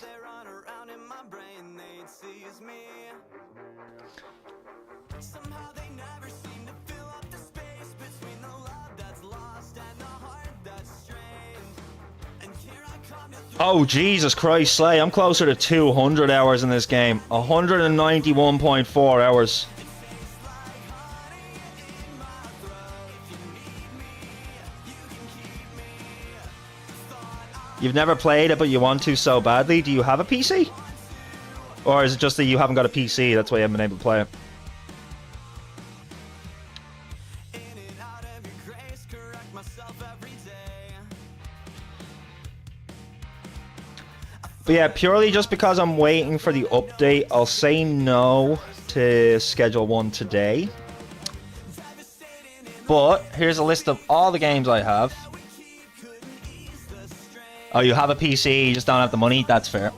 Oh, Jesus Christ, Slay. I'm closer to 200 hours in this game. 191.4 hours. You've never played it, but you want to so badly. Do you have a PC? Or is it just that you haven't got a PC, that's why you haven't been able to play it? But yeah, purely just because I'm waiting for the update, I'll say no to Schedule 1 today. But here's a list of all the games I have. Oh, you have a PC, you just don't have the money? That's fair.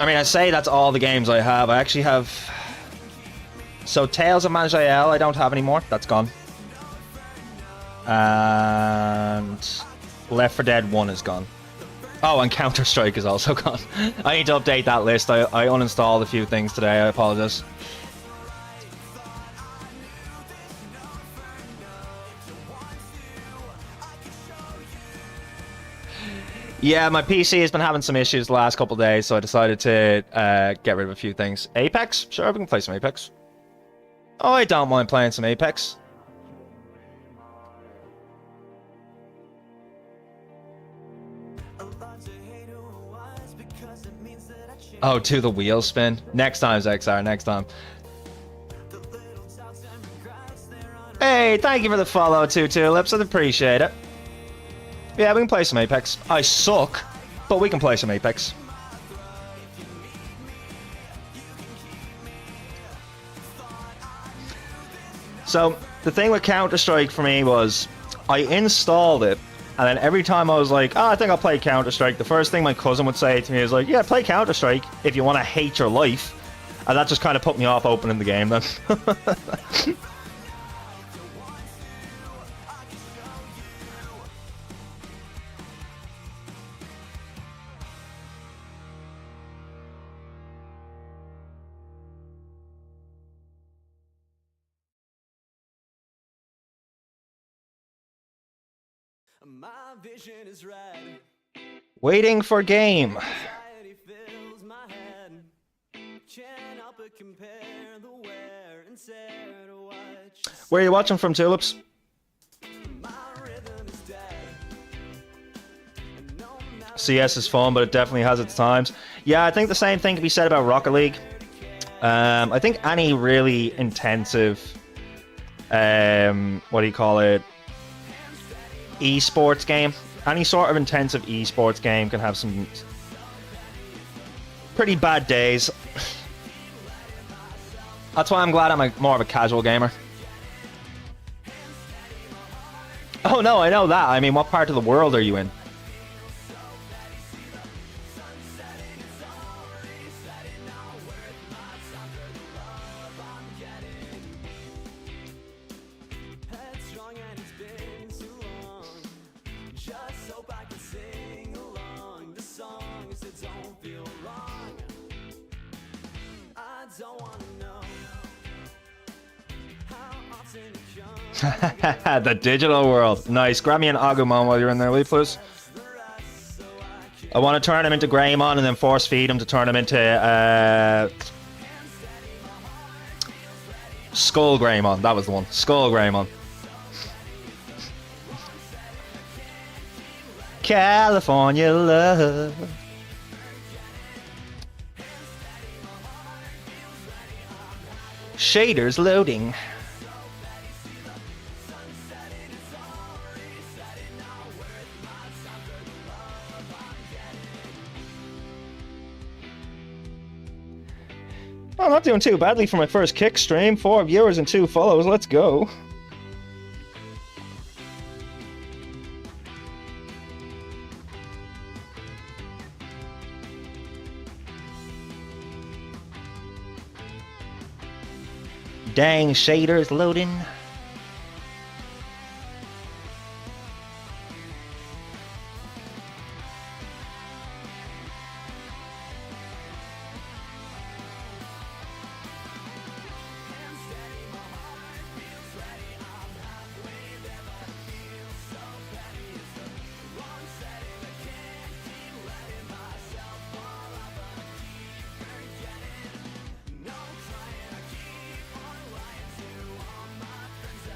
I mean, I say that's all the games I have. I actually have... So, Tales of Maj'El, I don't have anymore. That's gone. And... Left 4 Dead 1 is gone. Oh, and Counter-Strike is also gone. I need to update that list. I uninstalled a few things today. I apologize. Yeah, my PC has been having some issues the last couple of days, so I decided to get rid of a few things. Apex? Sure, we can play some Apex. Oh, I don't mind playing some Apex. Oh, do the wheel spin. Next time, XR, next time. Hey, thank you for the follow, 2 Tulips. I appreciate it. Yeah, we can play some Apex. I suck, but we can play some Apex. So, the thing with Counter-Strike for me was, I installed it, and then every time I was like, oh, I think I'll play Counter-Strike, the first thing my cousin would say to me is like, yeah, play Counter-Strike if you want to hate your life. And that just kind of put me off opening the game then. My vision is red. Waiting for game. Where are you watching from, Tulips? CS is fun, but it definitely has its times. Yeah, I think the same thing can be said about Rocket League. I think any really intensive, what do you call it, esports game, any sort of intensive esports game can have some pretty bad days. That's why I'm glad I'm more of a casual gamer. Oh no, I know that. I mean, what part of the world are you in? The digital world. Nice. Grab me an Agumon while you're in there, will you, please? I want to turn him into Greymon and then force feed him to turn him into Skull Greymon. That was the one. Skull Greymon. California love. Shaders loading. I'm not doing too badly for my first kick stream. 4 viewers and 2 follows. Let's go. Dang, shaders loading.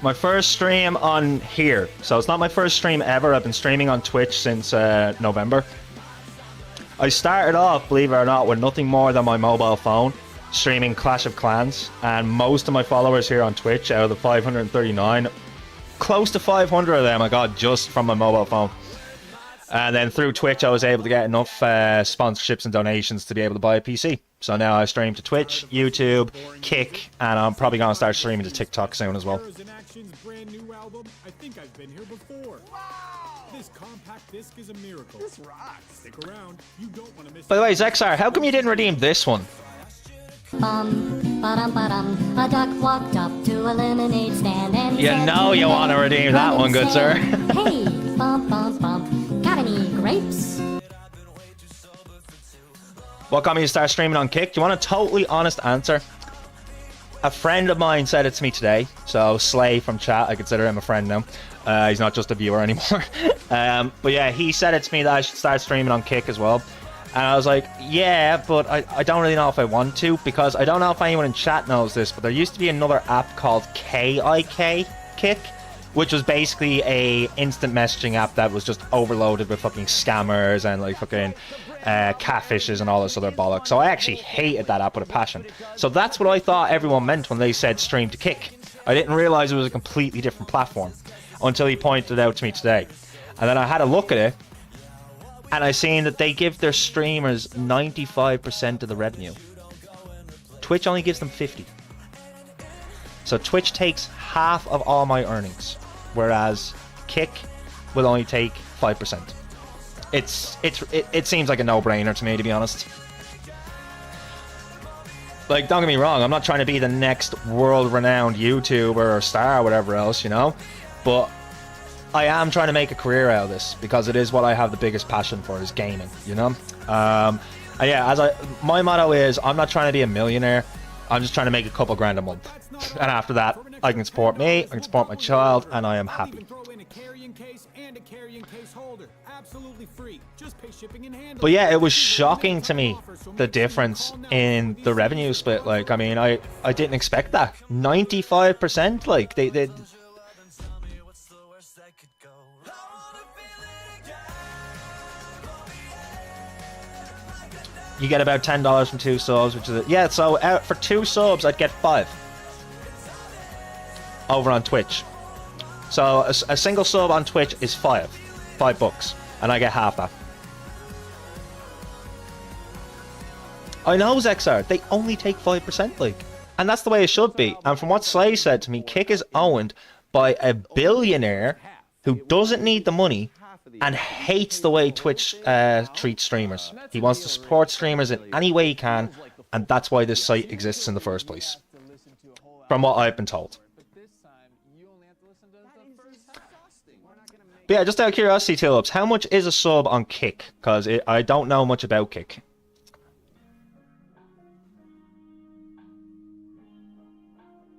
My first stream on here. So it's not my first stream ever. I've been streaming on Twitch since November. I started off, believe it or not, with nothing more than my mobile phone, streaming Clash of Clans. And most of my followers here on Twitch, out of the 539, close to 500 of them I got just from my mobile phone. And then through Twitch, I was able to get enough sponsorships and donations to be able to buy a PC. So now I stream to Twitch, YouTube, Kick, and I'm probably going to start streaming to TikTok soon as well. Brand new album. I think I've been here before. Wow! This compact disc is a miracle. This rocks. Stick around. You don't want to miss. By the way, Zexar, how come you didn't redeem this one? A duck walked up to a lemonade stand and he said, you want to redeem that one, good sir. Hey, bump, bump, bump. Got any grapes? What got me to start streaming on Kick? Do you want a totally honest answer? A friend of mine said it to me today. So Slay from chat, I consider him a friend now. He's not just a viewer anymore. But yeah, he said it to me that I should start streaming on Kick as well. And I was like, yeah, but I don't really know if I want to, because I don't know if anyone in chat knows this, but there used to be another app called KIK, Kick, which was basically a instant messaging app that was just overloaded with fucking scammers and like fucking catfishes and all this other bollocks. So I actually hated that app with a passion. So that's what I thought everyone meant when they said stream to Kick. I didn't realize it was a completely different platform until he pointed it out to me today. And then I had a look at it, and I seen that they give their streamers 95% of the revenue. Twitch only gives them 50%. So Twitch takes half of all my earnings, whereas Kick will only take 5%. It seems like a no-brainer to me, to be honest. Like, don't get me wrong, I'm not trying to be the next world-renowned YouTuber or star or whatever else, you know? But I am trying to make a career out of this, because it is what I have the biggest passion for, is gaming, you know? And yeah, my motto is, I'm not trying to be a millionaire, I'm just trying to make a couple grand a month. And after that, I can support me, I can support my child, and I am happy. and a carrying case holder. Absolutely free. Just pay shipping and handling. But yeah, it was shocking to me, the difference in the revenue split. Like, I mean, I didn't expect that. 95%, like, they you get about $10 from 2 subs, which is yeah. So for 2 subs, I'd get 5 over on Twitch. So a single sub on Twitch is $5, and I get half that. I know, Zexar, they only take 5%, like, and that's the way it should be. And from what Slay said to me, Kick is owned by a billionaire who doesn't need the money and hates the way Twitch treats streamers. He wants to support streamers in any way he can, and that's why this site exists in the first place, from what I've been told. But yeah, just out of curiosity, Tulips, how much is a sub on Kick? Because I don't know much about Kick.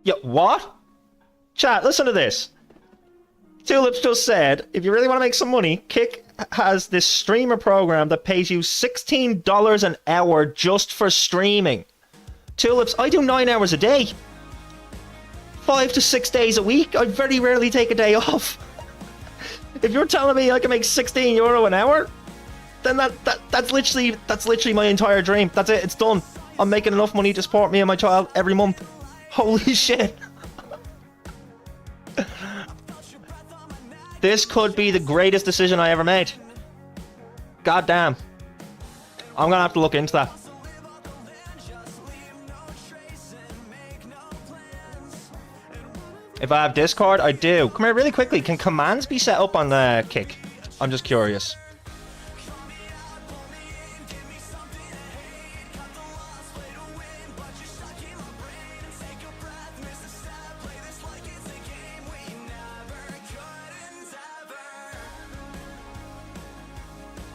Yeah, what? Chat, listen to this. Tulips just said, if you really want to make some money, Kick has this streamer program that pays you $16 an hour just for streaming. Tulips, I do 9 hours a day. 5 to 6 days a week. I very rarely take a day off. If you're telling me I can make €16 an hour, then that's literally my entire dream. That's it, it's done. I'm making enough money to support me and my child every month. Holy shit. This could be the greatest decision I ever made. God damn. I'm gonna have to look into that. If I have Discord, I do. Come here really quickly. Can commands be set up on Kick? I'm just curious.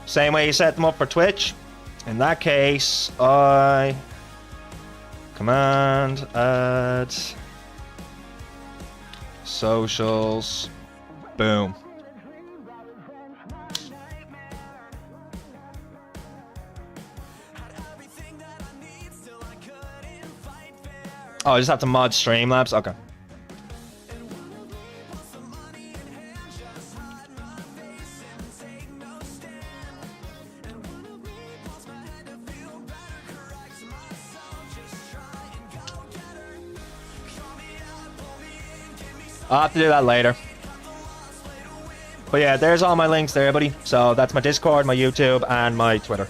Same way you set them up for Twitch. In that case, I command add socials. Boom. Oh, I just have to mod Streamlabs? Okay. I'll have to do that later. But yeah, there's all my links there, buddy. So that's my Discord, my YouTube, and my Twitter.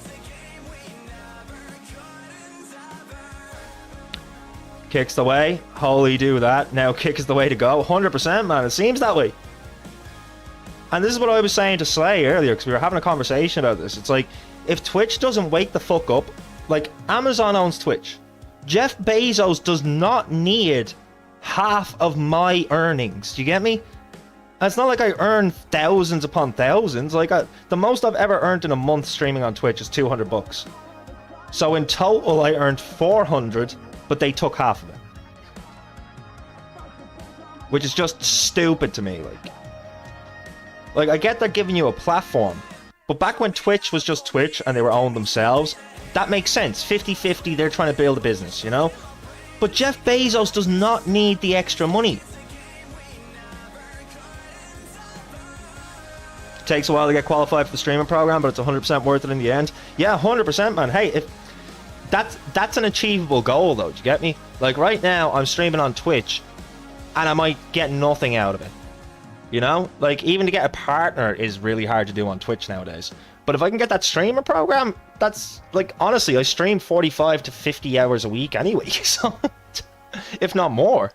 Kick's the way. Holy do that. Now Kick is the way to go. 100%, man. It seems that way. And this is what I was saying to Slay earlier, because we were having a conversation about this. It's like, if Twitch doesn't wake the fuck up, like, Amazon owns Twitch. Jeff Bezos does not need half of my earnings. Do you get me? And it's not like I earn thousands upon thousands. Like, the most I've ever earned in a month streaming on Twitch is $200. So in total, I earned 400, but they took half of it, which is just stupid to me. Like I get they're giving you a platform, but back when Twitch was just Twitch and they were owned themselves, that makes sense. 50-50, they're trying to build a business, you know? But Jeff Bezos does not need the extra money. It takes a while to get qualified for the streaming program, but it's 100% worth it in the end. Yeah, 100%, man. Hey, if that's an achievable goal, though. Do you get me? Like, right now, I'm streaming on Twitch, and I might get nothing out of it. You know? Like, even to get a partner is really hard to do on Twitch nowadays. But if I can get that streamer program, that's, like, honestly, I stream 45 to 50 hours a week anyway, so, if not more.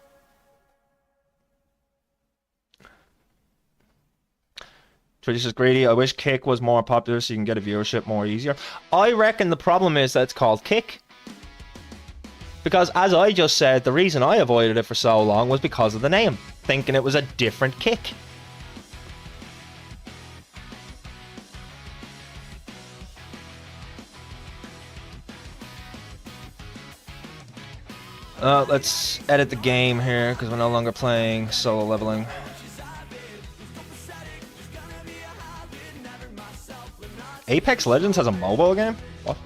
Twitch is greedy. I wish Kick was more popular so you can get a viewership more easier. I reckon the problem is that it's called Kick. Because, as I just said, the reason I avoided it for so long was because of the name, thinking it was a different Kick. Let's edit the game here, because we're no longer playing solo leveling. Apex Legends has a mobile game? What?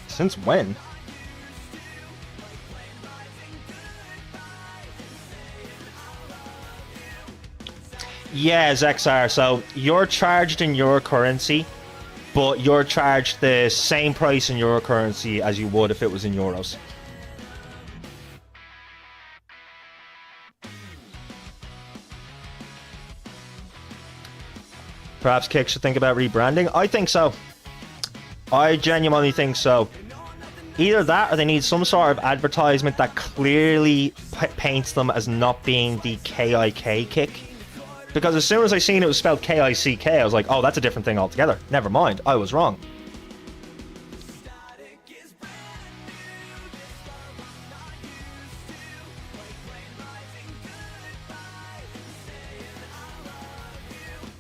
Since when? Yeah, Zexar, so you're charged in your currency, but you're charged the same price in your currency as you would if it was in euros. Perhaps Kick should think about rebranding? I think so. I genuinely think so. Either that or they need some sort of advertisement that clearly paints them as not being the KIK Kick. Because as soon as I seen it was spelled K-I-C-K, I was like, oh, that's a different thing altogether. Never mind, I was wrong.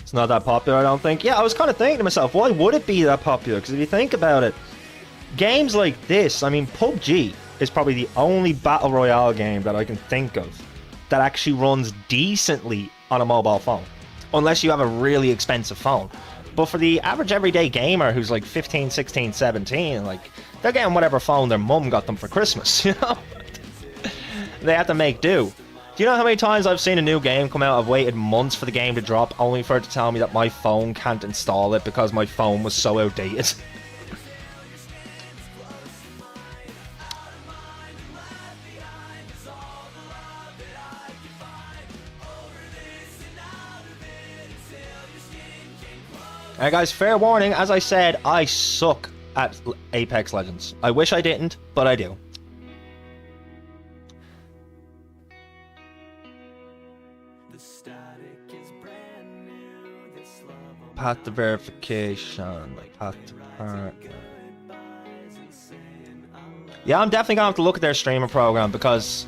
It's not that popular, I don't think. Yeah, I was kind of thinking to myself, why would it be that popular? Because if you think about it, games like this, I mean, PUBG is probably the only Battle Royale game that I can think of that actually runs decently on a mobile phone. Unless you have a really expensive phone. But for the average everyday gamer who's like 15, 16, 17, like, they're getting whatever phone their mum got them for Christmas, you know? They have to make do. Do you know how many times I've seen a new game come out? I've waited months for the game to drop, only for it to tell me that my phone can't install it because my phone was so outdated. Alright guys, fair warning, as I said, I suck at Apex Legends. I wish I didn't, but I do. Path to verification, like path to partner. Yeah, I'm definitely gonna have to look at their streamer program because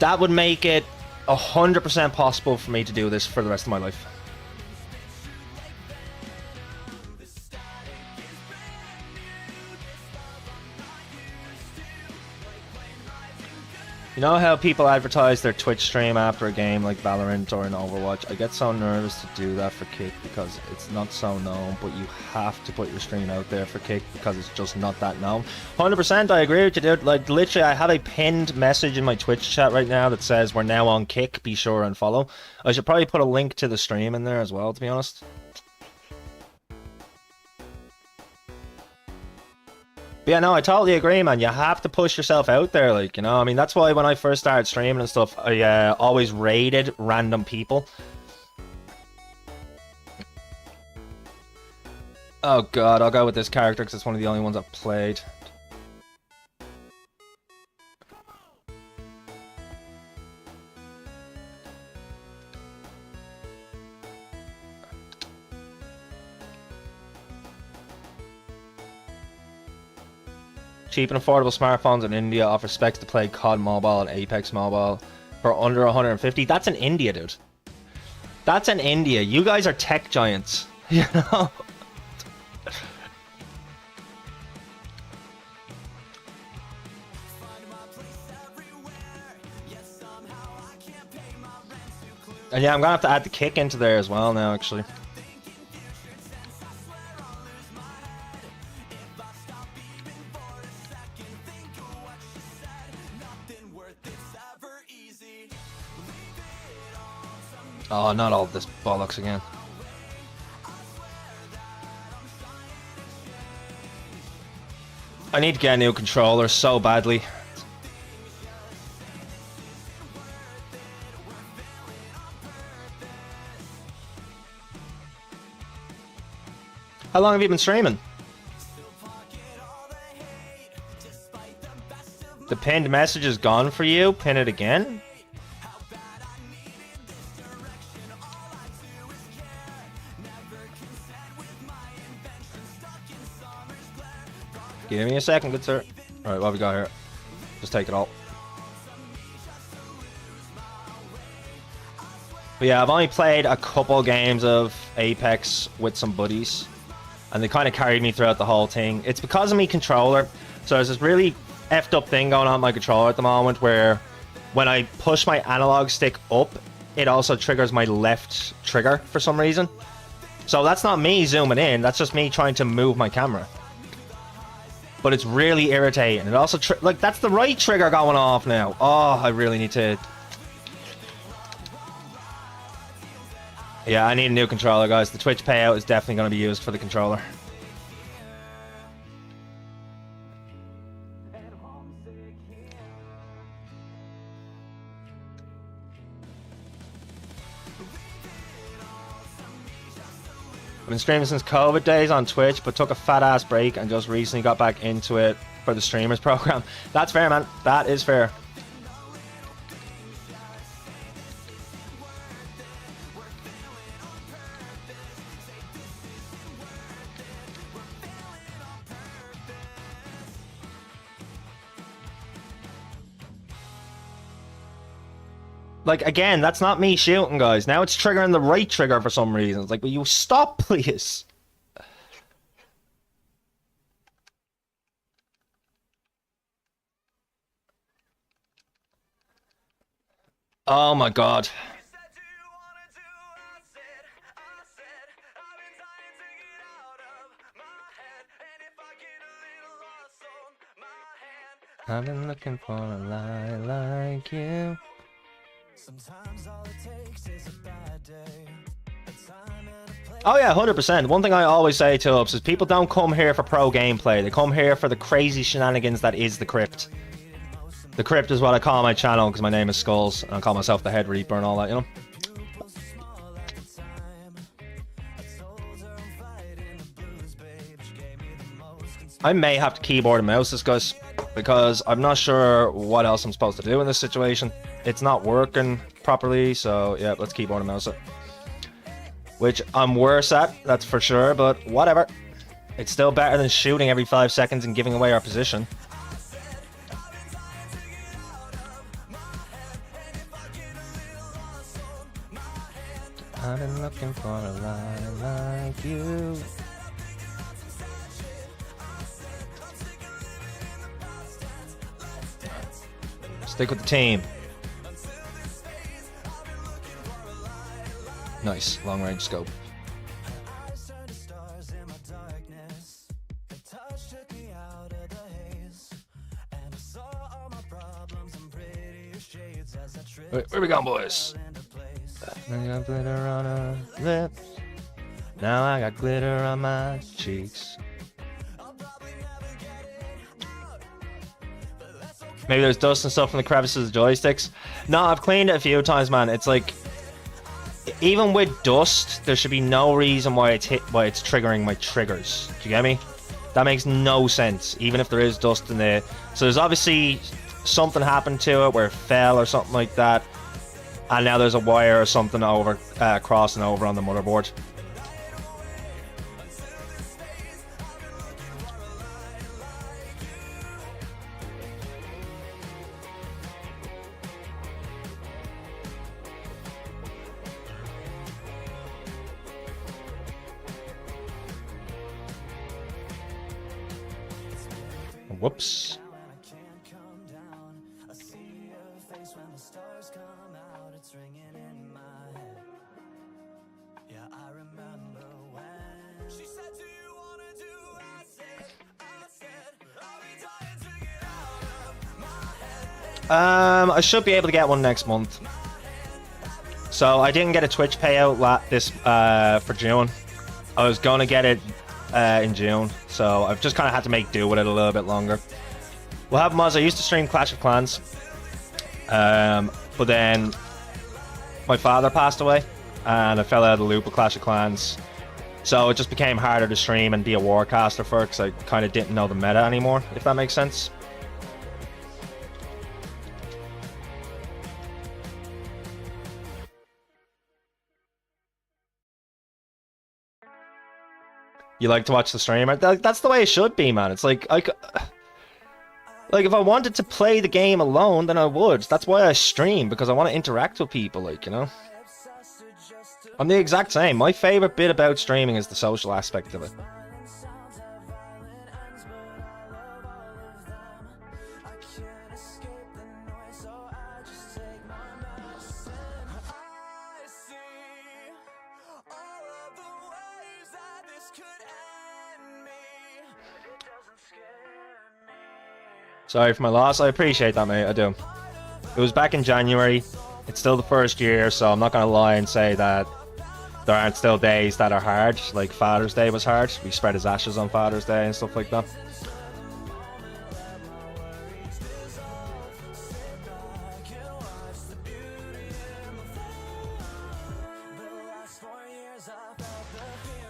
that would make it 100% possible for me to do this for the rest of my life. You know how people advertise their Twitch stream after a game like Valorant or in Overwatch? I get so nervous to do that for Kick because it's not so known, but you have to put your stream out there for Kick because it's just not that known. 100% I agree with you, dude. Like, literally, I have a pinned message in my Twitch chat right now that says we're now on Kick, be sure and follow. I should probably put a link to the stream in there as well, to be honest. But yeah, no, I totally agree, man. You have to push yourself out there, like, you know. I mean, that's why when I first started streaming and stuff, I always raided random people. Oh god, I'll go with this character because it's one of the only ones I've played. Cheap and affordable smartphones in India offer specs to play COD Mobile and Apex Mobile for under 150. That's in India, dude. That's in India. You guys are tech giants, you know? And yeah, I'm gonna have to add the Kick into there as well now, actually. Oh, not all this bollocks again. I need to get a new controller so badly. How long have you been streaming? The pinned message is gone for you? Pin it again? Give me a second, good sir. Alright, what have we got here? Just take it all. But yeah, I've only played a couple games of Apex with some buddies, and they kind of carried me throughout the whole thing. It's because of my controller. So there's this really effed up thing going on with my controller at the moment where when I push my analog stick up, it also triggers my left trigger for some reason. So that's not me zooming in, that's just me trying to move my camera. But it's really irritating. It also, like, that's the right trigger going off now. Oh, I really need to... Yeah, I need a new controller, guys. The Twitch payout is definitely going to be used for the controller. I've been streaming since COVID days on Twitch, but took a fat ass break and just recently got back into it for the streamers program. That's fair, man. That is fair. Like, again, that's not me shooting, guys. Now it's triggering the right trigger for some reason. It's like, will you stop, please? Oh my god. I've been looking for a lie like you. Oh yeah, 100%. One thing I always say to ups is people don't come here for pro gameplay. They come here for the crazy shenanigans that is the Crypt. The Crypt is what I call my channel because my name is Skulls, and I call myself the Head Reaper and all that, you know? I may have to keyboard and mouse this, guys, because I'm not sure what else I'm supposed to do in this situation. It's not working properly, so yeah, let's keyboard and mouse it. Which I'm worse at, that's for sure, but whatever. It's still better than shooting every 5 seconds and giving away our position. I've been looking for a lie like you. Stick with the team. Nice, long range scope. Where we going, boys? I got glitter on her lips. Now I got glitter on my cheeks. Maybe there's dust and stuff from the crevices of the joysticks. No, I've cleaned it a few times, man. It's like, even with dust, there should be no reason why it's triggering my triggers. Do you get me? That makes no sense, even if there is dust in there. So there's obviously something happened to it where it fell or something like that. And now there's a wire or something over crossing over on the motherboard. Whoops. I should be able to get one next month. So I didn't get a Twitch payout for June. I was gonna get it in June, so I've just kind of had to make do with it a little bit longer. What happened was I used to stream Clash of Clans, but then my father passed away, and I fell out of the loop of Clash of Clans. So it just became harder to stream and be a warcaster for it, because I kind of didn't know the meta anymore, if that makes sense. You like to watch the streamer? That's the way it should be, man. It's like if I wanted to play the game alone, then I would. That's why I stream, because I want to interact with people, like, you know? I'm the exact same. My favorite bit about streaming is the social aspect of it. Sorry for my loss. I appreciate that, mate. I do. It was back in January. It's still the first year, so I'm not going to lie and say that there aren't still days that are hard. Like Father's Day was hard. We spread his ashes on Father's Day and stuff like that.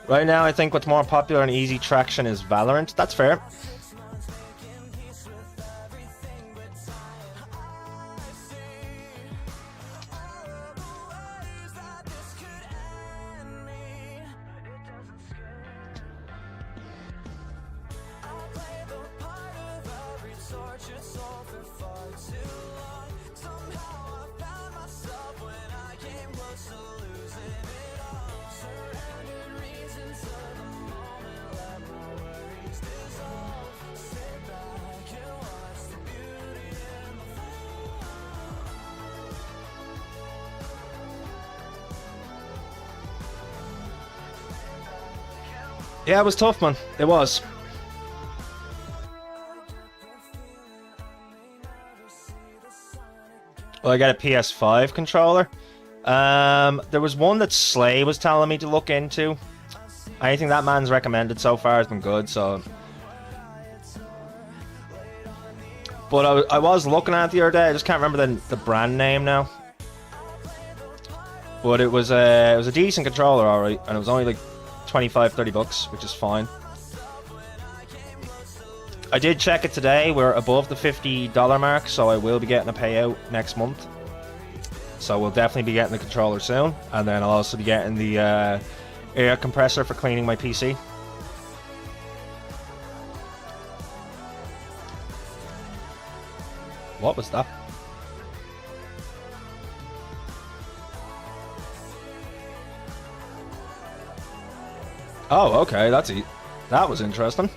Right now, I think what's more popular and easy traction is Valorant. That's fair. Yeah, it was tough, man. It was. Well, I got a PS5 controller. There was one that Slay was telling me to look into. Anything that man's recommended so far has been good, so... But I was looking at it the other day. I just can't remember the brand name now. But it was a decent controller, alright, and it was only like 25-30 bucks, which is fine. I did check it today. We're above the $50 mark, so I will be getting a payout next month. So we'll definitely be getting the controller soon, and then I'll also be getting the air compressor for cleaning my PC. What was that? Oh, okay, that was interesting.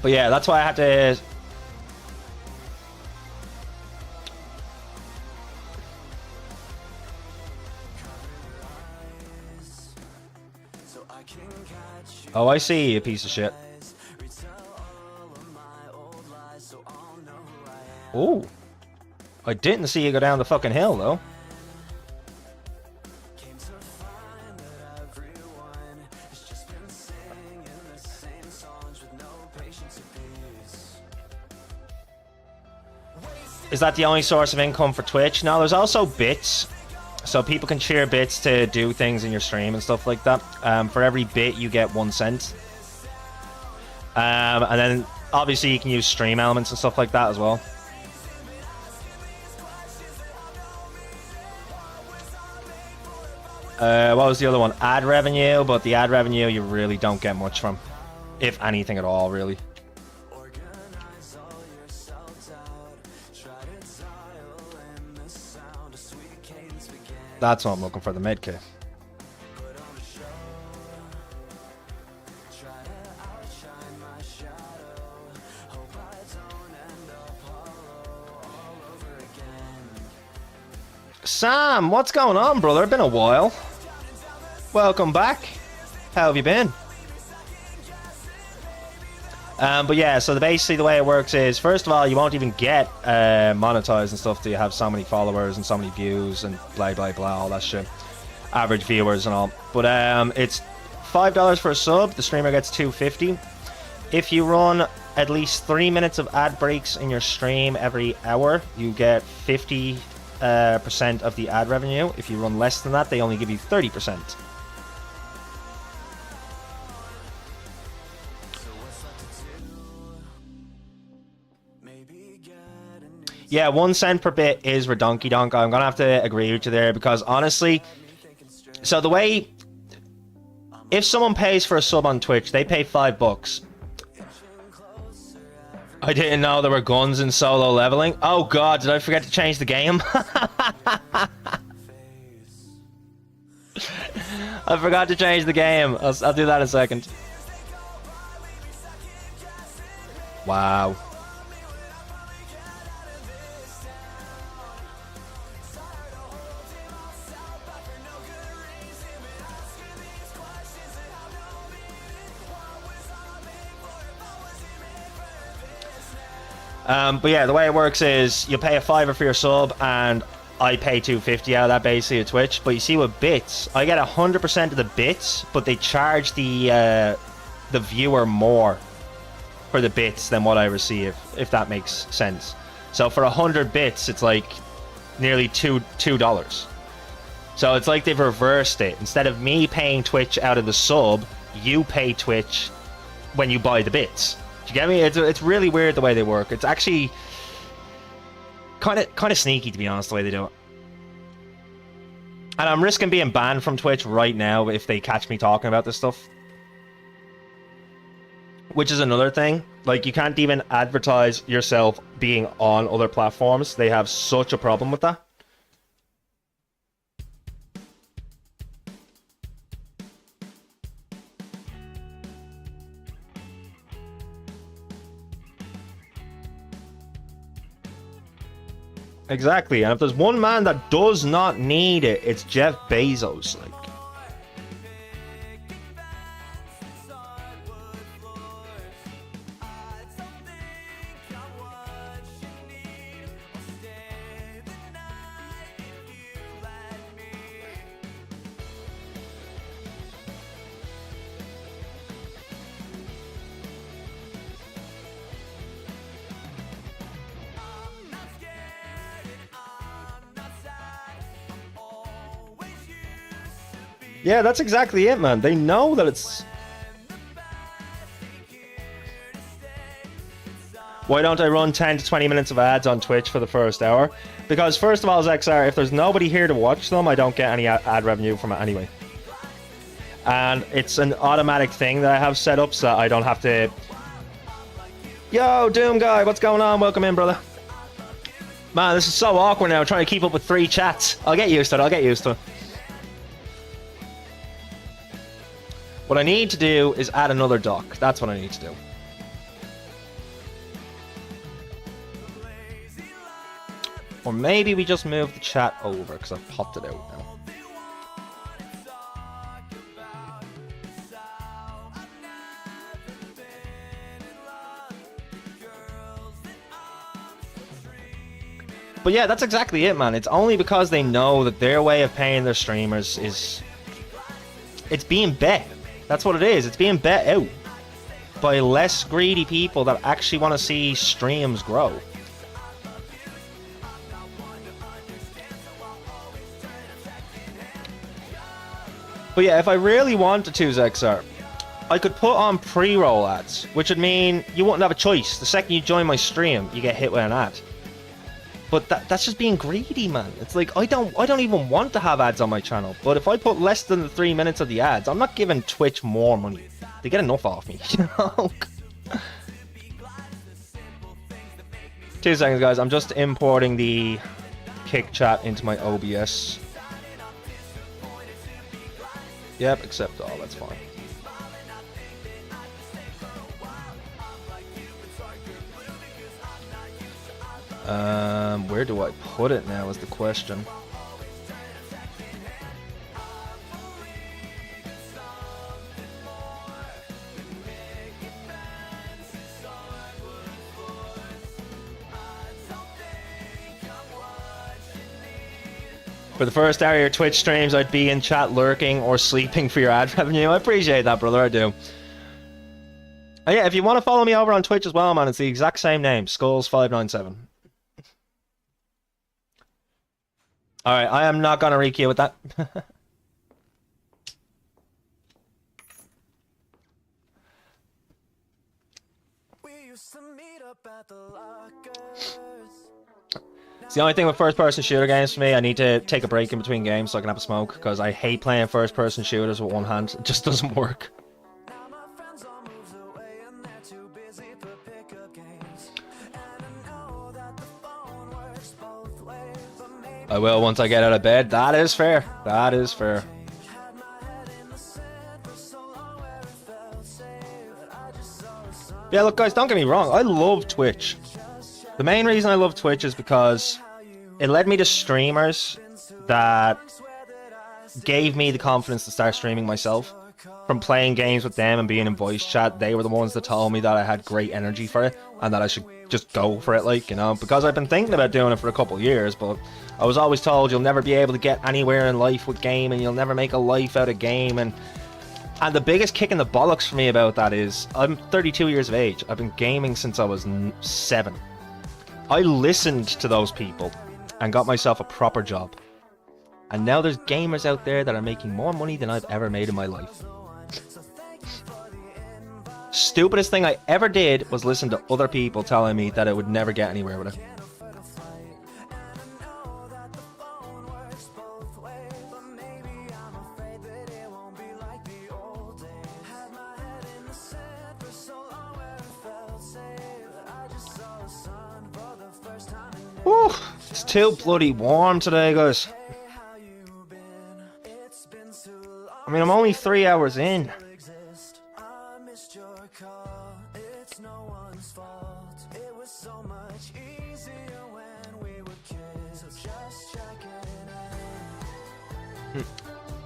But yeah, that's why I had to... Oh, I see, you piece of shit. Oh, I didn't see you go down the fucking hill, though. Is that the only source of income for Twitch? No, there's also bits. So people can share bits to do things in your stream and stuff like that. For every bit, you get 1 cent. And then, obviously, you can use stream elements and stuff like that as well. What was the other one? Ad revenue, but the ad revenue you really don't get much from. If anything at all, really. That's what I'm looking for, the med kit. Sam, what's going on, brother? Been a while. Welcome back. How have you been? But yeah, so basically the way it works is, first of all, you won't even get monetized and stuff till you have so many followers and so many views and blah blah blah, all that shit. Average viewers and all. But it's $5 for a sub. The streamer gets $2.50. If you run at least 3 minutes of ad breaks in your stream every hour, you get 50% of the ad revenue. If you run less than that, they only give you 30%. Yeah, 1 cent per bit is redonky-donk. I'm gonna have to agree with you there, because honestly, so the way, if someone pays for a sub on Twitch, they pay $5. I didn't know there were guns in solo leveling. Oh god, did I forget to change the game? I forgot to change the game. I'll do that in a second. But yeah, the way it works is you pay a $5 for your sub, and I pay $2.50 out of that basically at Twitch. But you see with bits, I get 100% of the bits, but they charge the viewer more for the bits than what I receive, if that makes sense. So for 100 bits, it's like nearly $2. So it's like they've reversed it. Instead of me paying Twitch out of the sub, you pay Twitch when you buy the bits. Do you get me? It's really weird the way they work. It's actually kind of sneaky, to be honest, the way they do it. And I'm risking being banned from Twitch right now if they catch me talking about this stuff. Which is another thing. Like, you can't even advertise yourself being on other platforms. They have such a problem with that. Exactly, and if there's one man that does not need it, it's Jeff Bezos. Like, yeah, that's exactly it, man. They know that it's... Why don't I run 10 to 20 minutes of ads on Twitch for the first hour? Because first of all, XR, if there's nobody here to watch them, I don't get any ad revenue from it anyway. And it's an automatic thing that I have set up so that I don't have to... Yo, Doom Guy, what's going on? Welcome in, brother. Man, this is so awkward now, trying to keep up with 3 chats. I'll get used to it, I'll get used to it. What I need to do is add another dock. That's what I need to do. Or maybe we just move the chat over, because I've popped it out now. But yeah, that's exactly it, man. It's only because they know that their way of paying their streamers is... It's being bet. That's what it is. It's being bet out by less greedy people that actually want to see streams grow. But yeah, if I really wanted to, Zexar, I could put on pre-roll ads, which would mean you wouldn't have a choice. The second you join my stream, you get hit with an ad. But that's just being greedy, man. It's like, I don't even want to have ads on my channel. But if I put less than the 3 minutes of the ads, I'm not giving Twitch more money. They get enough off me, you know? 2 seconds, guys. I'm just importing the Kick chat into my OBS. Yep, accept all. That's fine. Where do I put it now is the question. For the first hour of your Twitch streams, I'd be in chat lurking or sleeping for your ad revenue. I appreciate that, brother, I do. Oh, yeah, if you want to follow me over on Twitch as well, man, it's the exact same name, Skulls597. Alright, I am not going to re-queue with that. It's the only thing with first-person shooter games for me. I need to take a break in between games so I can have a smoke, because I hate playing first-person shooters with one hand. It just doesn't work. I will once I get out of bed. That is fair. That is fair. Yeah, look, guys, don't get me wrong. I love Twitch. The main reason I love Twitch is because it led me to streamers that gave me the confidence to start streaming myself. From playing games with them and being in voice chat, they were the ones that told me that I had great energy for it and that I should just go for it, like, you know, because I've been thinking about doing it for a couple of years, but I was always told you'll never be able to get anywhere in life with gaming, you'll never make a life out of gaming. And the biggest kick in the bollocks for me about that is, I'm 32 years of age. I've been gaming since I was 7. I listened to those people and got myself a proper job. And now there's gamers out there that are making more money than I've ever made in my life. Stupidest thing I ever did was listen to other people telling me that I would never get anywhere with it. Whew, it's too bloody warm today, guys. I mean, I'm only 3 hours in.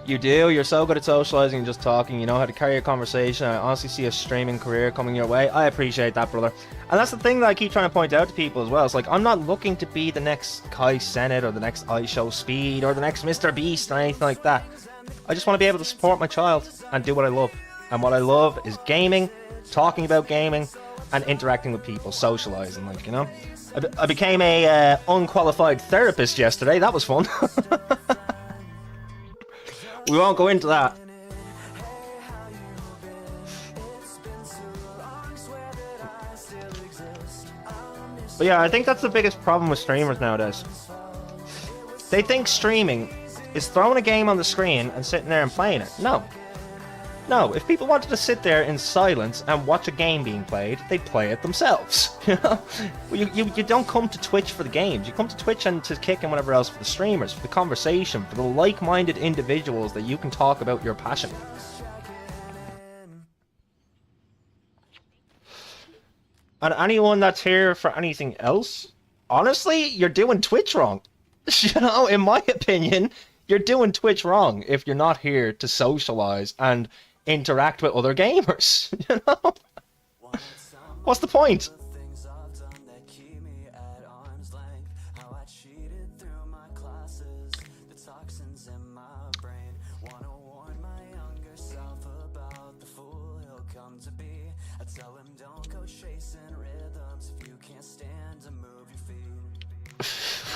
You do, you're so good at socializing and just talking, you know how to carry a conversation. I honestly see a streaming career coming your way. I appreciate that, brother. And that's the thing that I keep trying to point out to people as well. It's like, I'm not looking to be the next Kai Cenat or the next iShowSpeed or the next Mr. Beast or anything like that. I just want to be able to support my child and do what I love. And what I love is gaming, talking about gaming, and interacting with people, socializing, like, you know. I became a unqualified therapist yesterday. That was fun. We won't go into that. But yeah, I think that's the biggest problem with streamers nowadays. They think streaming is throwing a game on the screen and sitting there and playing it. No. No, if people wanted to sit there in silence and watch a game being played, they'd play it themselves. You know? You don't come to Twitch for the games. You come to Twitch and to Kick and whatever else for the streamers, for the conversation, for the like-minded individuals that you can talk about your passion. And anyone that's here for anything else, honestly, you're doing Twitch wrong. You know, in my opinion, you're doing Twitch wrong if you're not here to socialize and interact with other gamers. You know? What's the point?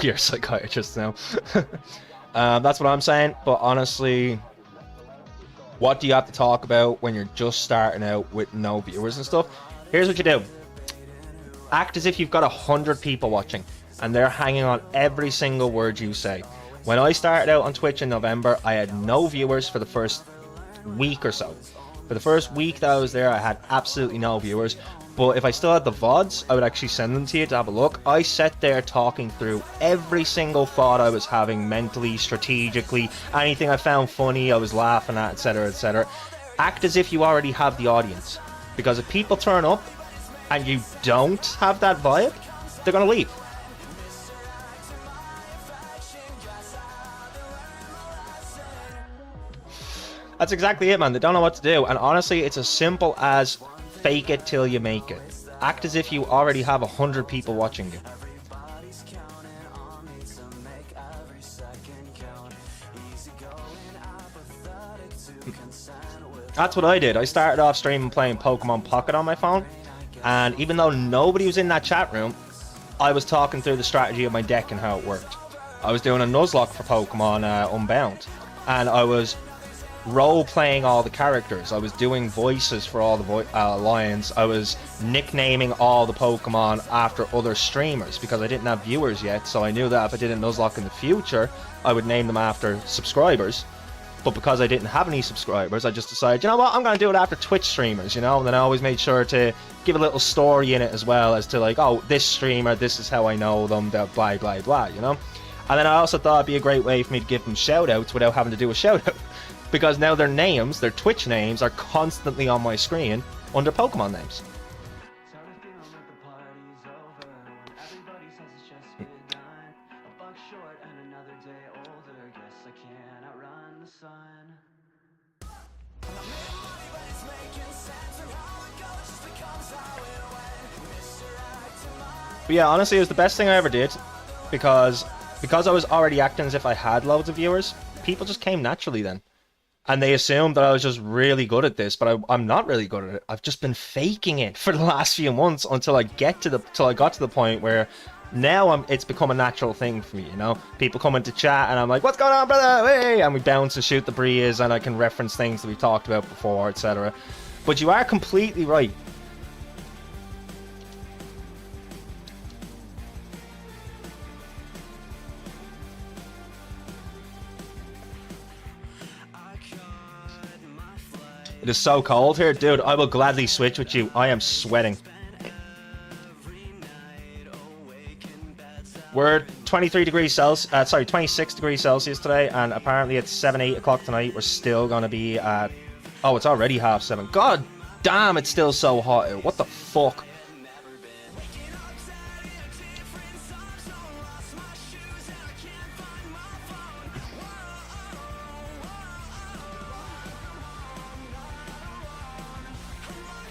You're a psychiatrist now. That's what I'm saying, but honestly, what do you have to talk about when you're just starting out with no viewers and stuff? Here's what you do. Act as if you've got 100 people watching, and they're hanging on every single word you say. When I started out on Twitch in November, I had no viewers for the first week or so. For the first week that I was there, I had absolutely no viewers. But if I still had the VODs, I would actually send them to you to have a look. I sat there talking through every single thought I was having mentally, strategically, anything I found funny, I was laughing at, etc., etc. Act as if you already have the audience. Because if people turn up and you don't have that vibe, they're going to leave. That's exactly it, man. They don't know what to do. And honestly, it's as simple as fake it till you make it. Act as if you already have 100 people watching you. That's what I did. I started off streaming playing Pokemon Pocket on my phone, and even though nobody was in that chat room, I was talking through the strategy of my deck and how it worked. I was doing a Nuzlocke for Pokemon Unbound, and I was role-playing all the characters. I was doing voices for all the lions. I was nicknaming all the Pokemon after other streamers because I didn't have viewers yet, so I knew that if I did a Nuzlocke in the future, I would name them after subscribers. But because I didn't have any subscribers, I just decided, you know what, I'm going to do it after Twitch streamers, you know? And then I always made sure to give a little story in it as well, as to like, oh, this streamer, this is how I know them, blah, blah, blah, blah, you know? And then I also thought it'd be a great way for me to give them shout-outs without having to do a shout-out. Because now their names, their Twitch names, are constantly on my screen under Pokemon names. But yeah, honestly, it was the best thing I ever did, because I was already acting as if I had loads of viewers. People just came naturally then, and they assumed that I was just really good at this, but I'm not really good at it. I've just been faking it for the last few months until I got to the point where now it's become a natural thing for me, you know? People come into chat and I'm like, what's going on, brother? Hey! And we bounce and shoot the breeze, and I can reference things that we've talked about before, etc. But you are completely right. It is so cold here, dude. I will gladly switch with you. I am sweating. We're 23 degrees Celsius, 26 degrees Celsius today, and apparently it's 8 o'clock tonight. We're still gonna be at, oh, it's already 7:30. God damn, it's still so hot out. What the fuck?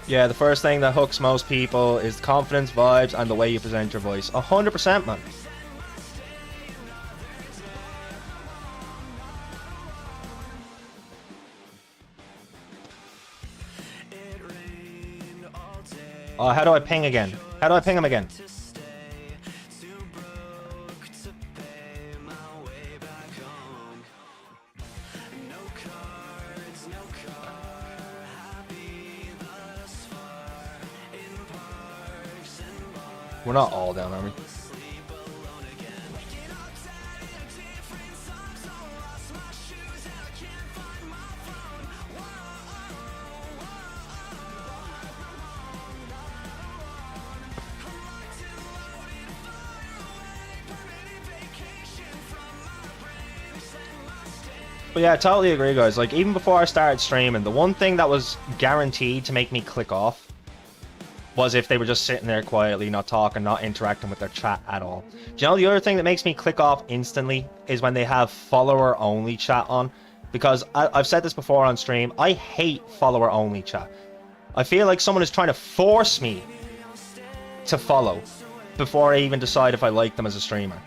Yeah, the first thing that hooks most people is confidence, vibes, and the way you present your voice. 100%, man. Oh, how do I ping again? How do I ping him again? We're not all down, are we? But yeah, I totally agree, guys. Like, even before I started streaming, the one thing that was guaranteed to make me click off was if they were just sitting there quietly, not talking, not interacting with their chat at all. Do you know the other thing that makes me click off instantly is when they have follower-only chat on? Because I've said this before on stream, I hate follower-only chat. I feel like someone is trying to force me to follow before I even decide if I like them as a streamer.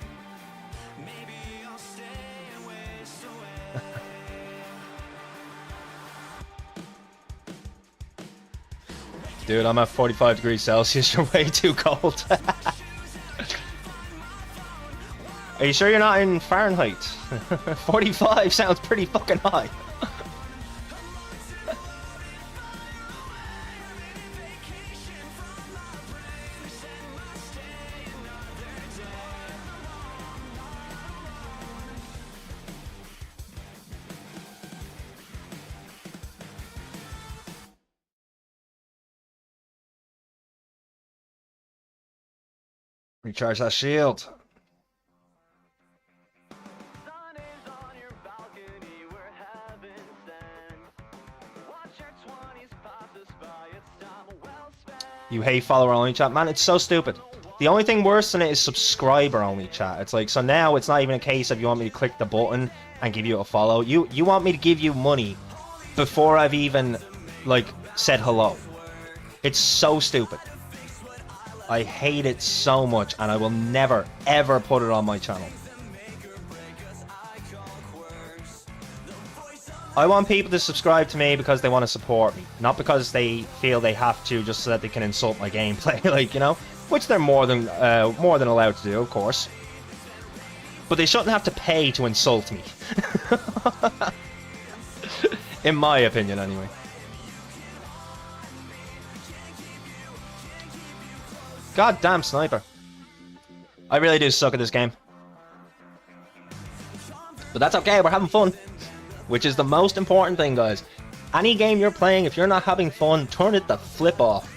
Dude, I'm at 45 degrees Celsius. You're way too cold. Are you sure you're not in Fahrenheit? 45 sounds pretty fucking high. Recharge that shield. You hate follower only chat? Man, it's so stupid. The only thing worse than it is subscriber only chat. It's like, so now it's not even a case of you want me to click the button and give you a follow. You want me to give you money before I've even, like, said hello. It's so stupid. I hate it so much, and I will never, ever put it on my channel. I want people to subscribe to me because they want to support me, not because they feel they have to just so that they can insult my gameplay, like, you know, which they're more than allowed to do, of course. But they shouldn't have to pay to insult me. In my opinion, anyway. Goddamn sniper. I really do suck at this game. But that's okay, we're having fun. Which is the most important thing, guys. Any game you're playing, if you're not having fun, turn it the flip off.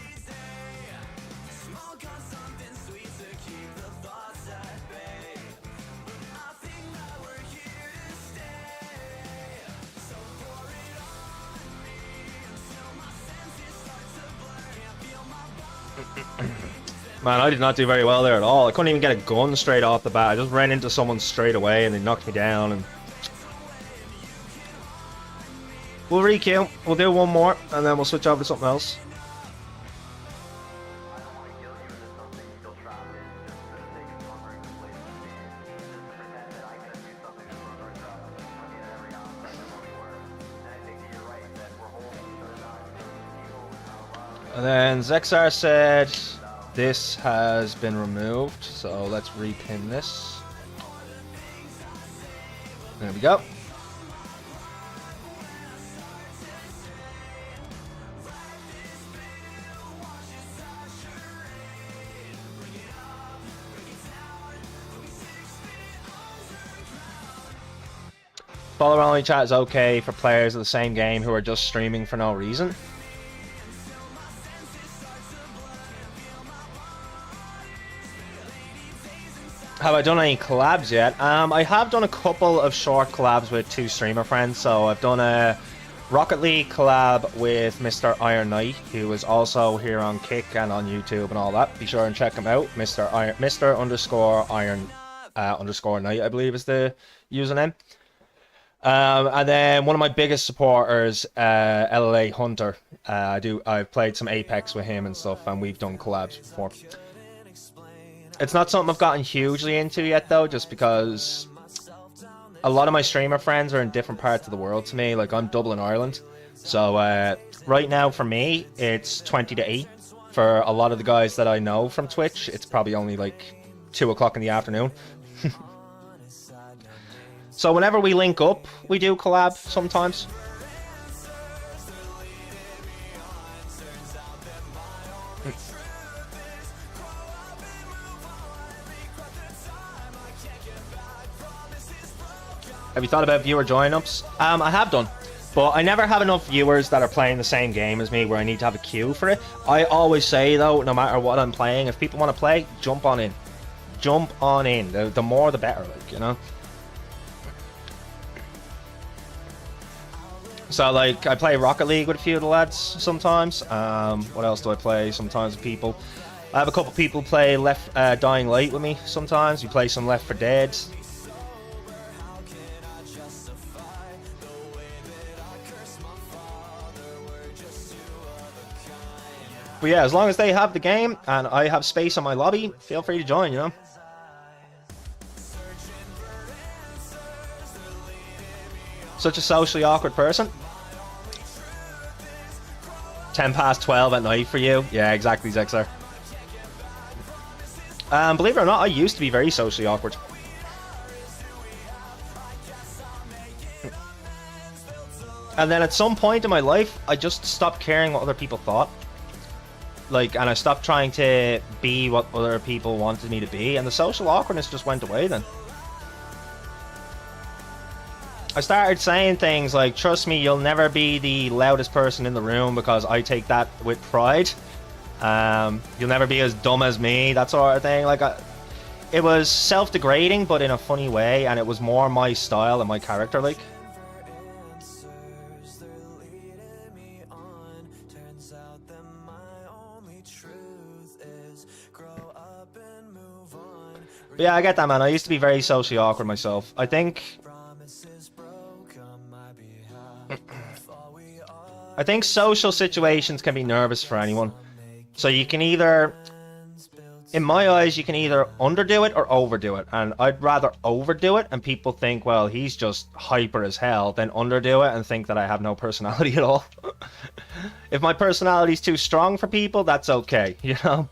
Man, I did not do very well there at all. I couldn't even get a gun straight off the bat. I just ran into someone straight away and they knocked me down. And we'll re-queue. We'll do one more and then we'll switch over to something else. And then Zexar said this has been removed, so let's repin this. There we go. Follower only chat is okay for players of the same game who are just streaming for no reason. Have I done any collabs yet? I have done a couple of short collabs with two streamer friends. So I've done a Rocket League collab with Mr. Iron Knight, who is also here on Kick and on YouTube and all that. Be sure and check him out. Mr. underscore Iron underscore Knight, I believe is the username. And then one of my biggest supporters, LLA Hunter. I've played some Apex with him and stuff, and we've done collabs before. It's not something I've gotten hugely into yet, though, just because a lot of my streamer friends are in different parts of the world to me. Like, I'm Dublin, Ireland. So, right now, for me, it's 20 to 8. For a lot of the guys that I know from Twitch, it's probably only, like, 2 o'clock in the afternoon. So, whenever we link up, we do collab sometimes. Have you thought about viewer join-ups? I have done, but I never have enough viewers that are playing the same game as me where I need to have a queue for it. I always say, though, no matter what I'm playing, if people want to play, jump on in. Jump on in. The more, the better, like, you know? So, like, I play Rocket League with a few of the lads sometimes. What else do I play sometimes with people? I have a couple people play Dying Light with me sometimes. We play some Left 4 Dead. But yeah, as long as they have the game and I have space on my lobby, feel free to join, you know? Such a socially awkward person. 10 past 12 at night for you. Yeah, exactly, Zexar. Believe it or not, I used to be very socially awkward. And then at some point in my life, I just stopped caring what other people thought. Like, and I stopped trying to be what other people wanted me to be, and the social awkwardness just went away then. I started saying things like, trust me, you'll never be the loudest person in the room because I take that with pride. You'll never be as dumb as me, that sort of thing. Like, it was self-degrading, but in a funny way, and it was more my style and my character, like. But yeah, I get that, man. I used to be very socially awkward myself. I think social situations can be nervous for anyone. So you can either, in my eyes, you can either underdo it or overdo it. And I'd rather overdo it and people think, well, he's just hyper as hell, than underdo it and think that I have no personality at all. If my personality's too strong for people, that's okay, you know?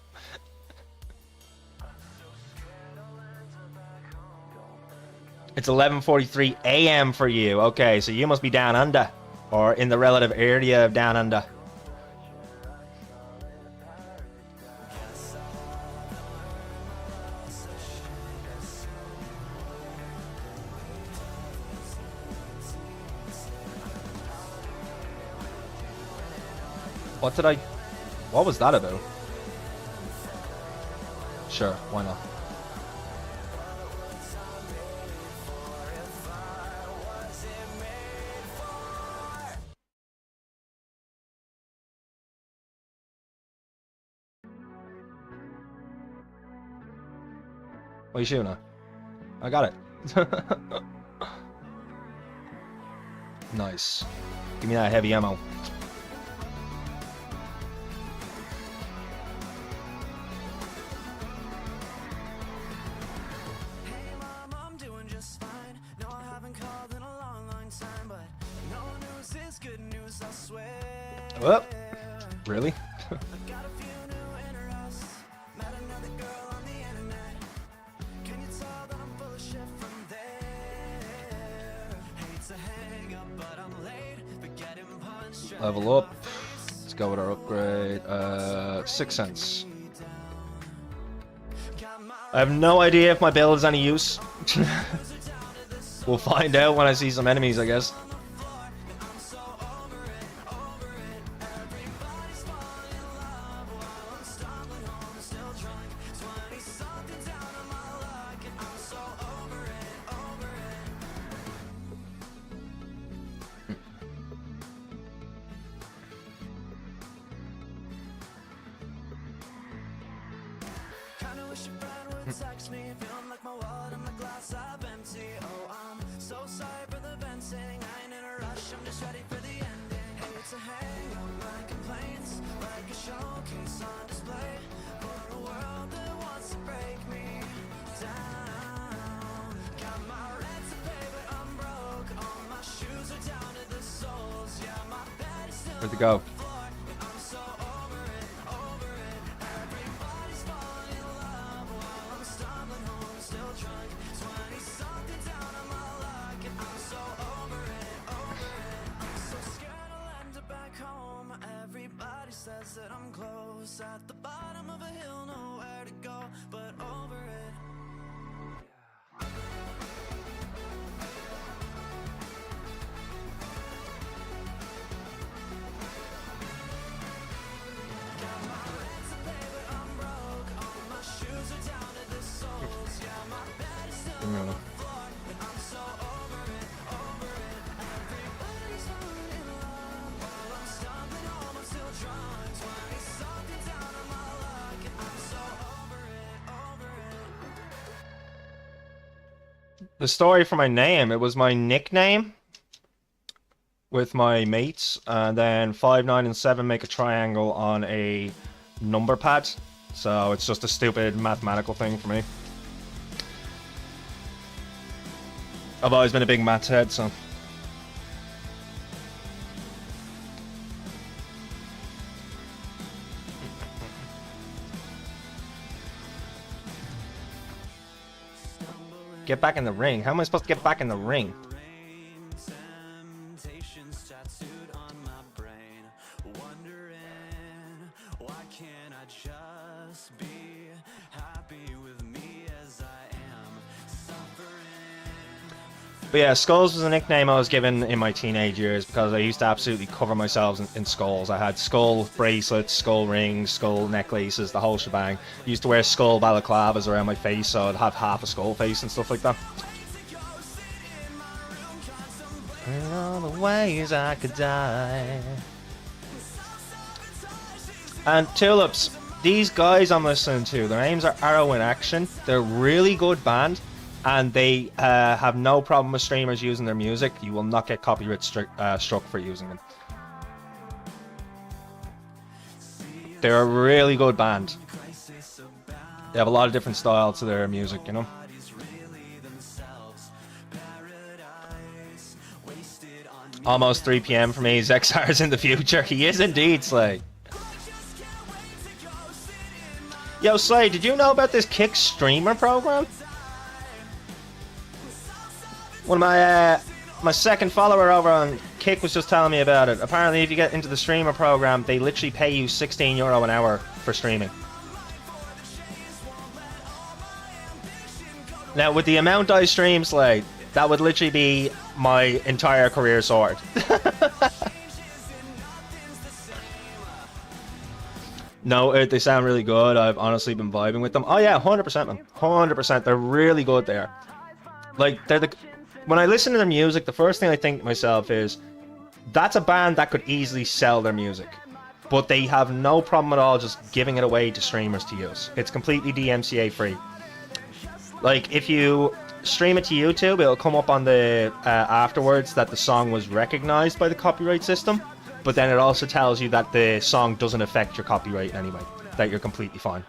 It's 11:43 a.m. for you. Okay, so you must be down under. Or in the relative area of down under. What was that about? Sure, why not? What are you shooting at? I got it. Nice. Give me that heavy ammo. Well, really? Level up. Let's go with our upgrade. 6 cents. I have no idea if my build is any use. We'll find out when I see some enemies, I guess. Where'd they go? The story for my name, it was my nickname with my mates, and then 5, 9, and 7 make a triangle on a number pad. So it's just a stupid mathematical thing for me. I've always been a big maths head, so. Get back in the ring? How am I supposed to get back in the ring? But yeah, Skulls was a nickname I was given in my teenage years because I used to absolutely cover myself in skulls. I had skull bracelets, skull rings, skull necklaces, the whole shebang. I used to wear skull balaclavas around my face, so I'd have half a skull face and stuff like that. In all the ways I could die. And Tulips, these guys I'm listening to, their names are Arrow in Action. They're a really good band. And they have no problem with streamers using their music. You will not get copyright struck for using them. They're a really good band. They have a lot of different styles to their music, you know? Almost 3 PM for me. Zexar's in the future. He is indeed, Slay. Yo, Slay, did you know about this Kick streamer program? One of my second follower over on Kick was just telling me about it. Apparently, if you get into the streamer program, they literally pay you €16 an hour for streaming. Now, with the amount I stream, Slade, that would literally be my entire career sorted. No, they sound really good. I've honestly been vibing with them. Oh yeah, 100%, man. 100%. They're really good there. Like, they're the... When I listen to their music, the first thing I think to myself is, that's a band that could easily sell their music. But they have no problem at all just giving it away to streamers to use. It's completely DMCA free. Like, if you stream it to YouTube, it'll come up on the afterwards that the song was recognized by the copyright system. But then it also tells you that the song doesn't affect your copyright anyway. That you're completely fine.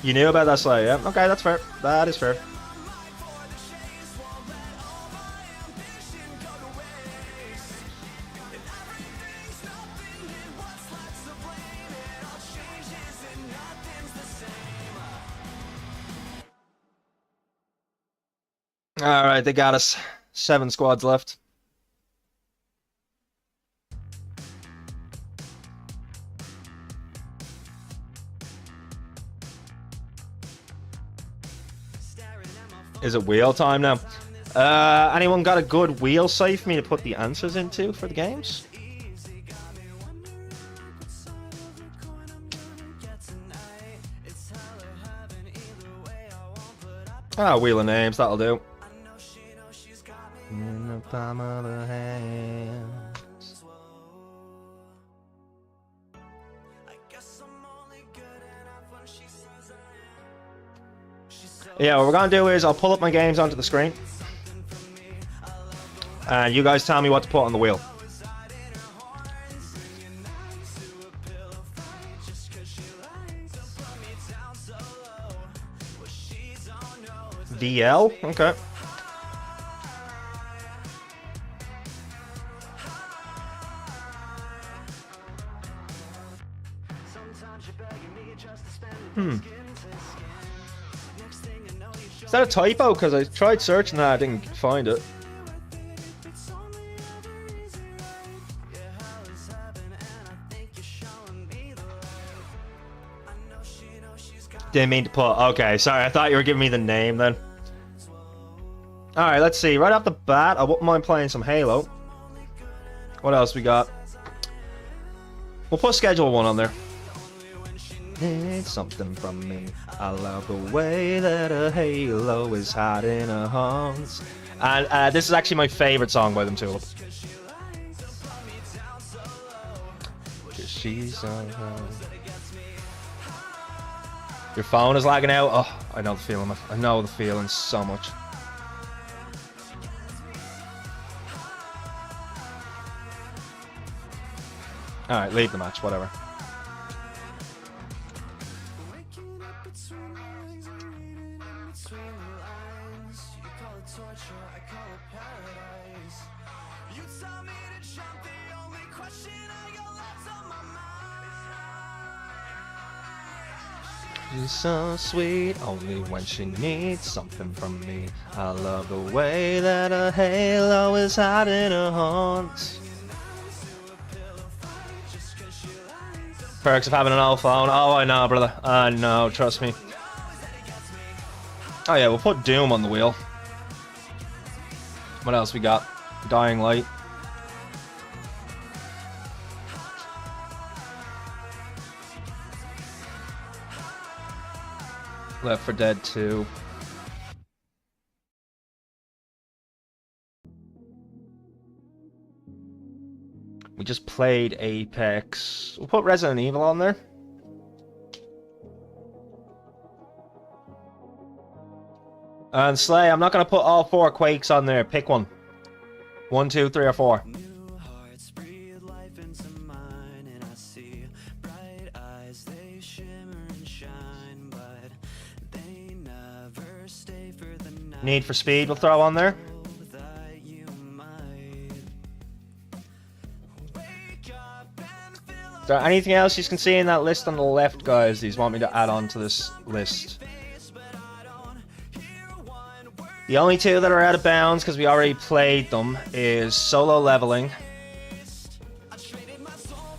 You knew about that Slay, yeah? Okay, that's fair. That is fair. Alright, they got us. 7 squads left. Is it wheel time now? Anyone got a good wheel site for me to put the answers into for the games? Ah, wheel of names, that'll do. In the palm of her hands. Yeah, what we're gonna do is I'll pull up my games onto the screen, and you guys tell me what to put on the wheel. VL? Okay. Is that a typo? Because I tried searching that, I didn't find it. Didn't mean to put. Okay, sorry. I thought you were giving me the name then. Alright, let's see. Right off the bat, I wouldn't mind playing some Halo. What else we got? We'll put Schedule 1 on there. Need something from me. I love the way that a halo is hiding her haunts. And this is actually my favorite song by them, Tulip. She's on her. Your phone is lagging out. Oh, I know the feeling. I know the feeling so much. Alright, leave the match, whatever. She's so sweet, only when she needs something from me. I love the way that a halo is hiding her haunts. Perks of having an old phone. Oh, I know, brother. I know, trust me. Oh yeah, we'll put Doom on the wheel. What else we got? Dying Light. Left 4 Dead 2. We just played Apex. We'll put Resident Evil on there. And Slay, I'm not going to put all 4 Quakes on there. Pick one. 1, 2, 3, or 4. Need for Speed we'll throw on there. Is there anything else you can see in that list on the left, guys, these want me to add on to this list? The only 2 that are out of bounds, because we already played them, is Solo Leveling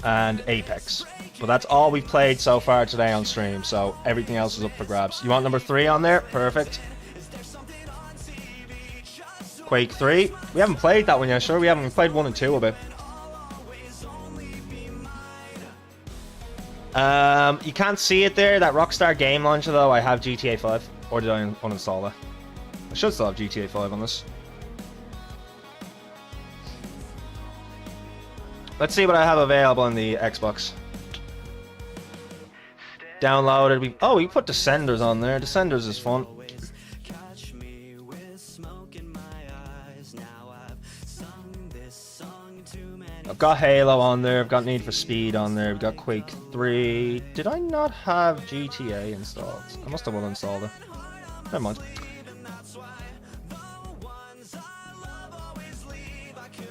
and Apex. But that's all we've played so far today on stream, so everything else is up for grabs. You want number 3 on there? Perfect. Quake 3. We haven't played that one yet, sure? We haven't. We played 1 and 2 a bit. You can't see it there, that Rockstar Game Launcher, though. I have GTA 5. Or did I uninstall that? I should still have GTA 5 on this. Let's see what I have available on the Xbox. Downloaded. We put Descenders on there. Descenders is fun. I've got Halo on there, I've got Need for Speed on there, I've got Quake 3. Did I not have GTA installed? I must have uninstalled it. Never mind.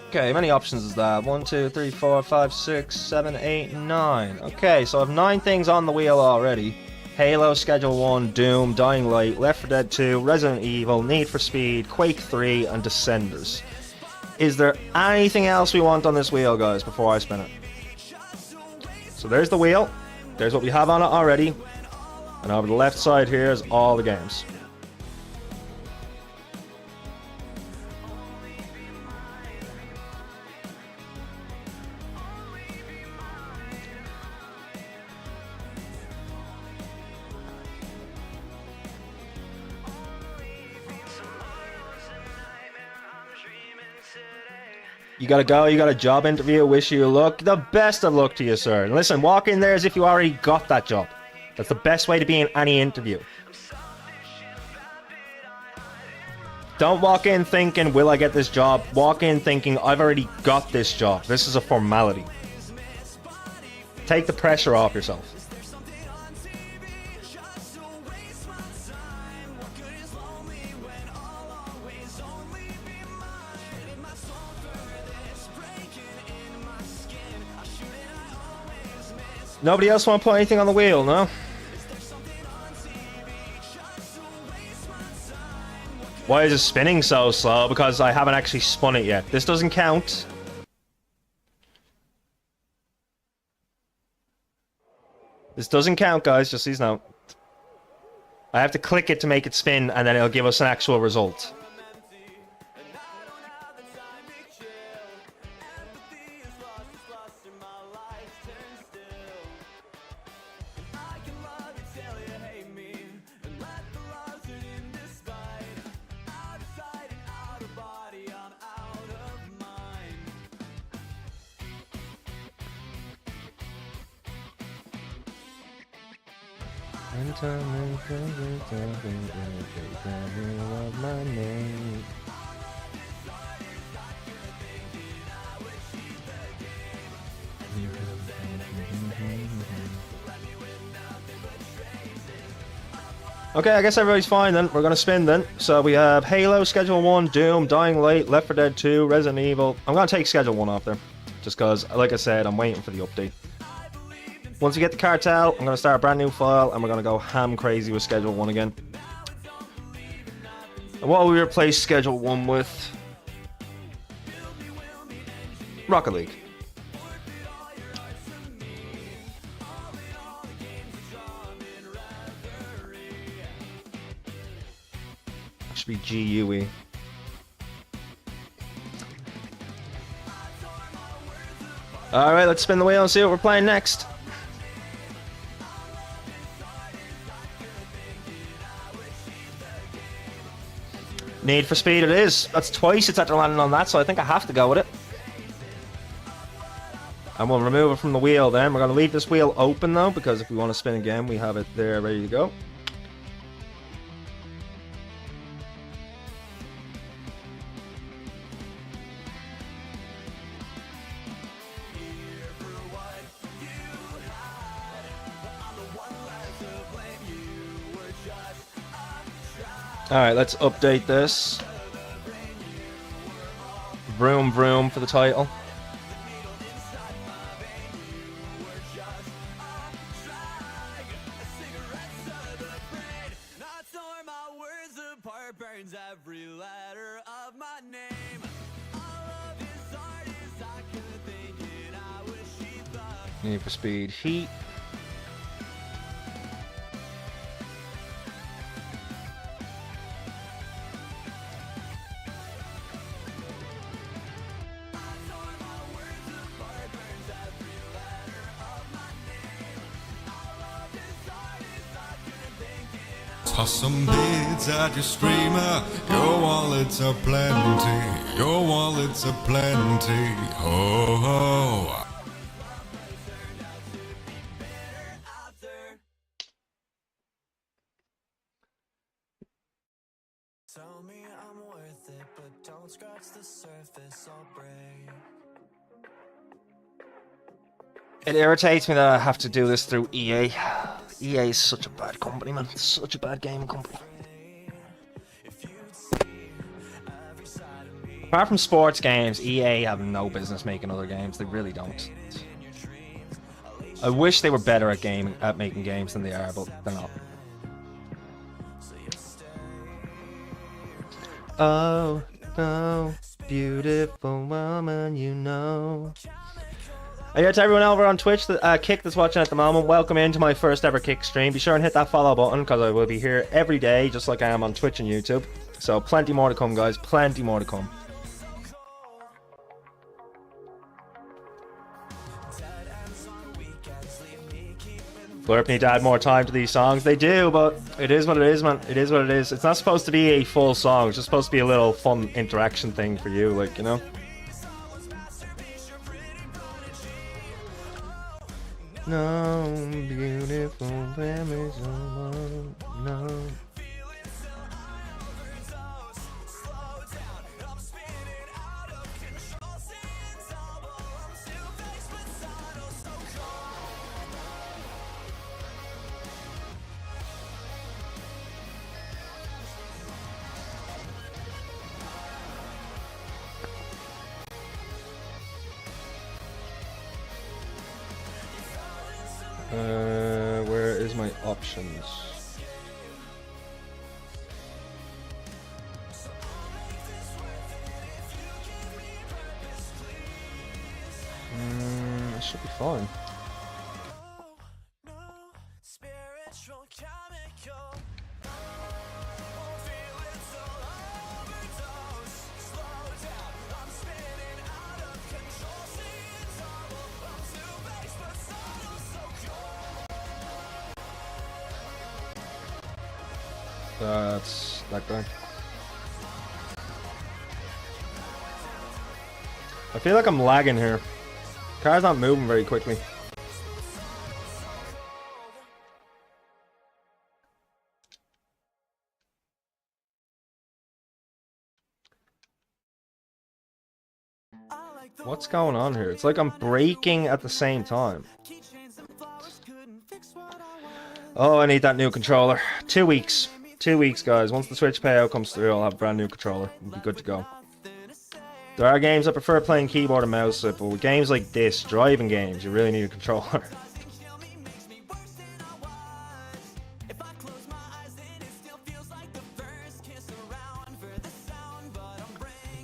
Okay, many options is that? 1, 2, 3, 4, 5, 6, 7, 8, 9. Okay, so I have 9 things on the wheel already. Halo, Schedule 1, Doom, Dying Light, Left 4 Dead 2, Resident Evil, Need for Speed, Quake 3, and Descenders. Is there anything else we want on this wheel, guys, before I spin it? So there's the wheel. There's what we have on it already. And over the left side here is all the games. You gotta go, you got a job interview, wish you luck. The best of luck to you, sir. And listen, walk in there as if you already got that job. That's the best way to be in any interview. Don't walk in thinking, will I get this job? Walk in thinking, I've already got this job. This is a formality. Take the pressure off yourself. Nobody else want to put anything on the wheel, no? Why is it spinning so slow? Because I haven't actually spun it yet. This doesn't count. This doesn't count, guys, just so you know. I have to click it to make it spin, and then it'll give us an actual result. Okay, I guess everybody's fine then. We're gonna spin then. So we have Halo, Schedule 1, Doom, Dying Light, Left 4 Dead 2, Resident Evil. I'm gonna take Schedule 1 off there. Just cause, like I said, I'm waiting for the update. Once we get the cartel, I'm gonna start a brand new file and we're gonna go ham crazy with Schedule 1 again. And what will we replace Schedule 1 with? Rocket League. Should be GUE. Alright, let's spin the wheel and see what we're playing next. Need for Speed it is. That's twice it's after landing on that, so I think I have to go with it. And we'll remove it from the wheel then. We're going to leave this wheel open though, because if we want to spin again, we have it there ready to go. Alright, let's update this. Vroom vroom for the title. Need for Speed Heat. Toss some bids at your streamer. Your wallets are plenty. Your wallets are plenty. Ho ho. Tell me I'm worth it, but don't scratch the surface, I'll break. It irritates me that I have to do this through EA. EA is such a bad company, man. Such a bad gaming company. Apart from sports games, EA have no business making other games. They really don't. I wish they were better at making games than they are, but they're not. Oh, no, beautiful woman, you know. And yeah, to everyone over on Twitch, the Kick that's watching at the moment, welcome into my first ever Kick stream. Be sure and hit that follow button, because I will be here every day, just like I am on Twitch and YouTube. So plenty more to come, guys. Plenty more to come. Blurp need to add more time to these songs. They do, but it is what it is, man. It is what it is. It's not supposed to be a full song. It's just supposed to be a little fun interaction thing for you, like, you know? No, beautiful memories of no. Where is my options? It should be fine. That's that guy. I feel like I'm lagging here. Car's not moving very quickly. What's going on here? It's like I'm braking at the same time. Oh, I need that new controller. 2 weeks. 2 weeks, guys. Once the Switch payout comes through, I'll have a brand new controller. We'll be good to go. There are games I prefer playing keyboard and mouse, but with games like this, driving games, you really need a controller.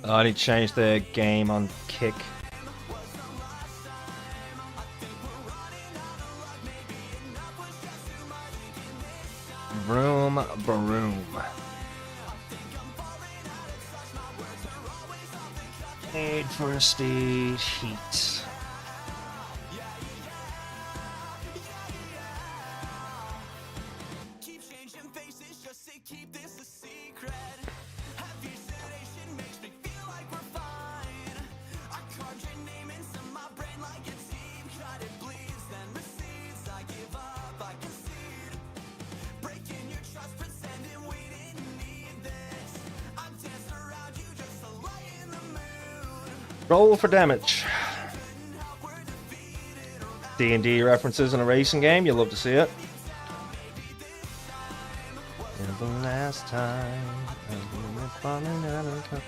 I need to change the game on Kick. Vroom, broom. Need for Speed Heat. Roll for damage. D&D references in a racing game, you'll love to see it. And the last time I'm falling out of cup.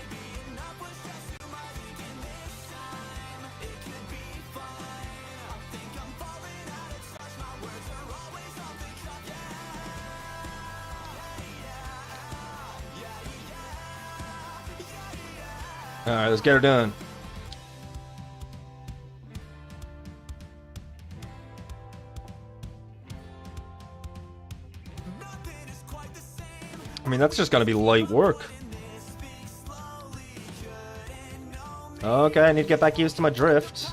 Alright, let's get her done. I mean, that's just gonna be light work. Okay, I need to get back used to my drift.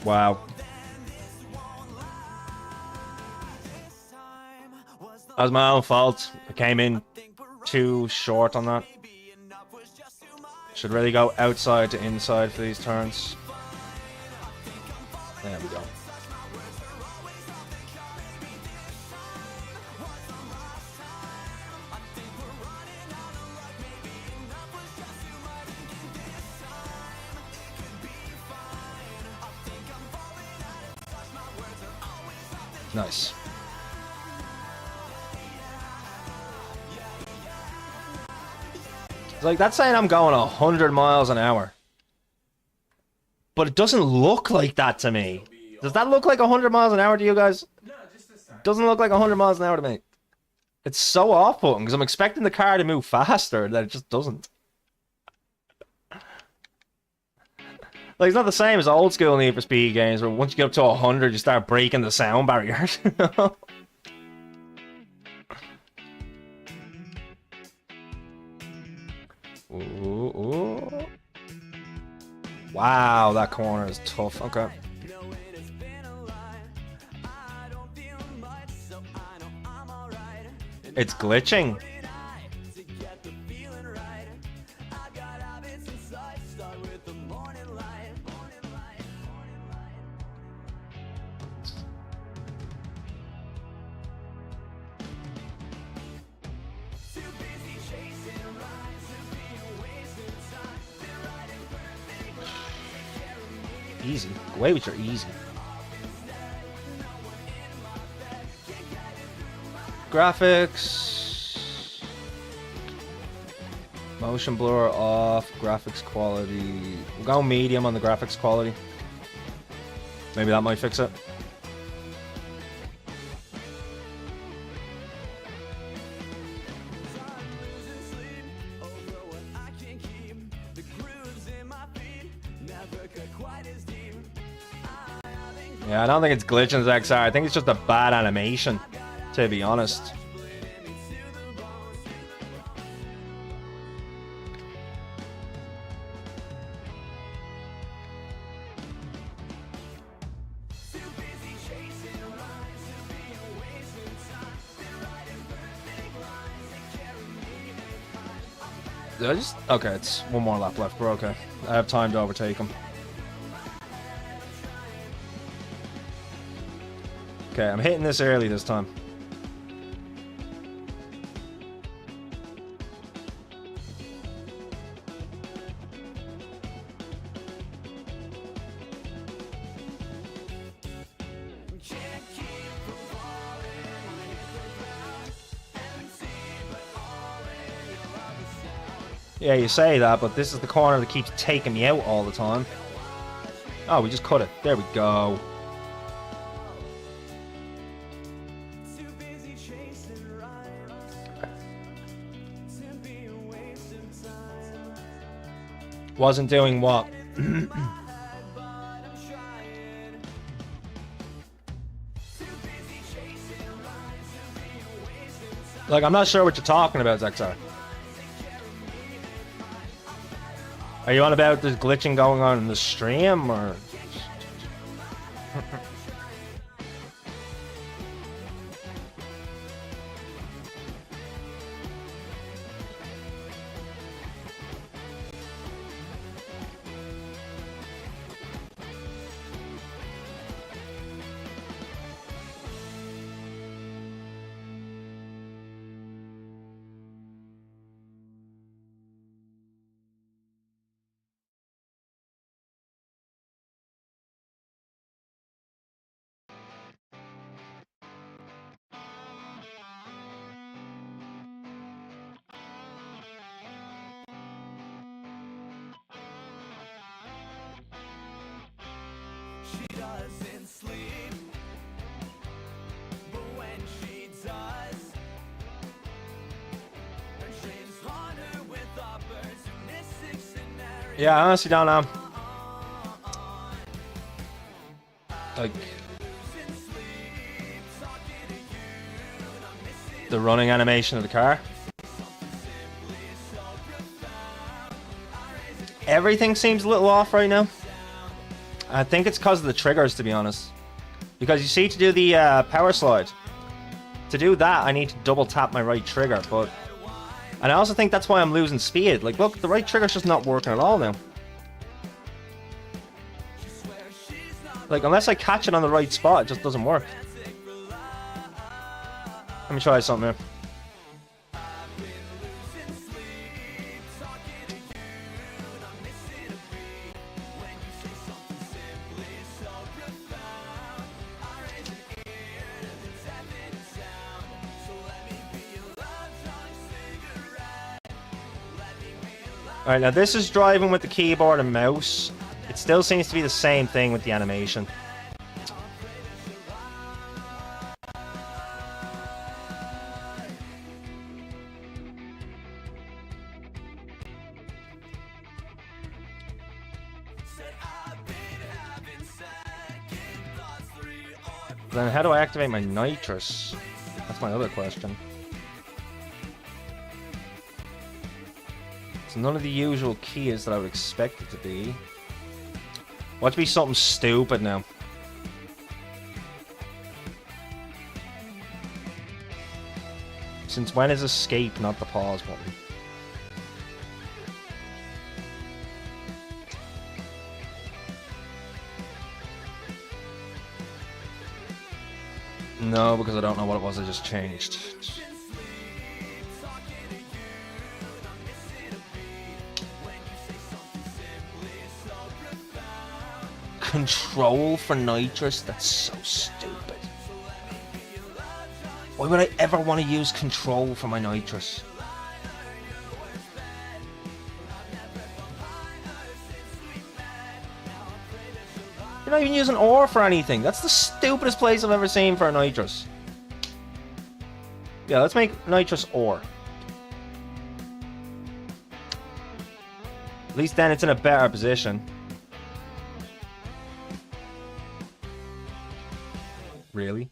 Wow. That was my own fault. I came in too short on that. Should really go outside to inside for these turns. There we go. Nice. It's like, that's saying I'm going 100 miles an hour. But it doesn't look like that to me. Does that look like 100 miles an hour to you guys? Doesn't look like 100 miles an hour to me. It's so off-putting because I'm expecting the car to move faster that it just doesn't. Like, it's not the same as old school Need for Speed games where once you get up to 100 you start breaking the sound barriers. Ooh, ooh. Wow, that corner is tough. Okay. It's glitching. Easy. Go away with your easy. Graphics. Motion blur off. Graphics quality. We'll go medium on the graphics quality. Maybe that might fix it. Yeah, I don't think it's glitching the XR. I think it's just a bad animation, to be honest. Did I just... Okay, it's one more lap left. We're okay. I have time to overtake him. Okay, I'm hitting this early this time. Yeah, you say that, but this is the corner that keeps taking me out all the time. Oh, we just cut it. There we go. Wasn't doing what? Like, I'm not sure what you're talking about, Zexar. Are you on about the glitching going on in the stream, or...? She doesn't sleep, but when she does, her dreams haunt her with opportunistic scenarios. Yeah, I honestly don't know. Like... the running animation of the car. Everything seems a little off right now. I think it's because of the triggers, to be honest. Because you see, to do the power slide, to do that, I need to double tap my right trigger, but... And I also think that's why I'm losing speed. Like, look, the right trigger's just not working at all now. Like, unless I catch it on the right spot, it just doesn't work. Let me try something here. Alright, now this is driving with the keyboard and mouse. It still seems to be the same thing with the animation. Then how do I activate my nitrous? That's my other question. It's none of the usual keys that I would expect it to be. Watch be something stupid now. Since when is escape not the pause button? No, because I don't know what it was I just changed. Control for nitrous? That's so stupid. Why would I ever want to use control for my nitrous? You're not even using ore for anything. That's the stupidest place I've ever seen for a nitrous. Yeah, let's make nitrous ore. At least then it's in a better position. Really?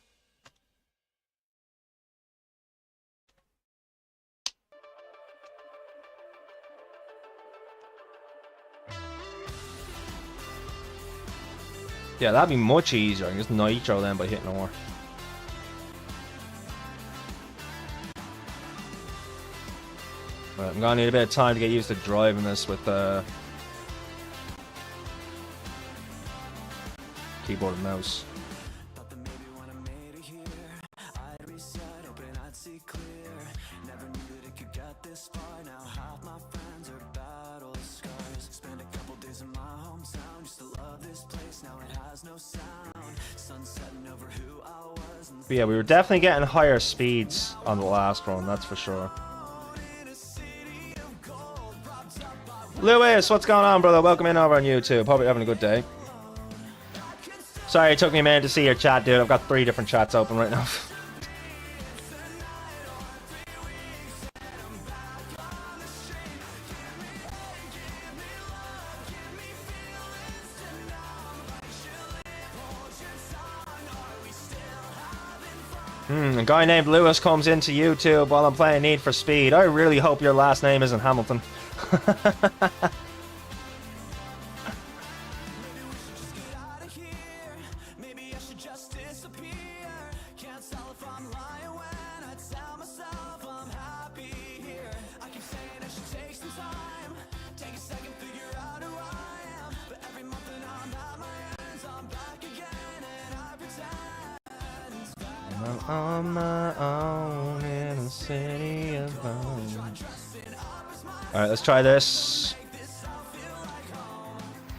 Yeah, that'd be much easier. I can just nitro then by hitting ore. Right, I'm gonna need a bit of time to get used to driving this with keyboard and mouse. But yeah, we were definitely getting higher speeds on the last run, that's for sure. Lewis, what's going on, brother? Welcome in over on YouTube. Hope you're having a good day. Sorry it took me a minute to see your chat, dude. I've got 3 different chats open right now. A guy named Lewis comes into YouTube while I'm playing Need for Speed. I really hope your last name isn't Hamilton. On my own in a city of bones. Alright, let's try this.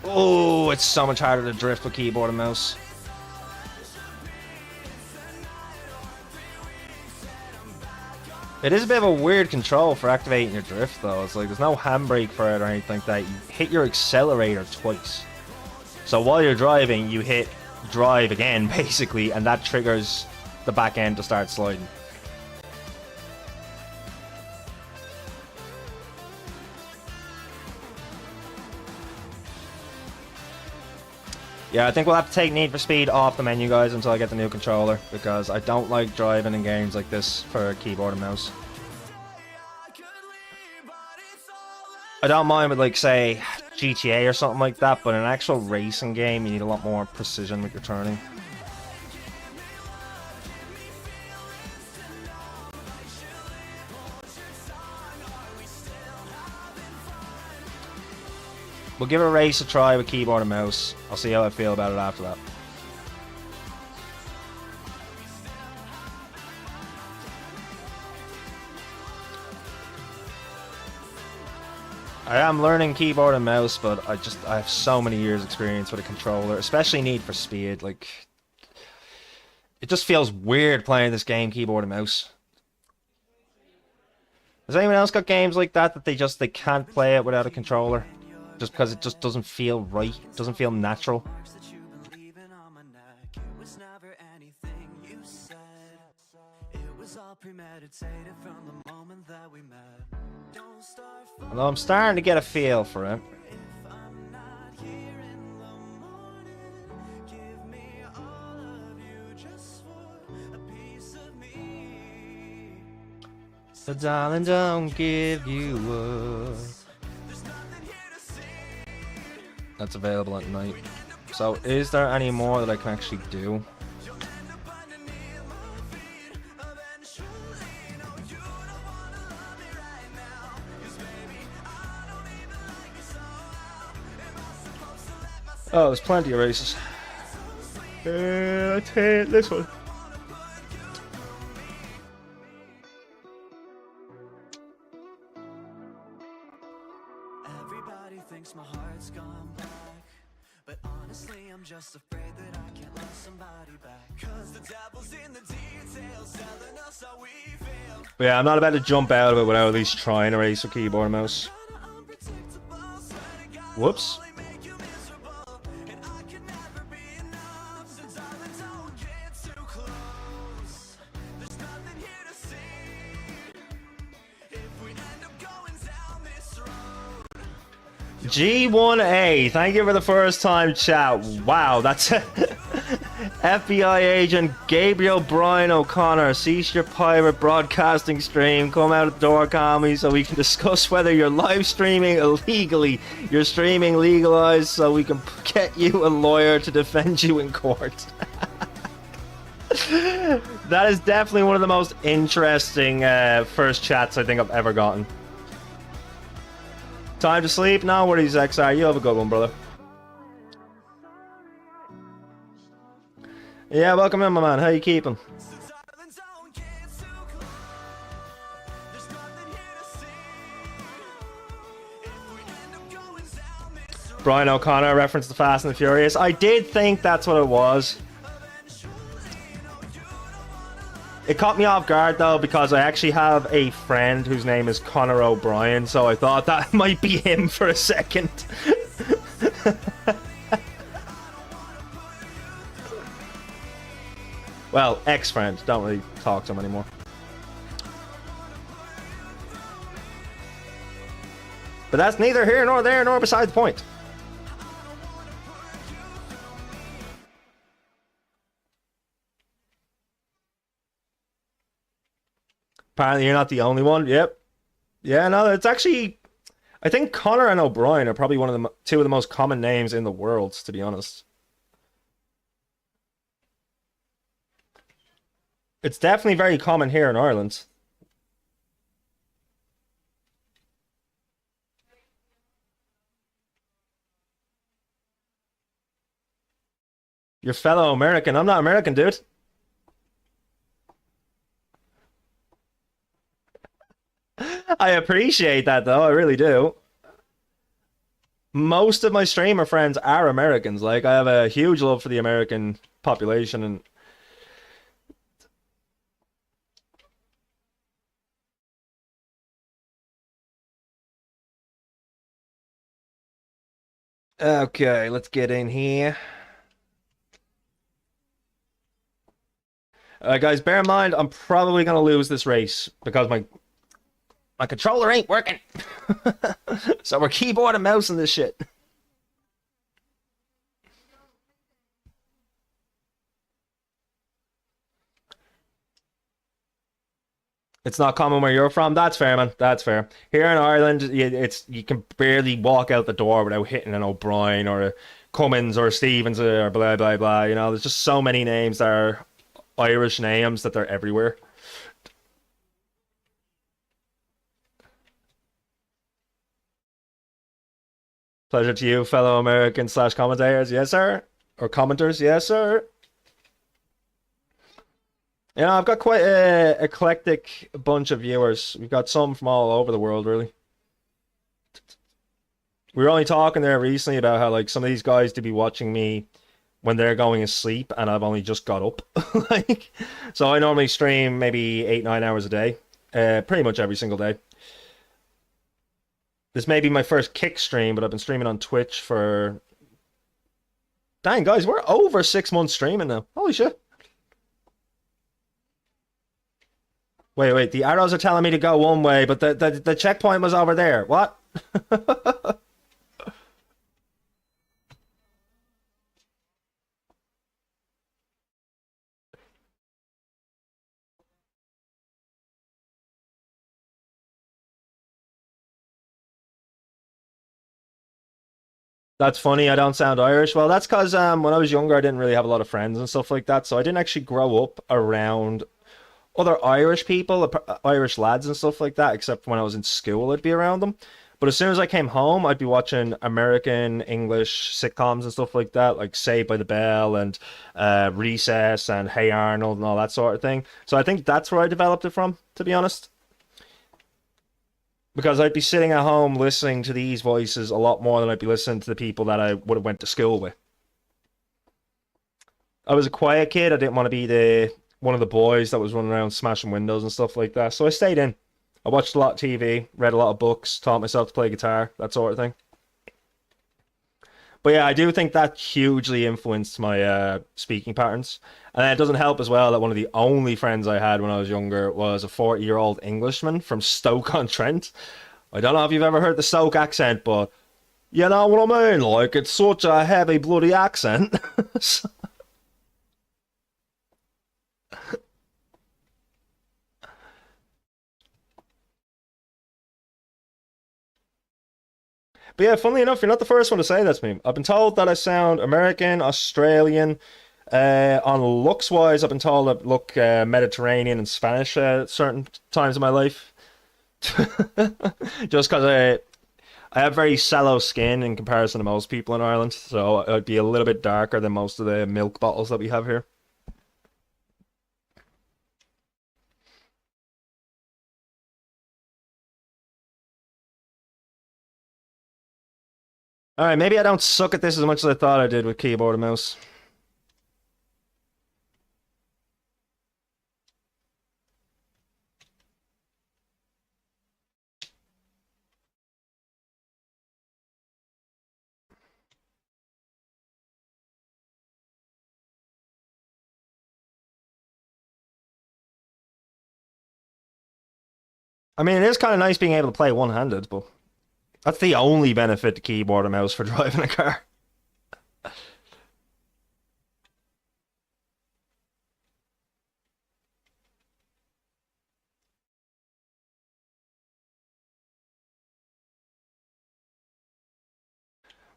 Oh, it's so much harder to drift with keyboard and mouse. It is a bit of a weird control for activating your drift though. It's like there's no handbrake for it or anything like that. You hit your accelerator twice. So while you're driving, you hit drive again basically, and that triggers the back end to start sliding. Yeah, I think we'll have to take Need for Speed off the menu, guys, until I get the new controller, because I don't like driving in games like this for keyboard and mouse. I don't mind with, like, say, GTA or something like that, but in an actual racing game, you need a lot more precision with your turning. We'll give a race a try with keyboard and mouse. I'll see how I feel about it after that. I am learning keyboard and mouse, but I have so many years experience with a controller, especially Need for Speed. Like, it just feels weird playing this game keyboard and mouse. Has anyone else got games like that they can't play it without a controller? Just because it just doesn't feel right, doesn't feel natural. Although I'm starting to get a feel for it. So darling, don't give you up. That's available at night. So is there any more that I can actually do? Oh, there's plenty of races. Let's hit this one. Everybody thinks my heart's gone black, but honestly I'm just afraid that I can't love somebody back. Cause the devil's in the details, telling us how we feel. But yeah, I'm not about to jump out of it without at least trying to race with keyboard and mouse. Whoops. G1A, thank you for the first time chat. Wow, that's FBI agent Gabriel Brian O'Connor. Cease your pirate broadcasting stream. Come out the door, Kami, so we can discuss whether you're live streaming illegally. You're streaming legalized, so we can get you a lawyer to defend you in court. That is definitely one of the most interesting first chats I think I've ever gotten. Time to sleep? No worries, XR. You have a good one, brother. Yeah, welcome in, my man. How you keeping? Brian O'Connor referenced the Fast and the Furious. I did think that's what it was. It caught me off guard though, because I actually have a friend whose name is Connor O'Brien, so I thought that might be him for a second. Well, ex-friend. Don't really talk to him anymore. But that's neither here nor there nor beside the point. Apparently you're not the only one. Yep. Yeah, no, it's actually... I think Connor and O'Brien are probably one of the two of the most common names in the world, to be honest. It's definitely very common here in Ireland. Your fellow American. I'm not American, dude. I appreciate that, though. I really do. Most of my streamer friends are Americans. Like, I have a huge love for the American population, and okay, let's get in here. Guys, bear in mind, I'm probably going to lose this race because my controller ain't working. So we're keyboard and mousing this shit. It's not common where you're from. That's fair, man. That's fair. Here in Ireland, you can barely walk out the door without hitting an O'Brien or a Cummins or a Stevens or blah, blah, blah. You know, there's just so many names that are Irish names that they're everywhere. Pleasure to you, fellow Americans / commentators. Yes, sir. Or commenters. Yes, sir. Yeah, I've got quite a eclectic bunch of viewers. We've got some from all over the world, really. We were only talking there recently about how, like, some of these guys to be watching me when they're going to sleep, and I've only just got up. Like, so I normally stream maybe 8-9 hours a day, pretty much every single day. This may be my first kick stream, but I've been streaming on Twitch for... Dang, guys, we're over 6 months streaming now. Holy shit. Wait, the arrows are telling me to go one way, but the checkpoint was over there. What? That's funny, I don't sound Irish. Well, that's because when I was younger, I didn't really have a lot of friends and stuff like that, so I didn't actually grow up around other Irish people, Irish lads and stuff like that, except when I was in school, I'd be around them. But as soon as I came home, I'd be watching American English sitcoms and stuff like that, like Saved by the Bell and Recess and Hey Arnold and all that sort of thing. So I think that's where I developed it from, to be honest. Because I'd be sitting at home listening to these voices a lot more than I'd be listening to the people that I would have went to school with. I was a quiet kid. I didn't want to be one of the boys that was running around smashing windows and stuff like that. So I stayed in. I watched a lot of TV, read a lot of books, taught myself to play guitar, that sort of thing. But yeah, I do think that hugely influenced my speaking patterns. And it doesn't help as well that one of the only friends I had when I was younger was a 40-year-old Englishman from Stoke-on-Trent. I don't know if you've ever heard the Stoke accent, but you know what I mean? Like, it's such a heavy, bloody accent. But yeah, funnily enough, you're not the first one to say that to me. I've been told that I sound American, Australian. On looks-wise, I've been told I look Mediterranean and Spanish at certain times in my life. Just because I have very sallow skin in comparison to most people in Ireland, so I'd be a little bit darker than most of the milk bottles that we have here. Alright, maybe I don't suck at this as much as I thought I did with keyboard and mouse. I mean, it is kind of nice being able to play one-handed, but that's the only benefit to keyboard and mouse for driving a car.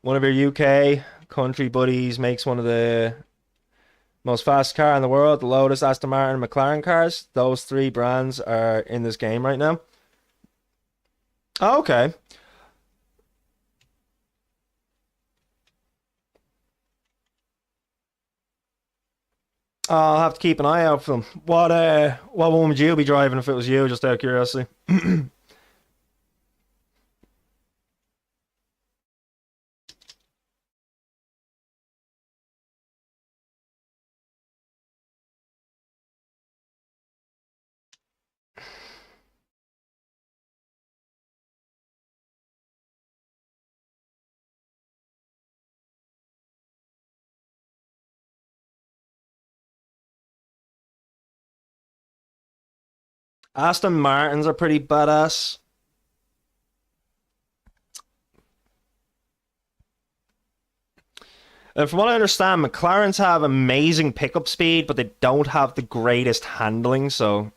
One of your UK country buddies makes one of the most fast car in the world, the Lotus, Aston Martin, and McLaren cars. Those three brands are in this game right now. Oh, okay. I'll have to keep an eye out for them. What one would you be driving if it was you, just out of curiosity? Aston Martins are pretty badass. And from what I understand, McLarens have amazing pickup speed, but they don't have the greatest handling, so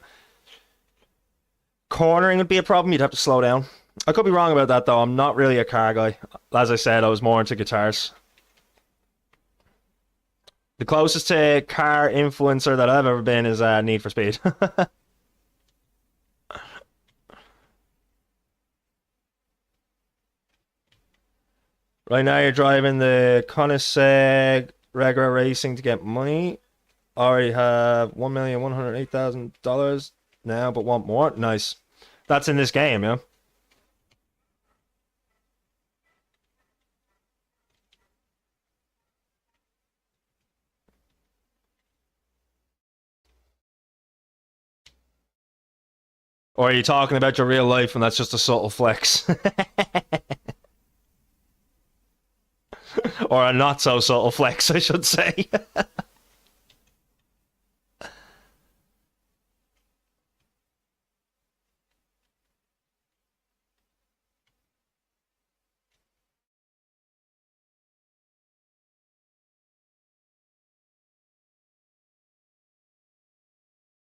cornering would be a problem. You'd have to slow down. I could be wrong about that, though. I'm not really a car guy. As I said, I was more into guitars. The closest to car influencer that I've ever been is Need for Speed. Right now you're driving the Koenigsegg Regera Racing to get money. Already have $1,108,000 now, but want more. Nice. That's in this game, yeah? Or are you talking about your real life and that's just a subtle flex? Or a not so subtle flex, I should say.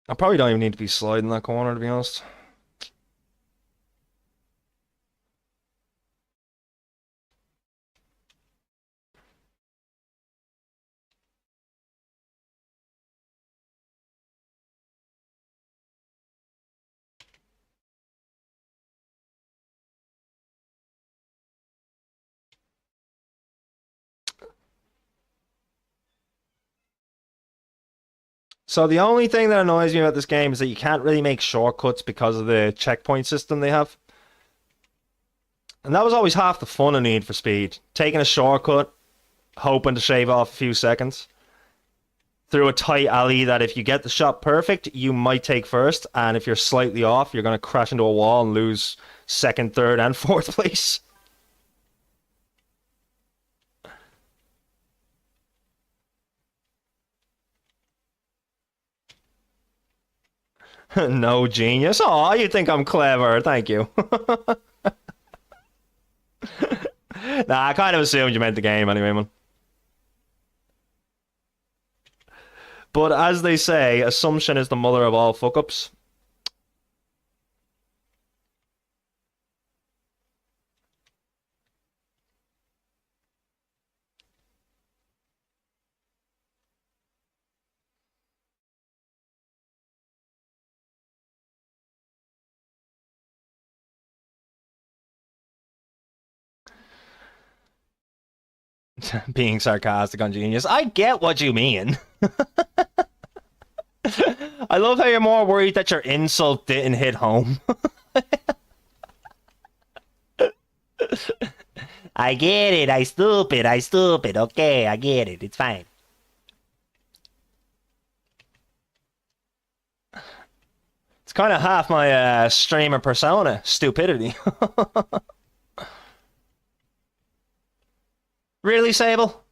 I probably don't even need to be sliding that corner, to be honest. So the only thing that annoys me about this game is that you can't really make shortcuts because of the checkpoint system they have. And that was always half the fun of Need for Speed. Taking a shortcut, hoping to shave off a few seconds. Through a tight alley that if you get the shot perfect, you might take first. And if you're slightly off, you're going to crash into a wall and lose second, third, and fourth place. No genius. Aw, you think I'm clever. Thank you. Nah, I kind of assumed you meant the game anyway, man. But as they say, assumption is the mother of all fuck-ups. Being sarcastic on Genius. I get what you mean. I love how you're more worried that your insult didn't hit home. I get it. I stupid. Okay, I get it. It's fine. It's kind of half my streamer persona. Stupidity. Really, Sable?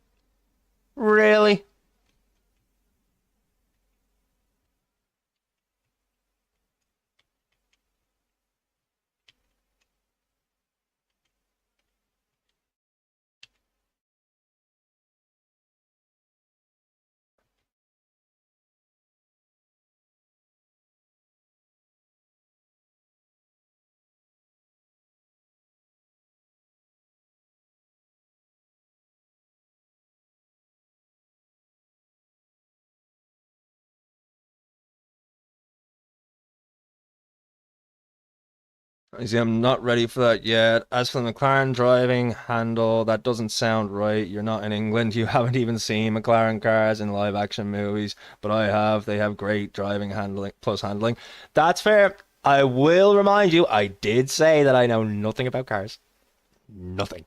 Really? I see, I'm not ready for that yet. As for the McLaren driving handle, that doesn't sound right. You're not in England. You haven't even seen McLaren cars in live action movies, but I have. They have great driving handling plus handling. That's fair. I will remind you, I did say that I know nothing about cars. Nothing.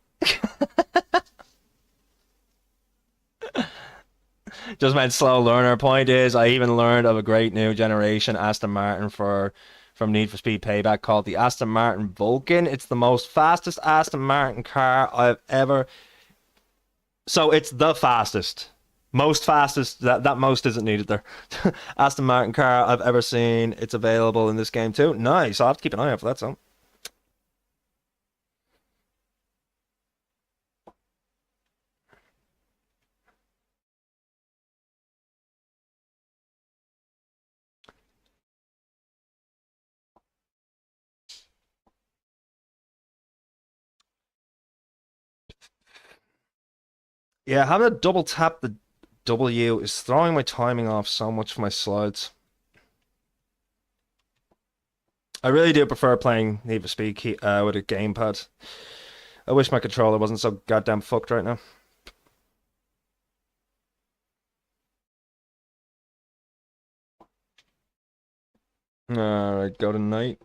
Just meant slow learner. Point is, I even learned of a great new generation Aston Martin from Need for Speed Payback called the Aston Martin Vulcan. It's the most fastest Aston Martin car I've ever... So it's the fastest. Most fastest. That most isn't needed there. Aston Martin car I've ever seen. It's available in this game too. Nice. I'll have to keep an eye out for that, so. Yeah, having to double tap the W is throwing my timing off so much for my slides. I really do prefer playing Need for Speed with a gamepad. I wish my controller wasn't so goddamn fucked right now. Alright, go to night.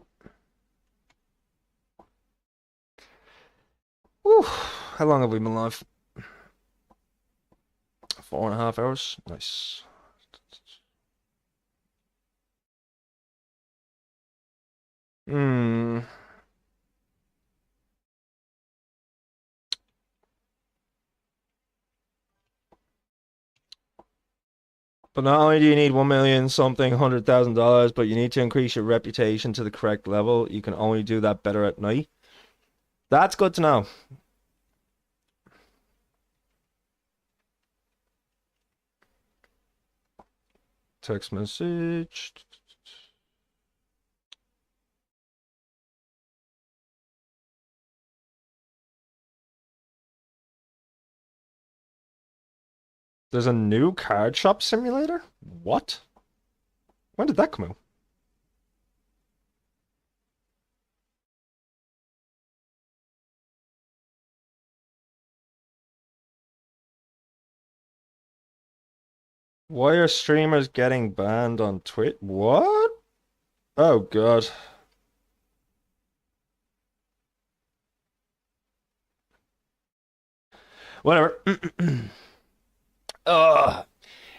Whew, how long have we been live? 4.5 hours. Nice. Hmm. But not only do you need 1 million something $100,000, but you need to increase your reputation to the correct level. You can only do that better at night. That's good to know. Text message. There's a new card shop simulator? What? When did that come out? Why are streamers getting banned on Twitch? What? Oh god. Whatever.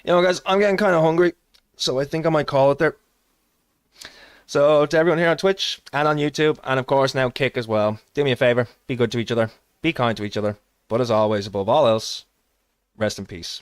You know, guys, I'm getting kind of hungry, so I think I might call it there. So, to everyone here on Twitch and on YouTube, and of course now Kick as well, do me a favor, be good to each other, be kind to each other, but as always, above all else, rest in peace.